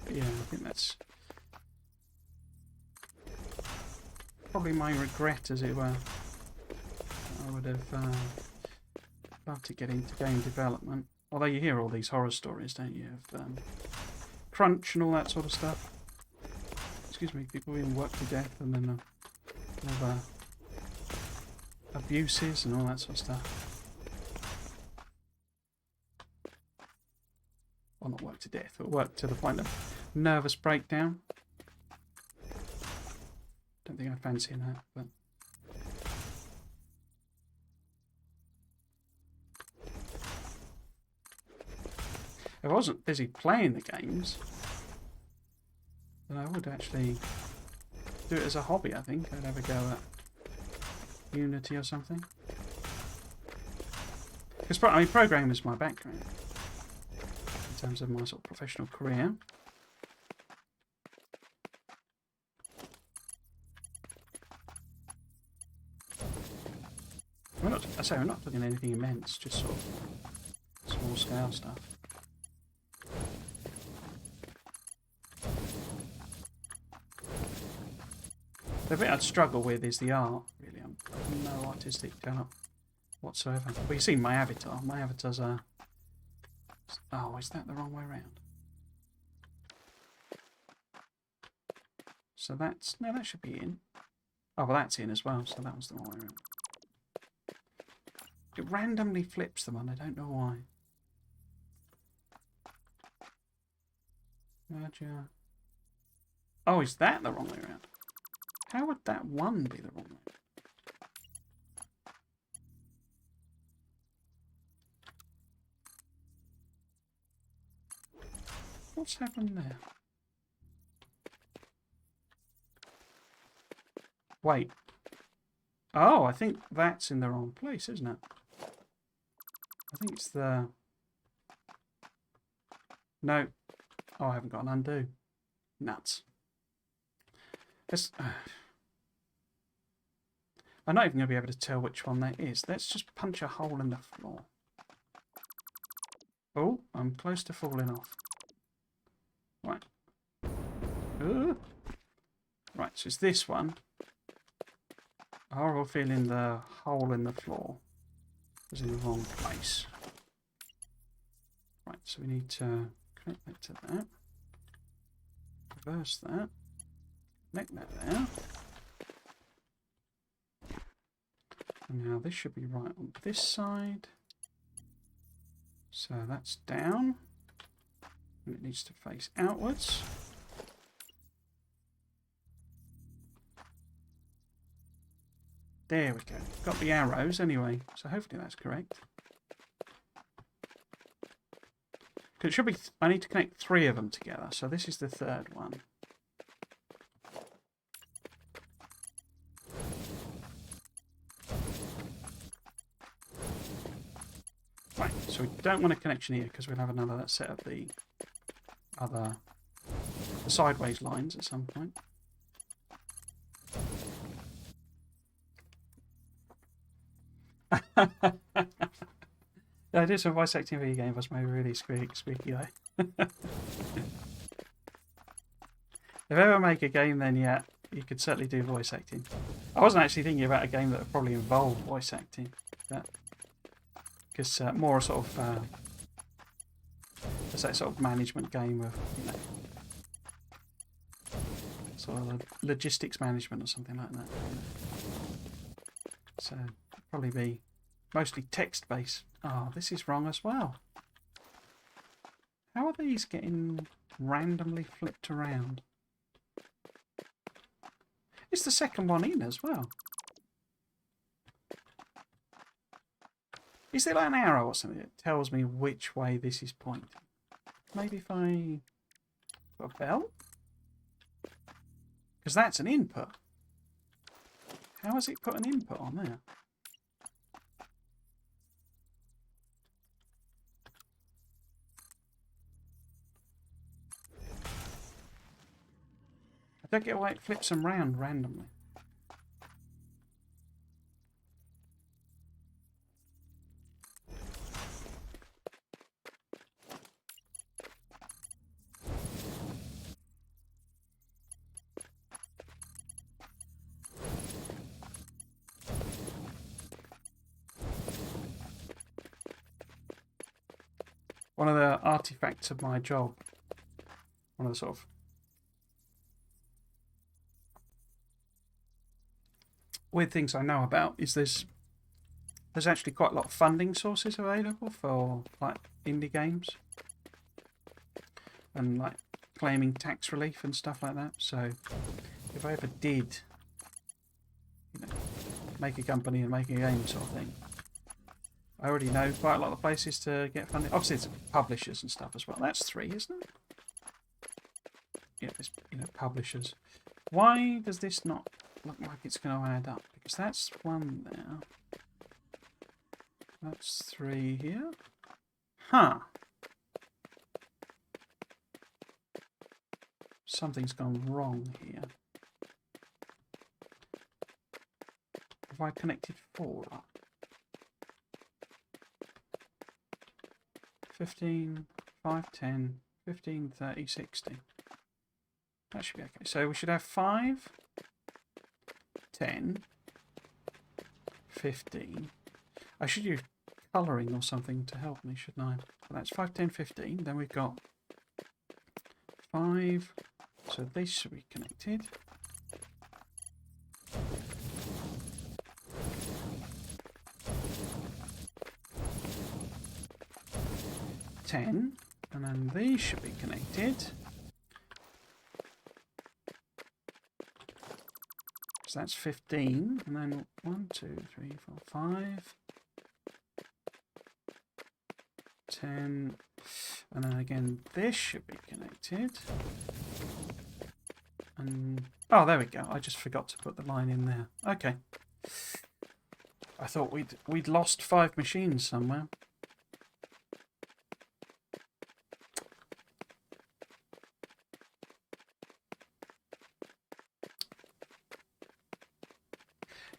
But yeah, I think that's probably my regret, as it were. I would have loved to get into game development. Although you hear all these horror stories, don't you, of crunch and all that sort of stuff. Excuse me, people being worked to death and then all the abuses and all that sort of stuff. Well, not worked to death, but worked to the point of nervous breakdown. Don't think I fancy that, but... If I wasn't busy playing the games, then I would actually do it as a hobby, I think. I'd have a go at Unity or something. Because, programming is my background in terms of my sort of professional career. I'm not talking anything immense, just sort of small scale stuff. The bit I'd struggle with is the art, really. I'm no artistic talent whatsoever. Well, you see my avatar. My avatar's a... Oh, is that the wrong way around? So that's... No, that should be in. Oh, well, that's in as well, so that was the wrong way around. It randomly flips them, and I don't know why. Merger. Oh, is that the wrong way around? How would that one be the wrong way? What's happened there? Wait. Oh, I think that's in the wrong place, isn't it? I think it's the... No. Oh, I haven't got an undo. Nuts. Let's... I'm not even going to be able to tell which one that is. Let's just punch a hole in the floor. Oh, I'm close to falling off. Right. Right, so it's this one. horrible feeling the hole in the floor was in the wrong place. Right, so we need to connect that to that. Reverse that. Connect that there. And now this should be right on this side. So that's down. And it needs to face outwards. There we go. Got the arrows anyway, so hopefully that's correct. Because it should be, I need to connect 3 of them together, so this is the 3rd one. Right, so we don't want a connection here because we'll have another set of the sideways lines at some point. I did some voice acting video game, was maybe really squeaky though. If I ever make a game, then yeah, you could certainly do voice acting. I wasn't actually thinking about a game that would probably involve voice acting, but because more sort of it's that sort of management game of, you know, sort of logistics management or something like that. So probably be mostly text based. Oh, this is wrong as well. How are these getting randomly flipped around? It's the second one in as well. Is there like an arrow or something that tells me which way this is pointing? Maybe if I put a bell? Because that's an input. How has it put an input on there? I don't get why it flips them round randomly. One of the artifacts of my job, one of the sort of weird things I know about is there's actually quite a lot of funding sources available for like indie games and like claiming tax relief and stuff like that. So if I ever did, you know, make a company and make a game sort of thing, I already know quite a lot of places to get funding. Obviously, it's publishers and stuff as well. That's 3, isn't it? Yeah, there's, you know, publishers. Why does this not look like it's going to add up? Because that's 1 there. That's 3 here. Huh. Something's gone wrong here. Have I connected 4 up? 15, 5, 10, 15, 30, 60. That should be okay. So we should have 5, 10, 15. I should use colouring or something to help me, shouldn't I? So that's 5, 10, 15. Then we've got 5. So these should be connected. 10, and then these should be connected. So that's 15, and then 1, 2, 3, 4, 5, 10, and then again this should be connected. And oh, there we go. I just forgot to put the line in there. Okay. I thought we'd lost 5 machines somewhere.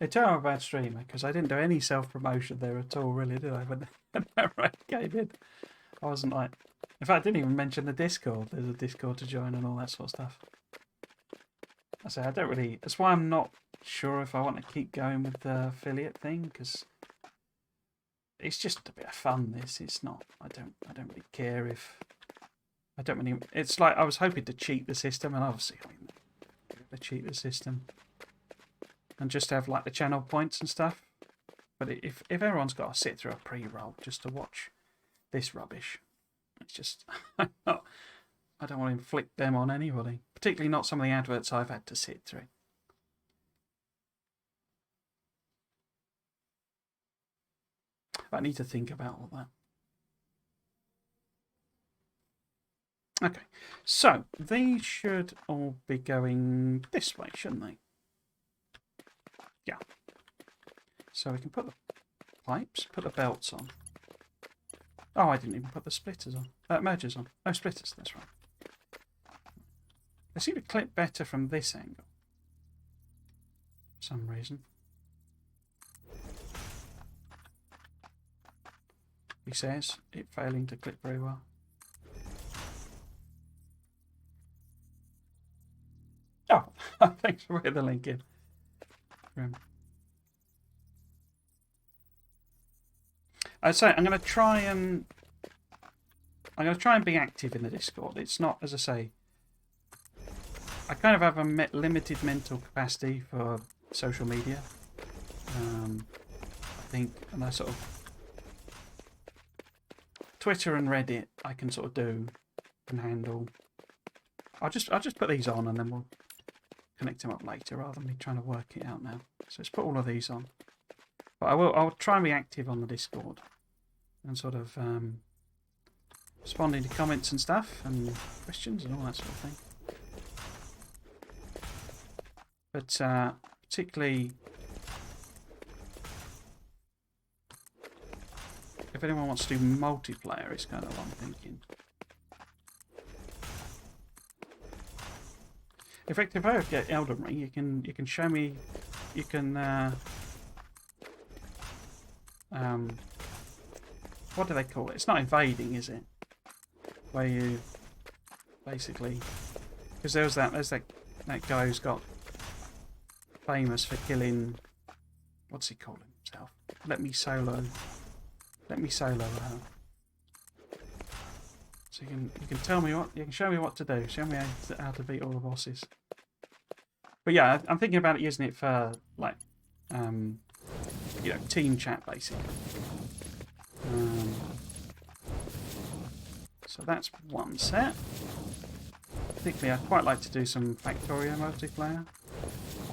I tell I'm a bad streamer because I didn't do any self-promotion there at all, really, did I? When that came in, I wasn't like... In fact, I didn't even mention the Discord. There's a Discord to join and all that sort of stuff. I say I don't really... That's why I'm not sure if I want to keep going with the affiliate thing, because it's just a bit of fun. It's not. I don't really care if. I don't really. It's like I was hoping to cheat the system, and obviously I mean, to cheat the system, and just have like the channel points and stuff. But if everyone's got to sit through a pre-roll just to watch this rubbish, it's just I don't want to inflict them on anybody, particularly not some of the adverts I've had to sit through. I need to think about all that. Okay, so these should all be going this way, shouldn't they? Yeah. So we can put the pipes, put the belts on. Oh, I didn't even put the splitters on. Mergers on. Oh, splitters, that's right. They seem to clip better from this angle. For some reason. He says it failing to clip very well. Oh, thanks for putting the link in. So I'm going to try and be active in the Discord. It's not, as I say, I kind of have a limited mental capacity for social media. I think, and I sort of Twitter and Reddit I can sort of do and handle. I'll just put these on and then we'll connect them up later rather than me trying to work it out now. So let's put all of these on. But I'll try and be active on the Discord and sort of responding to comments and stuff and questions and all that sort of thing. But particularly if anyone wants to do multiplayer, it's kind of what I'm thinking. In fact, if I get Elden Ring, you can show me, you can what do they call it? It's not invading, is it? Where you basically, because there's that guy who's got famous for killing, what's he called himself? Let me solo her. So you can tell me what, you can show me what to do. Show me how to beat all the bosses. But yeah, I'm thinking about it, using it for like, team chat basically. So that's one set. Particularly, I'd quite like to do some Factorio multiplayer.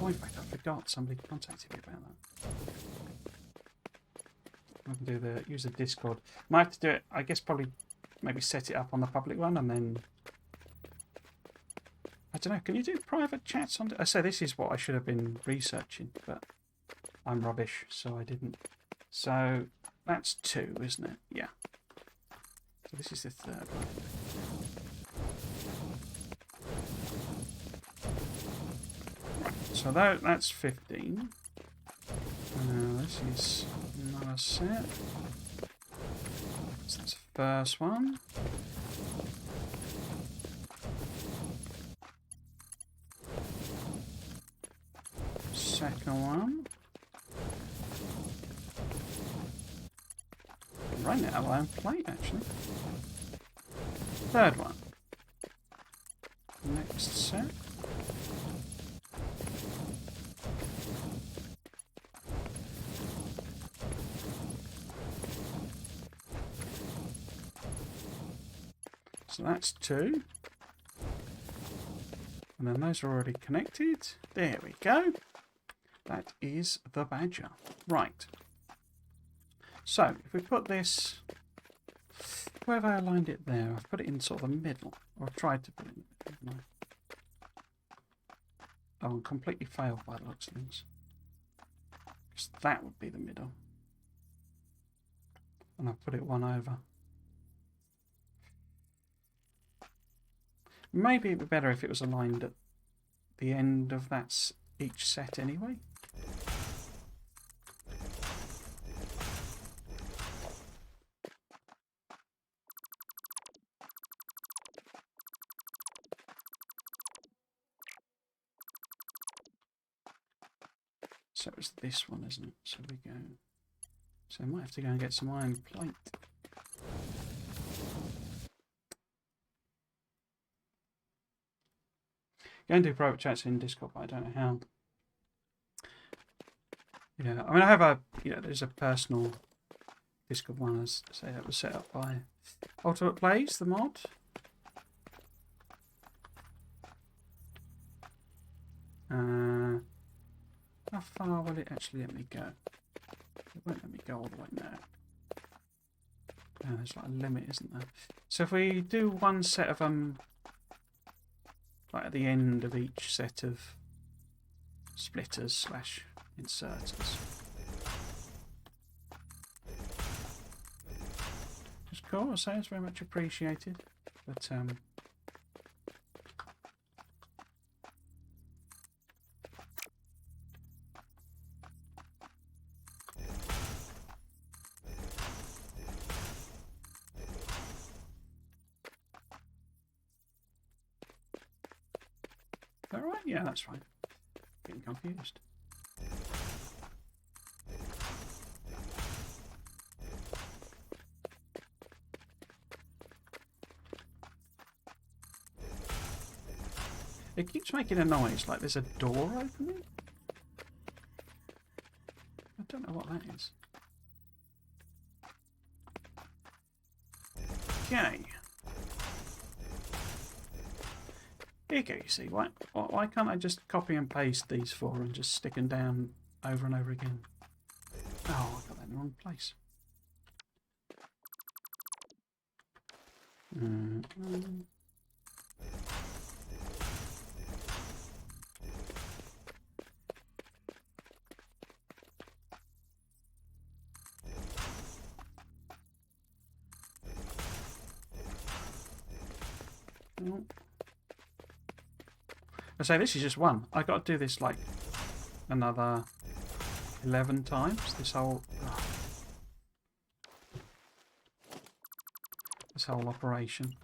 Oh, in fact, I forgot. Somebody contacted me about that. I can use the Discord. Might have to do it. I guess probably maybe set it up on the public one and then. I don't know. Can you do private chats on? I say this is what I should have been researching, but I'm rubbish, so I didn't. So that's 2, isn't it? Yeah. So this is the 3rd one. Right. So that's 15. This is another set. So that's the first one. Second one. I'm running out of my own plate, actually. Third one. Next set. So that's 2. And then those are already connected. There we go. That is the Badger. Right. So, if we put this... Where have I aligned it there? I've put it in sort of the middle. Or I've tried to put it in the middle. Oh, and completely failed by the looks of things. Because that would be the middle. And I've put it one over. Maybe it would be better if it was aligned at the end of that each set anyway. So it's this one, isn't it? So we go. So I might have to go and get some iron plate. Go and do private chats in Discord, but I don't know how. Yeah, I mean, I have a, there's a personal Discord one, as I say, that was set up by Ultimate Plays, the mod. How far will it actually let me go? It won't let me go all the way now. There's like a limit, isn't there? So if we do one set of like at the end of each set of splitters / inserters. It's cool, I say it's very much appreciated. But is that right? Yeah, that's fine. Getting confused. It keeps making a noise like there's a door opening. I don't know what that is. Okay. Here you go, you see. Why can't I just copy and paste these four and just stick them down over and over again? Oh, I got that in the wrong place. I say this is just one. I got to do this like another 11 times. This whole operation.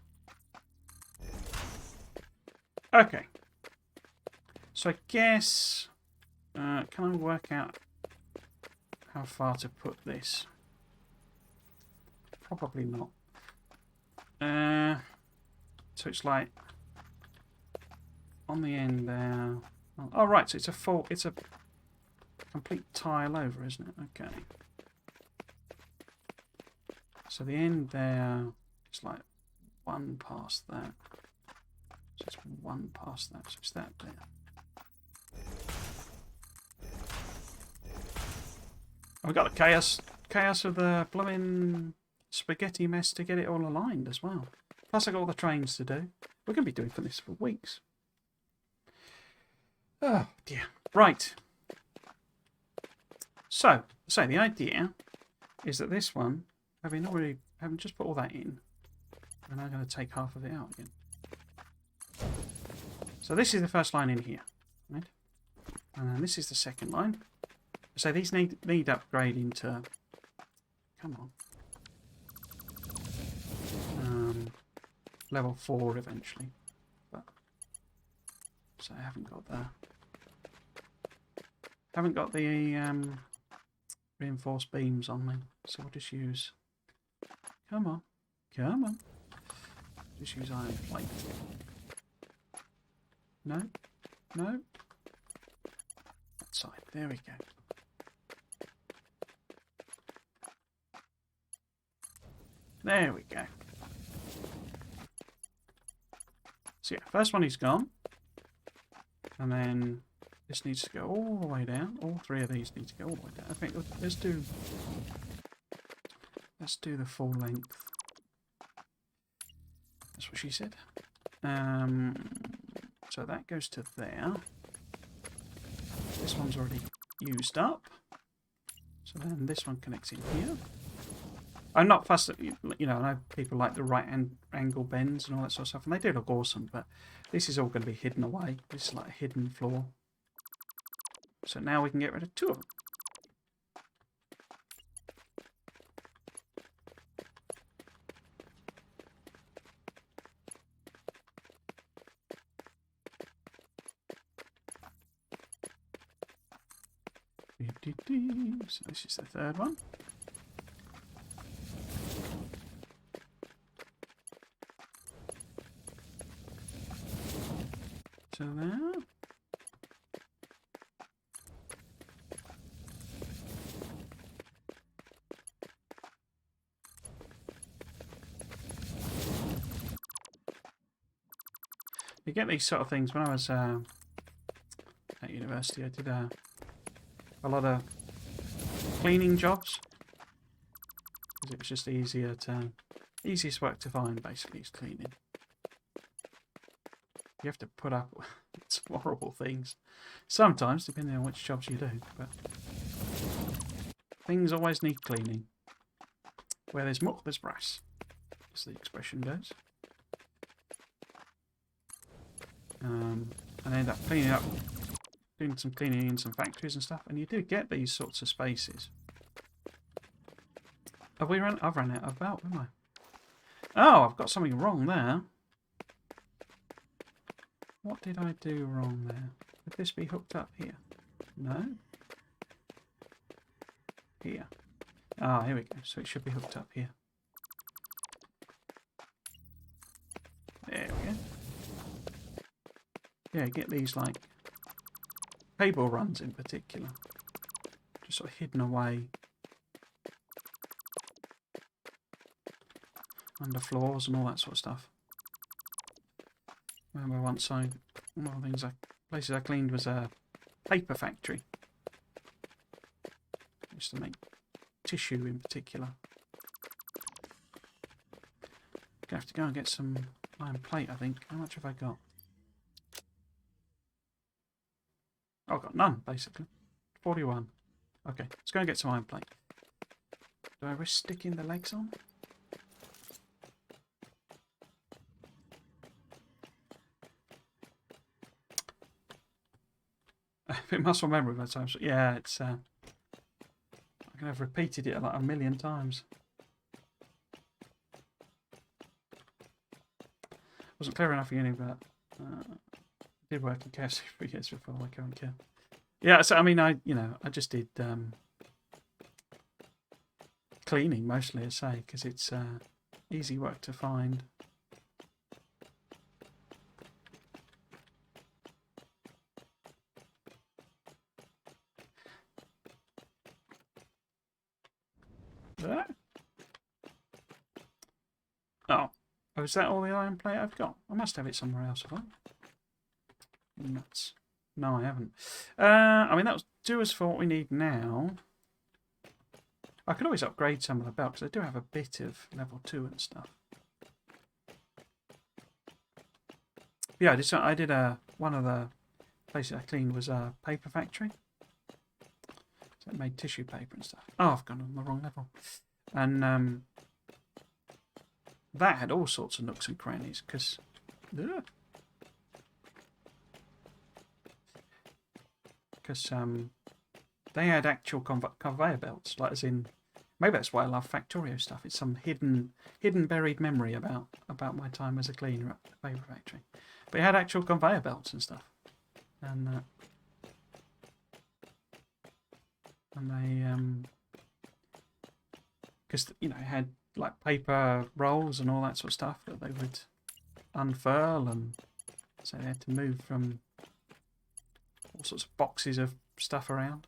Okay. So I guess can I work out how far to put this? Probably not. So it's like on the end there. Oh, right. So it's a complete tile over, isn't it? Okay. So the end there is like one past that. So it's one past that. So it's that there. And we got the chaos of the blooming spaghetti mess to get it all aligned as well. Plus I got all the trains to do. We're going to be doing this for weeks. Oh dear. Right. So the idea is that this one, having just put all that in, and I'm going to take half of it out again. So this is the first line in here, right? And then this is the second line. So these need upgrading to, come on, level 4 eventually. But so I haven't got the reinforced beams on me, so we'll just use. Come on. Just use iron plate. No. That side. There we go. There we go. So yeah, first one is gone. And then this needs to go all the way down. All three of these need to go all the way down. I think let's do the full length. That's what she said. So that goes to there. This one's already used up. So then this one connects in here. I'm not fussed, I know people like the right angle bends and all that sort of stuff, and they do look awesome, but this is all going to be hidden away. This is like a hidden floor. So now we can get rid of two of them. So this is the third one. So there. You get these sort of things. When I was at university, I did a lot of cleaning jobs. Because it was just easiest work to find, basically, is cleaning. You have to put up with some horrible things. Sometimes, depending on which jobs you do. But things always need cleaning. Where there's muck, there's brass, as the expression goes. And I end up cleaning up, doing some cleaning in some factories and stuff, and you do get these sorts of spaces. Have we run? I've run out of belt, haven't I? Oh, I've got something wrong there. What did I do wrong there? Would this be hooked up here? No? Here. Ah, here we go. So it should be hooked up here. There we go. Yeah, get these like cable runs in particular. Just sort of hidden away under floors and all that sort of stuff. I remember once one of the places I cleaned was a paper factory. Used to make tissue in particular. Gonna have to go and get some iron plate, I think. How much have I got? Oh, I've got none, basically. 41. Okay, let's go and get some iron plate. Do I risk sticking the legs on? A bit muscle memory by the time. So yeah, it's. I can have repeated it like a million times. Wasn't clever enough again, but did work in KFC for years before my current care. Yeah, so I mean, I just did cleaning mostly, I say, because it's easy work to find. Oh, is that all the iron plate I've got? I must have it somewhere else, have I? Nuts. No, I haven't. I mean, that was do us for what we need now. I could always upgrade some of the belt, because I do have a bit of level 2 and stuff. Yeah, I did one of the places I cleaned was a paper factory. So it made tissue paper and stuff. Oh, I've gone on the wrong level. And that had all sorts of nooks and crannies, because they had actual conveyor belts, like as in, maybe that's why I love Factorio stuff. It's some hidden buried memory about my time as a cleaner at the paper factory. But it had actual conveyor belts and stuff, and they because it had like paper rolls and all that sort of stuff that they would unfurl, and so they had to move from all sorts of boxes of stuff around.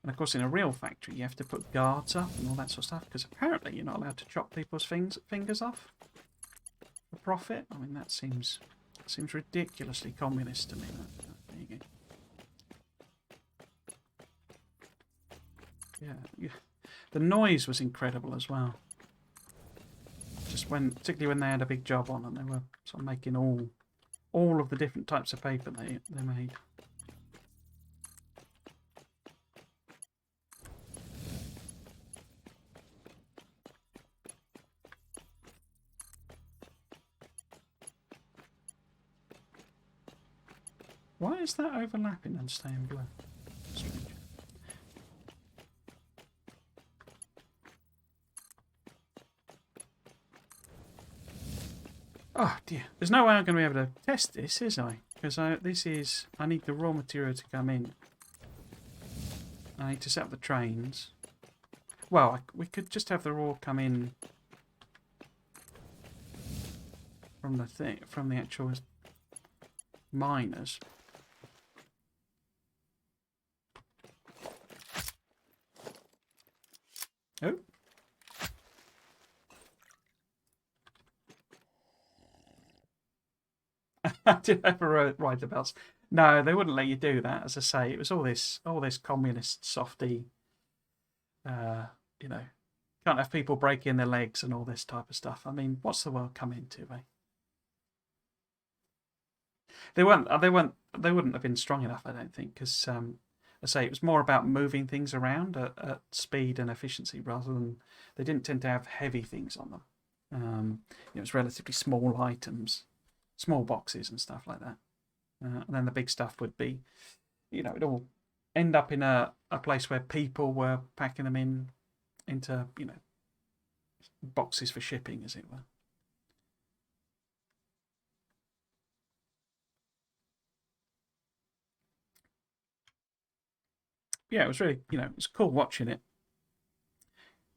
And of course, in a real factory, you have to put guards up and all that sort of stuff, because apparently you're not allowed to chop people's fingers off for profit. I mean, that seems ridiculously communist to me. There you go. Yeah, the noise was incredible as well. Just particularly when they had a big job on and they were sort of making all of the different types of paper they made. Why is that overlapping and staying blue? Strange. Oh dear. There's no way I'm going to be able to test this, is I? Because I need the raw material to come in. I need to set up the trains. Well, we could just have the raw come in from the actual miners. Oh. I did ever write about. No, they wouldn't let you do that. As I say, it was all this communist softy. You know, can't have people breaking their legs and all this type of stuff. I mean, what's the world come into, eh? They wouldn't have been strong enough, I don't think, because I say it was more about moving things around at speed and efficiency rather than they didn't tend to have heavy things on them. It was relatively small items, small boxes and stuff like that. And then the big stuff would be, it'd all end up in a place where people were packing them into, boxes for shipping, as it were. Yeah, it was really, it was cool watching it.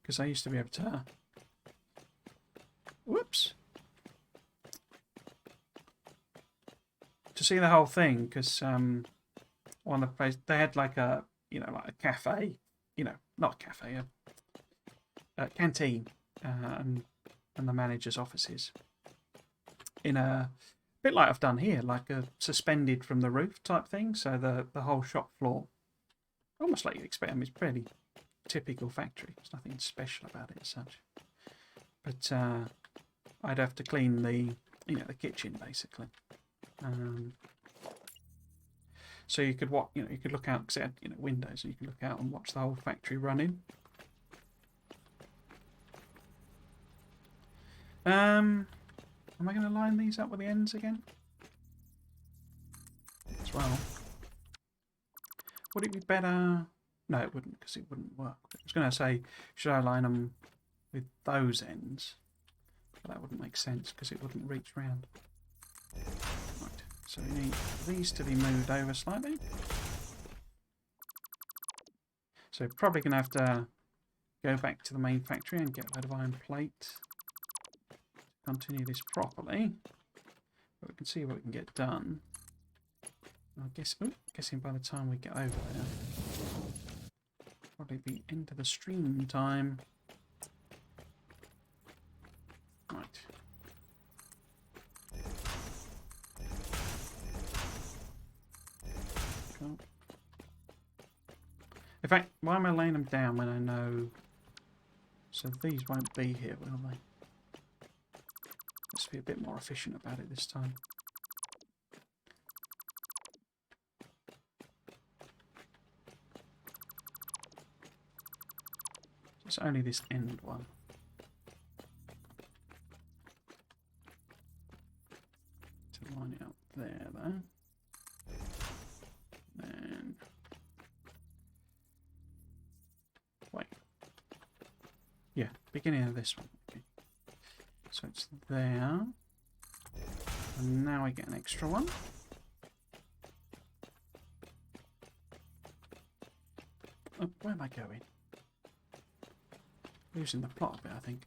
Because I used to be able to... Whoops. To see the whole thing, because one of the places, they had like a, like a cafe, not a cafe, a canteen, and the manager's offices. In a bit like I've done here, like a suspended from the roof type thing. So the whole shop floor, almost like you'd expect. I mean, it's pretty typical factory. There's nothing special about it as such. But I'd have to clean the kitchen basically. So you could you could look out because it had windows, so you could look out and watch the whole factory running. Am I going to line these up with the ends again? As well. Would it be better? No, it wouldn't, because it wouldn't work. I was going to say, should I line them with those ends? But that wouldn't make sense because it wouldn't reach round. Right, so we need these to be moved over slightly. So probably going to have to go back to the main factory and get a load of iron plate. Continue this properly. But we can see what we can get done. I guess, guessing by the time we get over there, probably be into the stream time. Right. Cool. In fact, why am I laying them down when I know... So these won't be here, will they? Let's be a bit more efficient about it this time. It's only this end one. To line it up there, though. Then... Wait. Yeah, beginning of this one. Okay. So it's there. And now I get an extra one. Oh, where am I going? Losing the plot a bit, I think.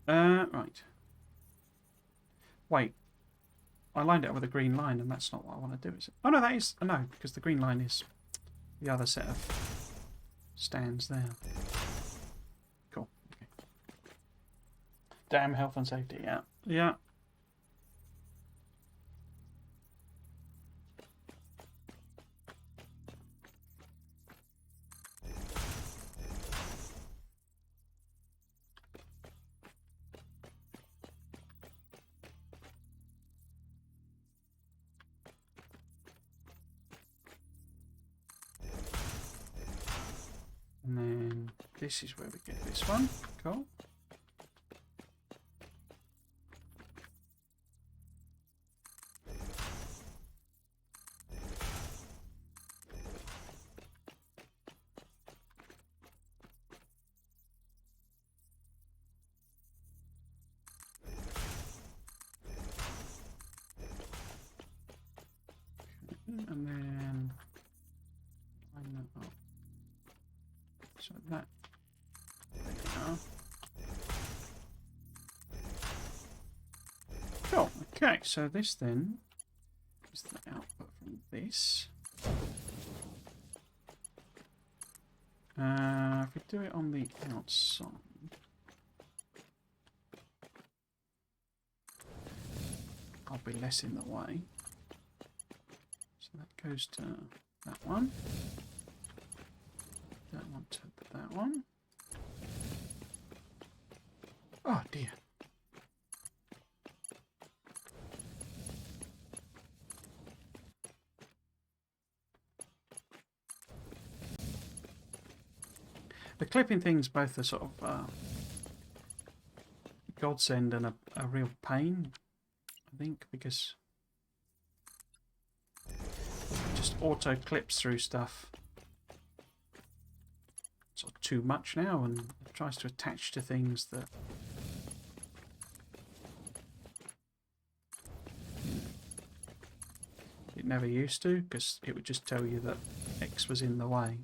Right. Wait. I lined it up with a green line, and that's not what I want to do, is it? Oh, no, that is... no, because the green line is the other set of stands there. Cool. Okay. Damn health and safety, yeah. Yeah. And then this is where we get this one. Cool. that up. So that. There we are. Cool. Okay, so this then is the output from this. If we do it on the outside, I'll be less in the way. So that goes to that one. Don't want to put that one. Oh dear. The clipping thing's both a sort of godsend and a real pain, I think, because it just auto clips through stuff sort of too much now and tries to attach to things that it never used to, because it would just tell you that X was in the way.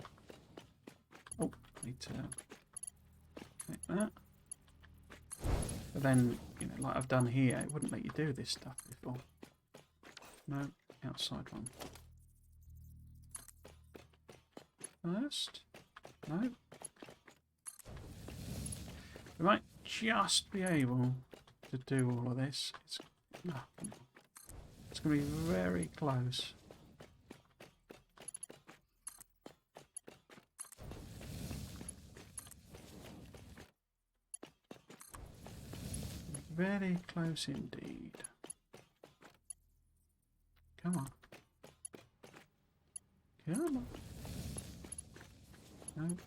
Oh, I need to connect that. But then, you know, like I've done here, it wouldn't let you do this stuff before. No, outside one. First. No. We might just be able to do all of this. It's going to be very close. Very close indeed. Come on. Come on. No.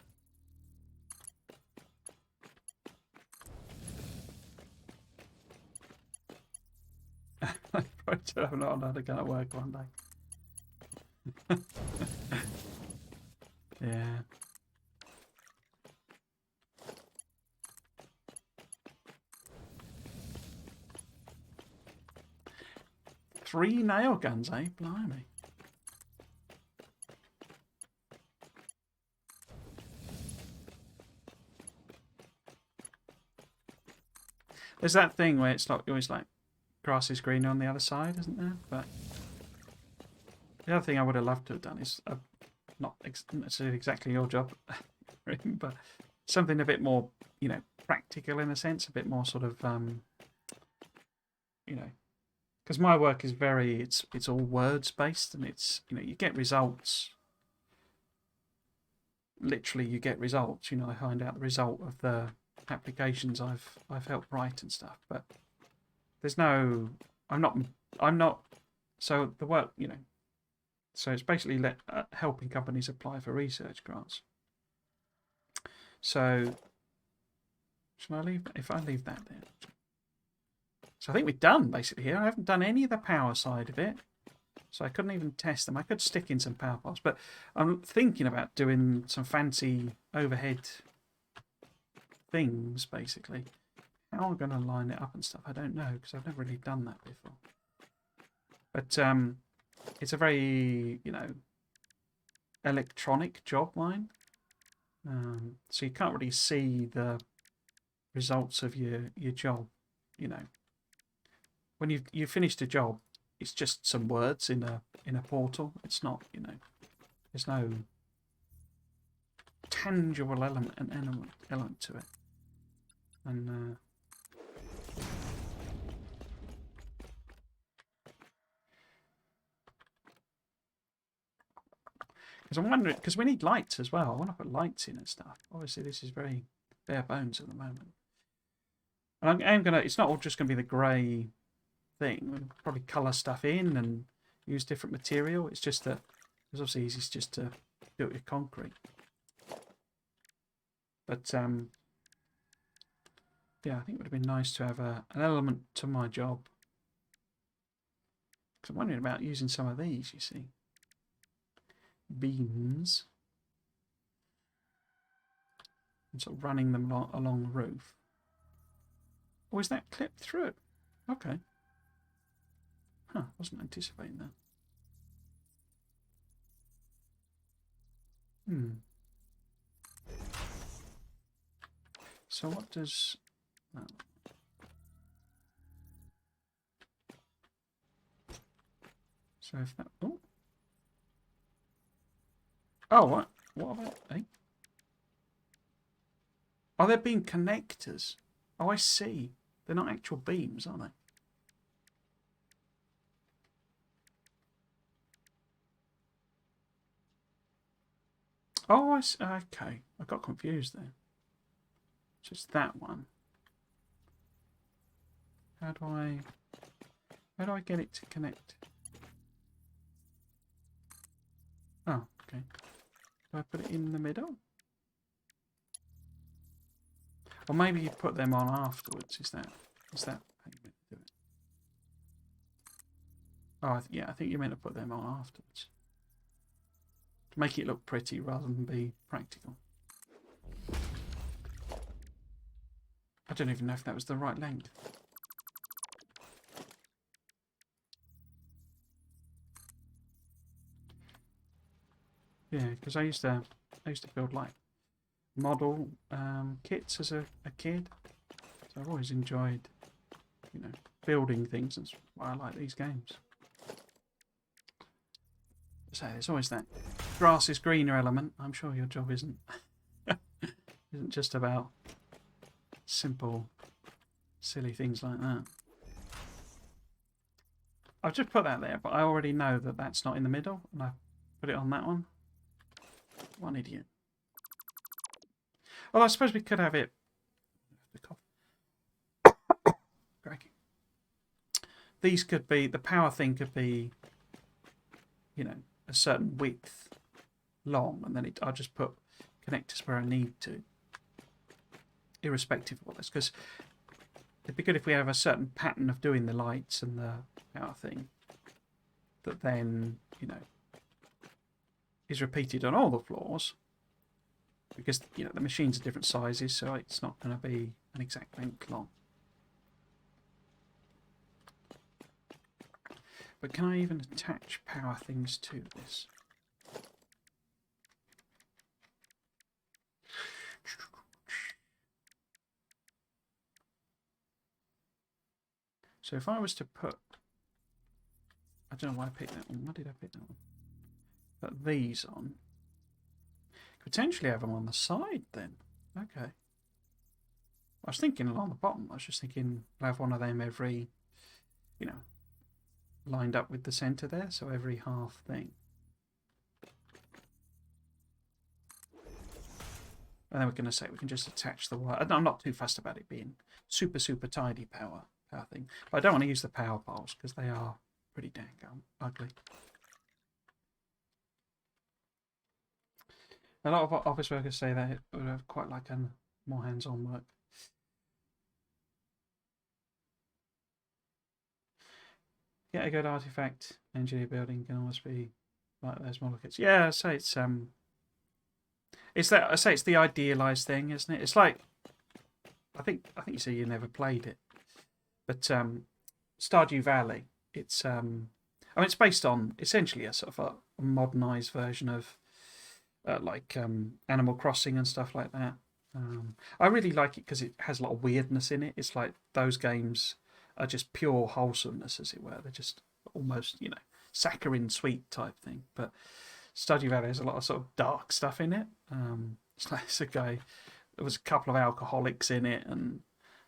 I probably don't know how to get it work one day. Yeah. Three nail guns, eh? Blimey. There's that thing where it's like always like grass is greener on the other side, isn't there? But the other thing I would have loved to have done is not necessarily exactly your job, but something a bit more, you know, practical in a sense, a bit more sort of, you know, because my work is very, it's all words based, and it's, you know, you get results. Literally, you get results. You know, I find out the result of the applications I've helped write and stuff, but there's no, I'm not. So the work, you know, so it's basically helping companies apply for research grants. So, should I leave? If I leave that there. So I think we're done basically here. I haven't done any of the power side of it, so I couldn't even test them. I could stick in some power parts, but I'm thinking about doing some fancy overhead things basically. How I'm going to line it up and stuff, I don't know, because I've never really done that before. But it's a very, you know, electronic job, mine. So you can't really see the results of your job, you know. When you've finished a job, it's just some words in a portal. It's not, you know, there's no tangible element to it. And because I'm wondering, because we need lights as well. I want to put lights in and stuff. Obviously, this is very bare bones at the moment. And I'm gonna. It's not all just gonna be the grey thing. We'll probably colour stuff in and use different material. It's just that it's obviously easy just to do it with concrete. But yeah, I think it would have been nice to have an element to my job. Because I'm wondering about using some of these. You see. Beams and sort of running them along the roof. Or is that clipped through? Okay. Huh, wasn't anticipating that. So what does... So if that... Oh, what? What about... Eh? Oh, they're being connectors. Oh, I see. They're not actual beams, are they? Oh, I see. Okay. I got confused there. Just that one. How do I get it to connect? Oh, okay. Do I put it in the middle? Or maybe you put them on afterwards. Is that how you meant to do it? Oh, yeah, I think you meant to put them on afterwards. To make it look pretty rather than be practical. I don't even know if that was the right length. Yeah, because I used to build like model kits as a kid. So I've always enjoyed, you know, building things. That's why I like these games. So there's always that grass is greener element. I'm sure your job isn't just about simple, silly things like that. I've just put that there, but I already know that that's not in the middle, and I put it on that one. One idiot. Well, I suppose we could have it. Cracking. These could be, the power thing could be, you know, a certain width long, and then I'll just put connectors where I need to, irrespective of all this, because it'd be good if we have a certain pattern of doing the lights and the power thing that then, you know, is repeated on all the floors, because, you know, the machines are different sizes, so it's not going to be an exact length long. But can I even attach power things to this? So if I was to put... I don't know why I picked that one. Why did I pick that one? Put these on. Potentially have them on the side then. Okay. I was thinking along the bottom. I was just thinking I'll have one of them every, you know, lined up with the centre there. So every half thing. And then we're going to say we can just attach the wire. I'm not too fussed about it being super, super tidy power thing. But I don't want to use the power poles because they are pretty dang ugly. A lot of office workers say they would have quite like more hands-on work. Get a good artifact engineer building can almost be like those model kits. Yeah, I say it's that I say it's the idealized thing, isn't it? It's like I think you say you never played it, but Stardew Valley. It's I mean it's based on essentially a sort of a modernized version of like Animal Crossing and stuff like that. I really like it because it has a lot of weirdness in it. It's like those games are just pure wholesomeness, as it were. They're just almost, you know, saccharine sweet type thing. But Stardew Valley has a lot of sort of dark stuff in it. It's like it's a guy. There was a couple of alcoholics in it, and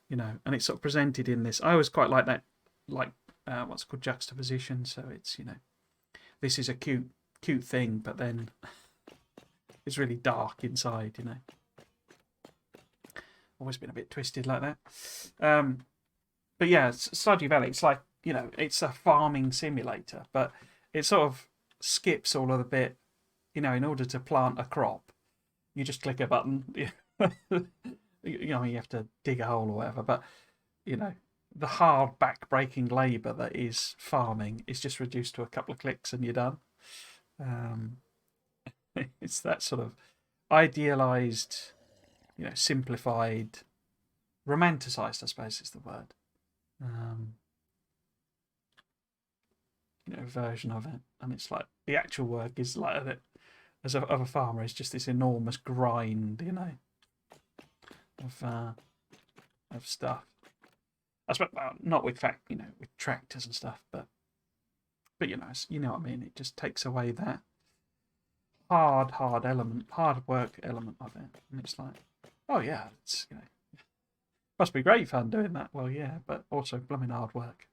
you know, and it's sort of presented in this. I always quite like that, like what's called juxtaposition. So it's, you know, this is a cute thing, but then it's really dark inside. You know, always been a bit twisted like that. But yeah, Stardew Valley, it's like, you know, it's a farming simulator, but it sort of skips all of the bit, you know, in order to plant a crop, you just click a button. You know, you have to dig a hole or whatever, but, you know, the hard back-breaking labour that is farming is just reduced to a couple of clicks and you're done. It's that sort of idealised, you know, simplified, romanticised, I suppose is the word. You know, version of it, and it's like the actual work is like as of a farmer is just this enormous grind, you know, of stuff. I suppose, well, not with with tractors and stuff, but you know what I mean. It just takes away that hard work element of it, and it's like, oh yeah, it's must be great fun doing that. Well, yeah, but also blooming hard work.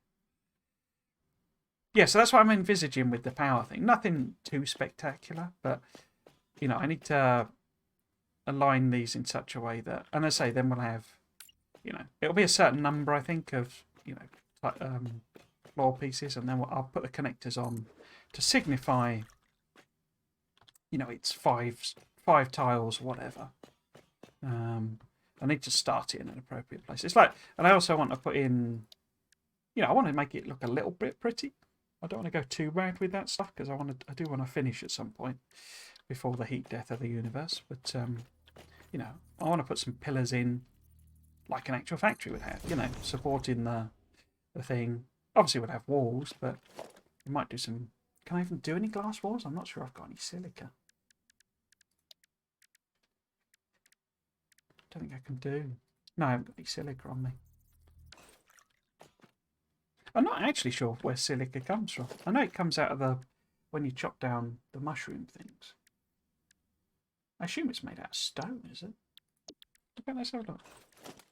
Yeah, so that's what I'm envisaging with the power thing. Nothing too spectacular, but I need to align these in such a way that, and I say, then we'll have, it'll be a certain number, I think, of floor pieces, and then I'll put the connectors on to signify, it's five tiles or whatever. I need to start it in an appropriate place. It's like, and I also want to put in, I want to make it look a little bit pretty. I don't want to go too bad with that stuff because I do want to finish at some point before the heat death of the universe. But I want to put some pillars in, like an actual factory would have. Supporting the thing. Obviously, we'd have walls, but we might do some. Can I even do any glass walls? I'm not sure I've got any silica. Don't think I can do. No, I haven't got any silica on me. I'm not actually sure where silica comes from. I know it comes out of when you chop down the mushroom things. I assume it's made out of stone, is it? Okay, let's have a look.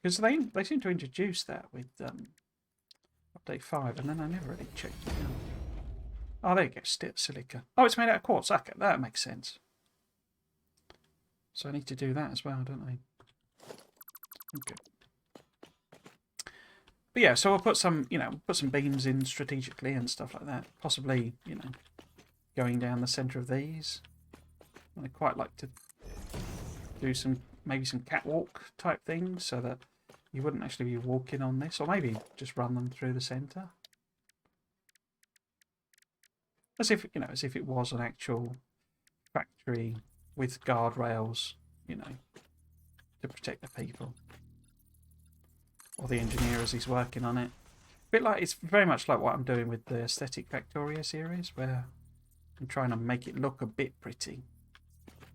Because they seem to introduce that with update 5, and then I never really checked it out. Oh, there you go, silica. Oh, it's made out of quartz. Okay, that makes sense. So I need to do that as well, don't I? Okay. But yeah, so I'll put some, put some beams in strategically and stuff like that. Possibly, going down the centre of these. And I'd quite like to do maybe some catwalk type things so that you wouldn't actually be walking on this, or maybe just run them through the centre. As if it was an actual factory with guardrails, to protect the people. Or the engineer as he's working on it. It's very much like what I'm doing with the Aesthetic Factoria series, where I'm trying to make it look a bit pretty.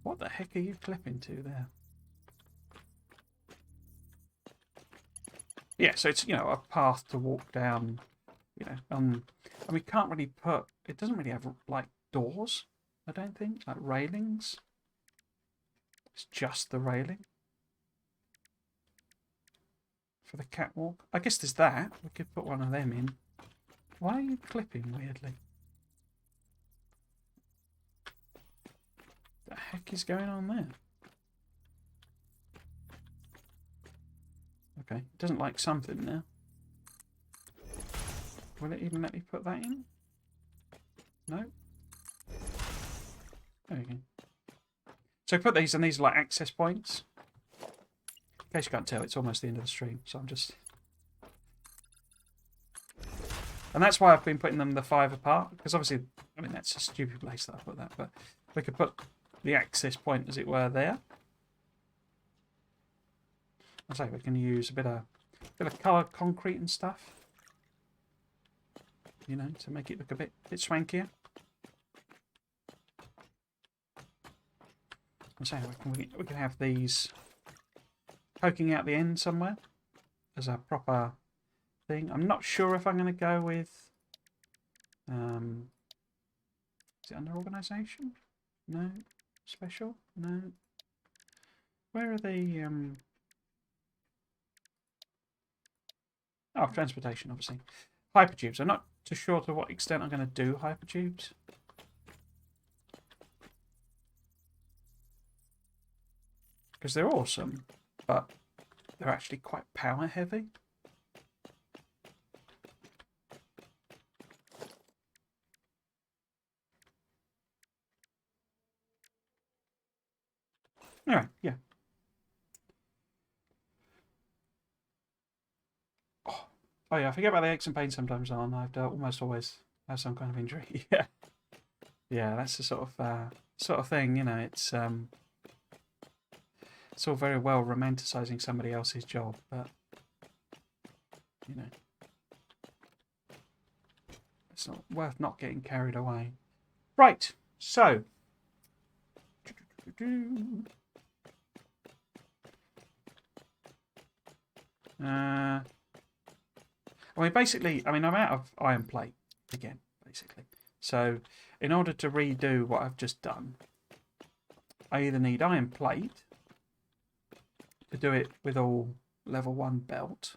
What the heck are you clipping to there? Yeah, so it's, a path to walk down, and we can't really it doesn't really have, like, doors, I don't think, like railings. It's just the railing. For the catwalk. I guess there's that. We could put one of them in. Why are you clipping weirdly? What the heck is going on there? Okay, it doesn't like something now. Will it even let me put that in? No? There we go. So put these, and these are like access points. In case you can't tell, it's almost the end of the stream, so I'm just... And that's why I've been putting them the 5 apart, because obviously, that's a stupid place that I put that, but we could put the access point, as it were, there. I say we can use a bit of coloured concrete and stuff, to make it look a bit swankier. I say we can have these poking out the end somewhere as a proper thing. I'm not sure if I'm going to go with... is it under organisation? No. Special? No. Where are the... Oh, transportation, obviously. Hypertubes. I'm not too sure to what extent I'm going to do hypertubes. Because they're awesome, but they're actually quite power heavy. Anyway, yeah. Oh yeah, I forget about the aches and pains sometimes, Alan. I've almost always have some kind of injury. Yeah. Yeah, that's the sort of thing, it's all very well romanticising somebody else's job, but it's not worth not getting carried away. Right, so I mean, basically, I'm out of iron plate again, basically. So, in order to redo what I've just done, I either need iron plate to do it with all level 1 belt,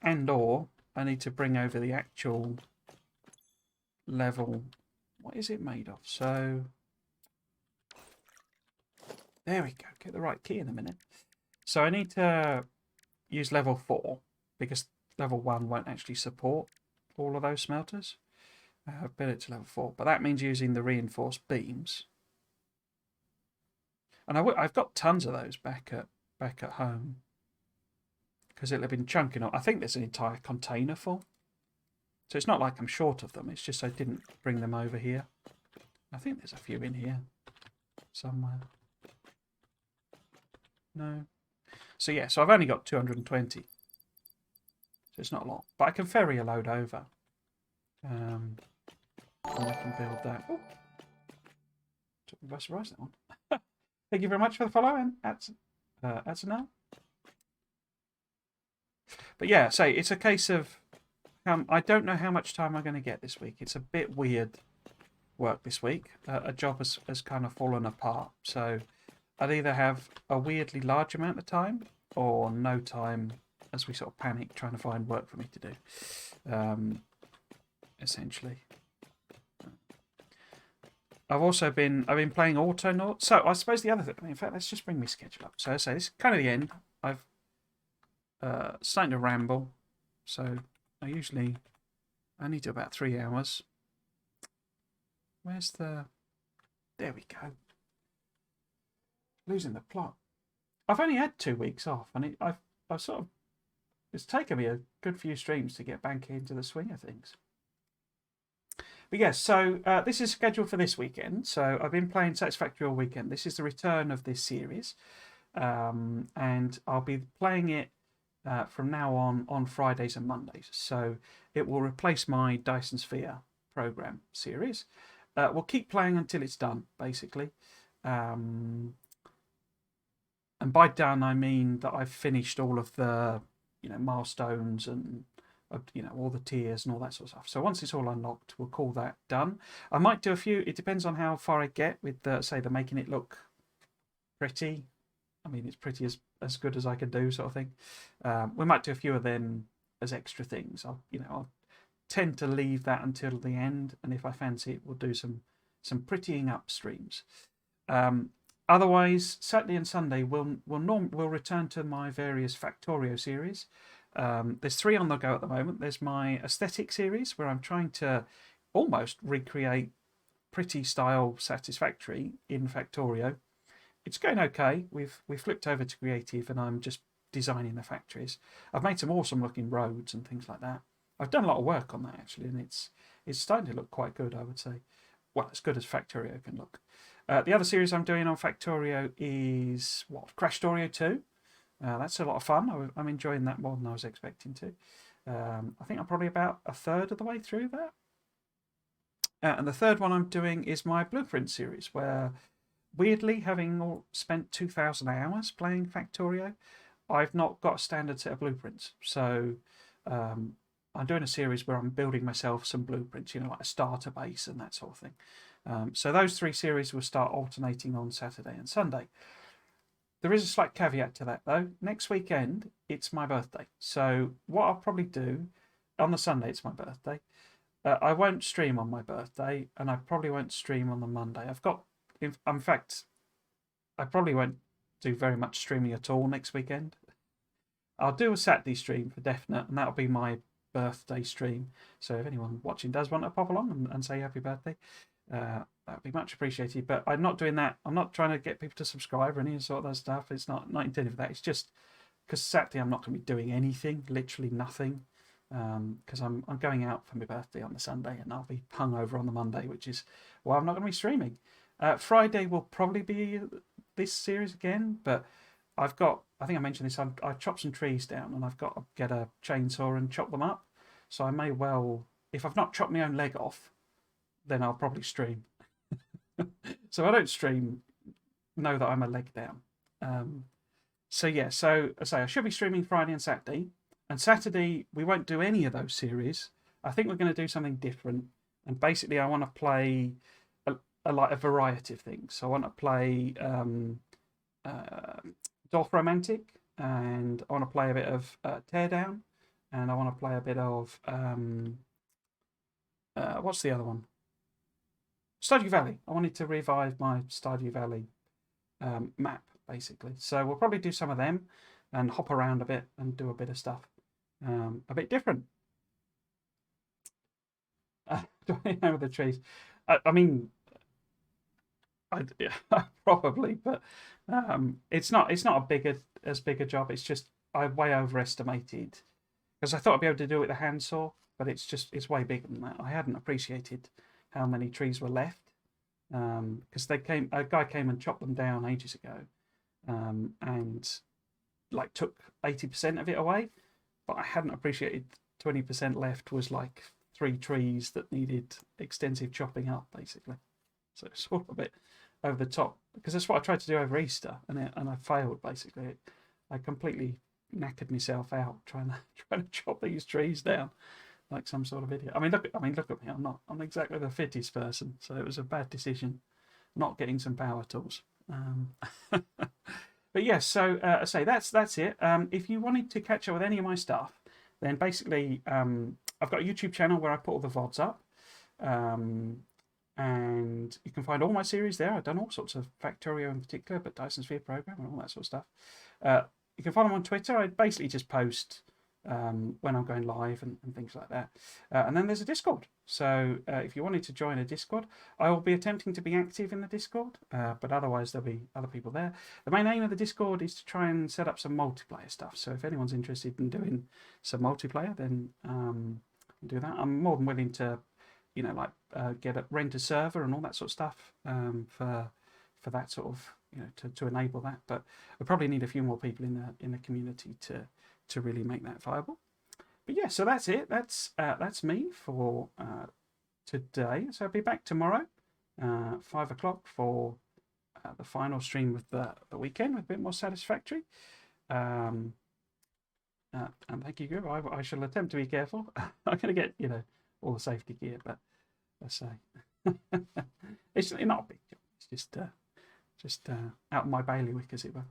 and or I need to bring over the actual level. What is it made of? So, there we go. Get the right key in a minute. So I need to use level 4 because level 1 won't actually support all of those smelters. I've built it to level 4, but that means using the reinforced beams. And I've got tons of those back at home because it'll have been chunking up. I think there's an entire container full. So it's not like I'm short of them. It's just I didn't bring them over here. I think there's a few in here somewhere. No. So yeah, so I've only got 220. So it's not a lot. But I can ferry a load over. And I can build that. Oh, took me by surprise, that one. Thank you very much for the follow, and that's now. But yeah, so it's a case of I don't know how much time I'm going to get this week. It's a bit weird work this week. A job has kind of fallen apart. So I'd either have a weirdly large amount of time or no time as we sort of panic trying to find work for me to do, essentially. I've been playing Autonauts. So I suppose the other thing, in fact, let's just bring my schedule up. So I say this is kind of the end. I've starting to ramble. So I only do about 3 hours. Where's the... There we go. Losing the plot. I've only had 2 weeks off, and I've sort of... It's taken me a good few streams to get back into the swing of things. But yes, so this is scheduled for this weekend. So I've been playing Satisfactory all weekend. This is the return of this series. And I'll be playing it from now on Fridays and Mondays. So it will replace my Dyson Sphere program series. We'll keep playing until it's done, basically. And by done, I mean that I've finished all of the milestones and all the tiers and all that sort of stuff. So once it's all unlocked, we'll call that done. I might do a few. It depends on how far I get with the making it look pretty. I mean, it's pretty as good as I can do, sort of thing. We might do a few of them as extra things. I'll tend to leave that until the end, and if I fancy it, we'll do some prettying up streams. Otherwise, Saturday and Sunday we'll return to my various Factorio series. There's 3 on the go at the moment. There's my aesthetic series where I'm trying to almost recreate pretty style Satisfactory in Factorio. It's going okay. We've flipped over to creative and I'm just designing the factories. I've made some awesome looking roads and things like that. I've done a lot of work on that actually, and it's starting to look quite good, I would say. Well, as good as Factorio can look. The other series I'm doing on Factorio is Crashtorio 2. That's a lot of fun. I'm enjoying that more than I was expecting to. I think I'm probably about a third of the way through that. And the third one I'm doing is my Blueprint series, where weirdly, having spent 2,000 hours playing Factorio, I've not got a standard set of blueprints. So I'm doing a series where I'm building myself some blueprints, like a starter base and that sort of thing. So those 3 series will start alternating on Saturday and Sunday. There is a slight caveat to that, though. Next weekend, it's my birthday. So what I'll probably do, on the Sunday, it's my birthday. I won't stream on my birthday, and I probably won't stream on the Monday. In fact, I probably won't do very much streaming at all next weekend. I'll do a Saturday stream for definite, and that'll be my birthday stream. So if anyone watching does want to pop along and say happy birthday, that'd be much appreciated. But I'm not doing that. I'm not trying to get people to subscribe or any sort of that stuff. It's not intended for that. It's just because Saturday I'm not going to be doing anything, literally nothing, because I'm going out for my birthday on the Sunday and I'll be hungover on the Monday, which is why I'm not going to be streaming. Friday will probably be this series again, but I think I mentioned this, I've chopped some trees down and I've got to get a chainsaw and chop them up. So I may well, if I've not chopped my own leg off, then I'll probably stream. So I don't stream, know that I'm a leg down. So yeah, so I say I should be streaming Friday and Saturday. And Saturday, we won't do any of those series. I think we're going to do something different. And basically, I want to play like a variety of things. So I want to play Dolph Romantic, and I want to play a bit of Teardown, and I want to play a bit of what's the other one? Stardew Valley. I wanted to revive my Stardew Valley map, basically. So we'll probably do some of them and hop around a bit and do a bit of stuff a bit different. Do I know the trees? I mean, yeah, probably, but it's not as big a job. It's just I way overestimated because I thought I'd be able to do it with a handsaw, but it's way bigger than that. I hadn't appreciated how many trees were left because a guy came and chopped them down ages ago, and like took 80% of it away, but I hadn't appreciated 20% left was like 3 trees that needed extensive chopping up, basically. So it's all a bit over the top because that's what I tried to do over Easter, and I failed basically. I completely knackered myself out trying to chop these trees down like some sort of idiot. I mean, look at me. I'm not exactly the fittest person, so it was a bad decision not getting some power tools. But yes, so I say that's it. If you wanted to catch up with any of my stuff, then basically I've got a YouTube channel where I put all the VODs up. And you can find all my series there. I've done all sorts of Factorio in particular, but Dyson Sphere program and all that sort of stuff. You can follow me on Twitter. I basically just post when I'm going live and things like that. And then there's a Discord. So if you wanted to join a Discord, I will be attempting to be active in the Discord, but otherwise there'll be other people there. The main aim of the Discord is to try and set up some multiplayer stuff. So if anyone's interested in doing some multiplayer, then do that. I'm more than willing to, rent a server and all that sort of stuff for that sort of, to enable that. But we probably need a few more people in the community to really make that viable. But yeah, so that's it. That's me for today. So I'll be back tomorrow, 5 o'clock for the final stream of the weekend with a bit more Satisfactory. And thank you, Guru. I shall attempt to be careful. I'm going to get all the safety gear, but let's say it's not a big job. It's just out of my bailiwick, as it were.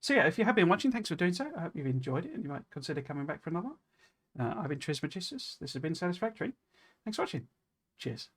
So yeah, if you have been watching, thanks for doing so. I hope you've enjoyed it and you might consider coming back for another one. I've been Trismegistus. This has been Satisfactory. Thanks for watching. Cheers.